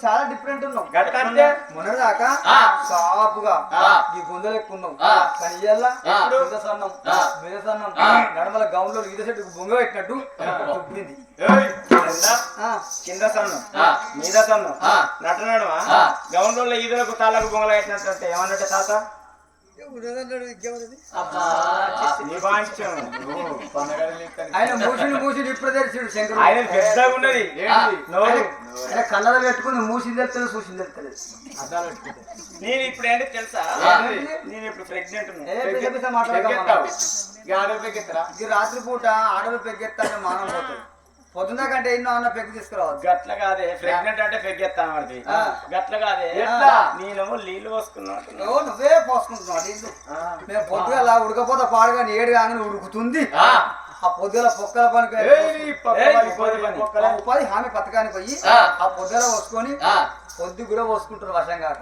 చాలా డిఫరెంట్ ఉన్నావు గట్టంటే మొన్నదాకా సాపుగా ఈ గుందలు ఎక్కువ ఉన్నావు కానీ ఇయ్యాల సన్నం మీద సన్నం నడమల గౌన్లో ఈత చెట్టుకు బొంగ పెట్టినట్టు తుప్పింది కింద సన్నం మీద సన్నం నటనడమా గౌన్లో ఈదలకు తాళ్ళకు బొంగలు పెట్టినట్టు ఏమన్నట్టు తాత ఆయన మూసిని ఇప్పుడు తెరిచిండు శంకర్ ఆయన పెద్దగా ఉన్నది కళ్ళలో పెట్టుకుని మూసి తెలుస్తుంది చూసి తెలుస్తుంది నేను ఇప్పుడు ఏంటి తెలుసా నేను ఇప్పుడు ప్రెగ్నెంట్ రాత్రి పూట ఆడలు పెగ్గెత్తానే మానవ పోతుంది పొద్దున్న కంటే ఎన్నో అన్న పెగ్గు తీసుకురావచ్చు గట్ల కాదే ప్రెగ్నెంట్ అంటే పెగ్గెత్తాను వాడిది గట్ల కాదే నేను నీళ్లు పోసుకున్నాను నువ్వే పోసుకుంటున్నావు నీళ్ళు మేము పొద్దుగా అలా ఉడకపోతే పాడుగా ఏడు కానీ ఉడుకుతుంది ఆ పొద్దుల పొక్కల పనికి ఉపాధి హామీ పథకానికి పోయి ఆ పొద్దుల పోసుకొని పొద్దు కూడా పోసుకుంటారు వర్షం కాక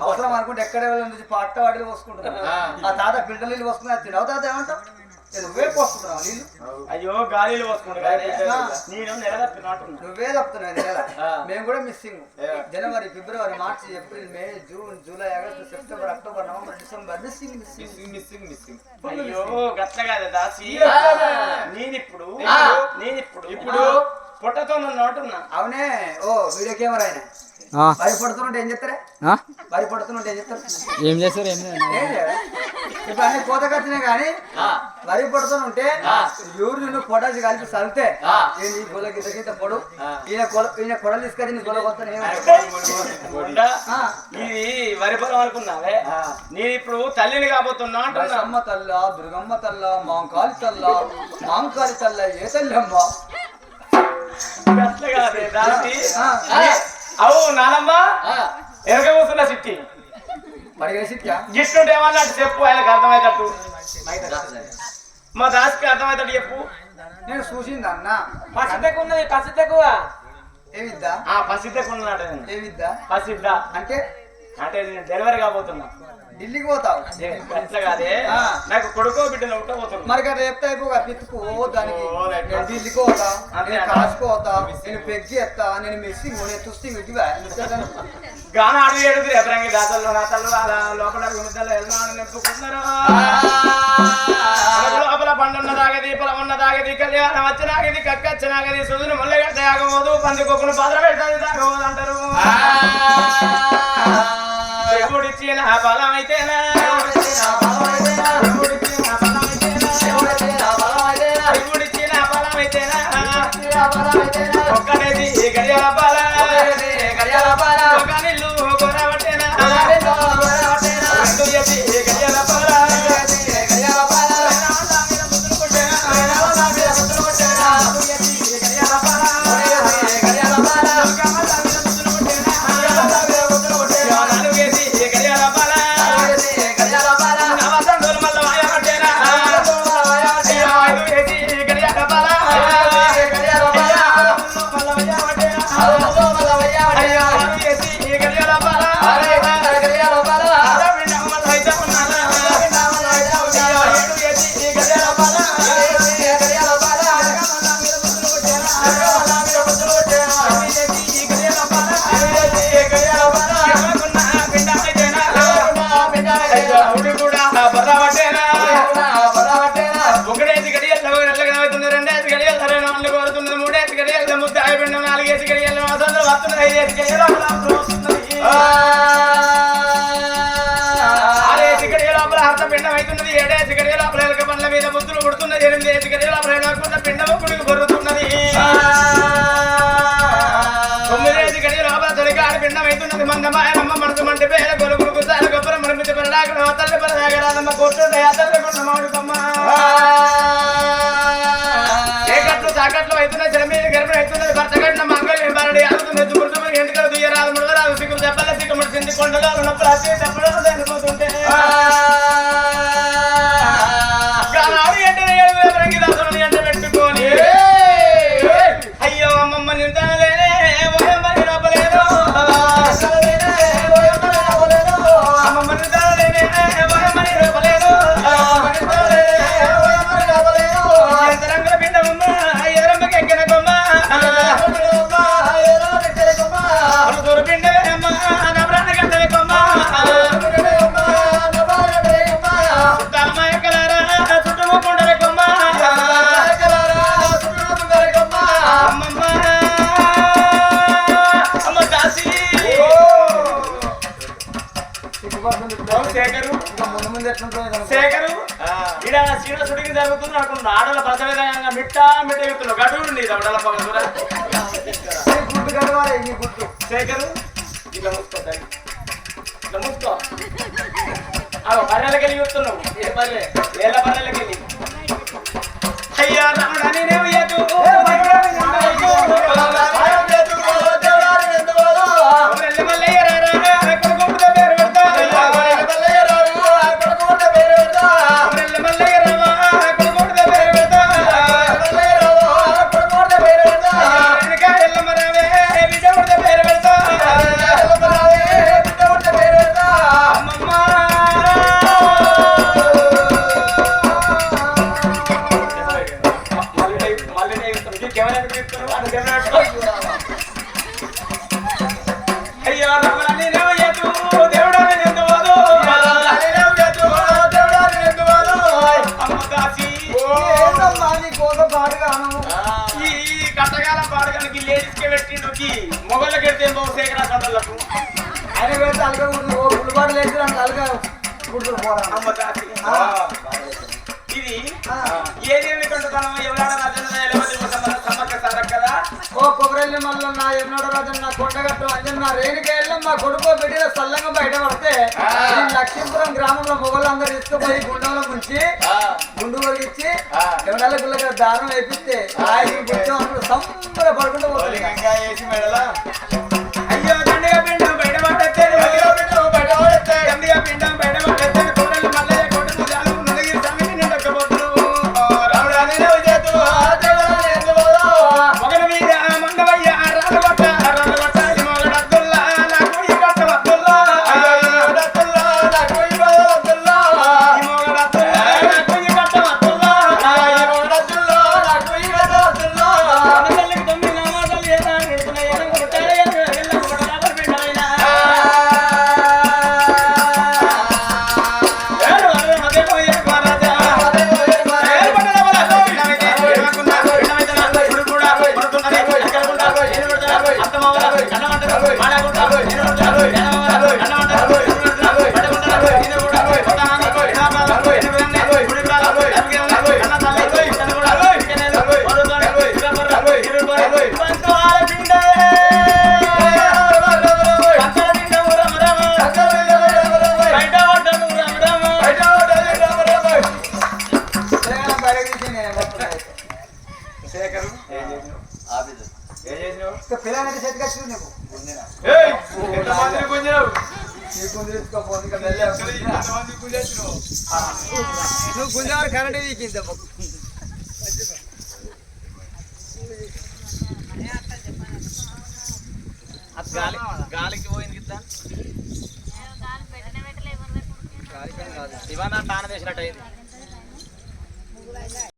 అవసరం అనుకుంటే ఎక్కడ నుంచి పట్ట వాటిలో పోసుకుంటారు ఆ తాత ఫిల్టర్ నీళ్ళు పోసుకుని వచ్చింది అవు తాత ఏమంటావు నువ్వే పోస్తున్నావు నీళ్ళు అయ్యో గాలిలో పోసుకుంటా నేను నెల తప్పినట్టున్నా నువ్వే తప్పుతున్నావు నెల మేము కూడా మిస్సింగ్ జనవరి ఫిబ్రవరి మార్చి April May June July August September October November December missing అయ్యో గట్ల కాదు దాసి నేనిప్పుడు పొట్టతో నోటున్నా అవునే ఓ వీడియో కెమెరా అయినా భయపడుతుంటే ఏం చెప్తారా భయపడుతుంటే ఏం చెప్తారు ఏం చేస్తారు ఇప్పుడు అన్ని కోత ఖర్చునే కానీ వరి పొడుతూ ఉంటే యూరిన్ పొటాసి కలిపి చల్లితే ఈ గొల్ల గిట్ట పొడు ఈయన కొడలు తీసుకొని నీ గొల్ల కొత్త ఇది వరి పొలం అనుకున్నావే నేను ఇప్పుడు తల్లిని కాబోతున్నా అంటున్నా అమ్మ తల్ల దుర్గమ్మ తల్ల మాంకాలి తల్ల మాంకాలి తల్ల ఏ తల్లి అమ్మ అవు నానమ్మ ఎనక కూర్చున్న సిట్టి గిట్టుంటే ఏమన్నా చెప్పు ఆయనకు అర్థమవుతట్టు మా దాసికి అర్థమవుతాడు చెప్పు నేను చూసింది అన్న పసితకు ఉన్నది పసితకు ఏమిద్దా పసిద్దకు ఉన్నాడు ఏమిద్దా పసిద్దా అంటే అంటే నేను డెలివరీ కాబోతున్నా ఢిల్లీకి పోతావు అట్లా కాదే నాకు కొడుకో బిడ్డలు ఒకటో పోతున్నా మరి కదా చెప్తా అయిపోగా పిత్తుకు దానికి నేను ఢిల్లీకి పోతా నేను కాసుకోతా నేను పెగ్గి ఎత్తా నేను మిస్సింగ్ నేను తుస్సింగ్ ఇటువా గాన అడుగు ఏడుగురు ఎదురంగి దాతల్లో నాతల్లో లోపల గుమితల్లో ఎల్లాను నింపుకున్నారు లోపల పండున్న దాగది పొలం ఉన్న దాగది కళ్యాణం వచ్చినాగది కక్కచ్చినాగది సుదును ముళ్ళగడ్డ ఆగబోదు పందుకొక్కును పాత్ర పెడతాది తాగబోదు అంటారు దేవుడిచ్చిన బలమైతేనా దేవుడిచ్చిన బలమైతేనా ఒక్కనేది గడియాల బాల ఒక నిల్లు కొరవటేనా రెండు ఎది గడియాల బాల ఒకటేసి గడియలు నెల్లగా రెండేసి గడియలు సరే నాలుగు కోరుతున్నది మూడేసి గడియలు ముద్ద అయిపోయిన నాలుగేసి గడియలు వస్తుంది వస్తున్నది ఐదేసి గడియలు ఆరేసి గడియ లోపల హర్త పిండం అవుతున్నది ఏడేసి గడియ లోపల ఎలక పండ్ల మీద బుద్ధులు కొడుతున్నది ఎనిమిదేసి గడియ లోపల ఎడకుండా పిండము కుడికి బొరుతున్నది తొమ్మిదేసి గడియ లోపల తొలిగాడి పిండం అవుతున్నది మందమాయనమ్మ మనసు మంటి పేర గొలుగురుకు సాల గొప్పల మరిమితి పరడాకడ తల్లి పరదాగరాదమ్మ కొట్టుండే ఆ తల్లి కొండ మామిడికమ్మ ఏకట్లు తాకట్లు అవుతున్నాయి చిరమీద గర్భిణి అవుతున్నది భర్త కట్టిన మంగళ బారడి ఆగుతున్నది గుర్తుమని ఎంటికలు దుయ్యరాదు ముడదరాదు సిగ్గులు చెప్పల సిగ్గుముడి సింది కొండగాలు నొప్పులు అతి చెప్పడం చనిపోతుంటే గానాడు ఎంటనే ఏడుగుల రంగి దాసుని ఎంట పెట్టుకొని అయ్యో అమ్మమ్మ నిందలేనే ఓయమ్మని నొప్పలేదు అమ్మమ్మ నిందలేనే ఓయమ్మని నొప్పలేదు ఎంత రంగుల పిండమ్మ ఎదురమ్మకి ఎక్కిన కొమ్మ దూర పిండే అమ్మ నా ప్రాణ గంటవే కొమ్మ తామాయకలారా చుట్టుముకుండవే కొమ్మ అమ్మమ్మ అమ్మ దాసి శేఖరు ముందు ముందు ఎట్లుంటుంది శేఖరు ఈడ చీడ సుడికి జరుగుతుంది అనుకున్నా ఆడల ప్రసవేదంగా మిట్ట ఎగుతున్నావు గడువు నీ దవడల పగ గుర్తు కలవాలి నీ గుర్తు శేఖరు ఇట్లా మూసుకో తల్లి. ఇట్లా మూసుకో బర్రెలకి వెళ్ళి చూస్తున్నావు ఏ బర్రె వేల బర్రెలకి వెళ్ళి అయ్యా రమణ నేనేం ఎదు మల్లయ్య పేరు పెడతా మల్లయ్య రామా కొడుకుంటే పేరు పెడతా ఎల్లమ్మ రావే బిడ్డ ఉంటే పేరు పెడతా అమ్మమ్మ మళ్ళీ కెమెరా తీస్తున్నావు అది కెమెరా అయ్యో రమణ నేనేం ఎదు దేవుడా నేను పోదు అమ్మ దాసి నీ కోసం పాడుగాను ఈ కట్టగాల పాడగానికి లేడీస్కి పెట్టిండు మొగళ్ళకి ఎడితే బాబు శేఖరా సందర్లకు ఆయన పెడితే అలగా గుర్తు గుడిపాటు లేదు అంటే అలగా గుర్తులు పోరా అమ్మ దాసి ఇది ఏదేమి కొంటున్నాం ఎవరాడ రాజన్న ఎలవతి సమ్మక్క సారక్క కదా ఓ కొబ్బరెల్లి మల్లన్న ఎన్నడు రాజన్న కొండగట్టు అంజన్న రేణుక ఎల్లమ్మ కొడుకో బిడ్డల సల్లంగా బయట పడితే ఈ లక్ష్మీపురం గ్రామంలో మొగలందరూ తీసుకుపోయి గుండంలో ముంచి గుండు వలిగించి ఎవరాల గుళ్ళగా దారం వేపిస్తే సంబర పడుకుంటూ పోతుంది వేసి మెడలా అయ్యో దండిగా పిండం బయట పడ్డతే దండిగా పిండం బయట పడ్డతే కొడలు మల్లయ్య కొడుకు జాలు నదిగిరి సమితి నిండకపోతులు రావుడానే చేతులు మొగల మీద మంగవయ్య రాళ్ళబట్ట ఈ మొగడ అబ్దుల్లా నాకు ఈ కట్టం అబ్దుల్లా ఈ మొగడ అబ్దుల్లా నాకు ఈ కట్టం అబ్దుల్లా తల్లికి తొమ్మిది నామాలు ఏదా నిడుతున్నాయి పిల్లలకి చేతికి వచ్చి నువ్వు నువ్వు గుంజారు కరెంట్ వీకింది గాలికి పోయింది గిద్దా ఇవన్నీ తాన చేసినట్టు అయింది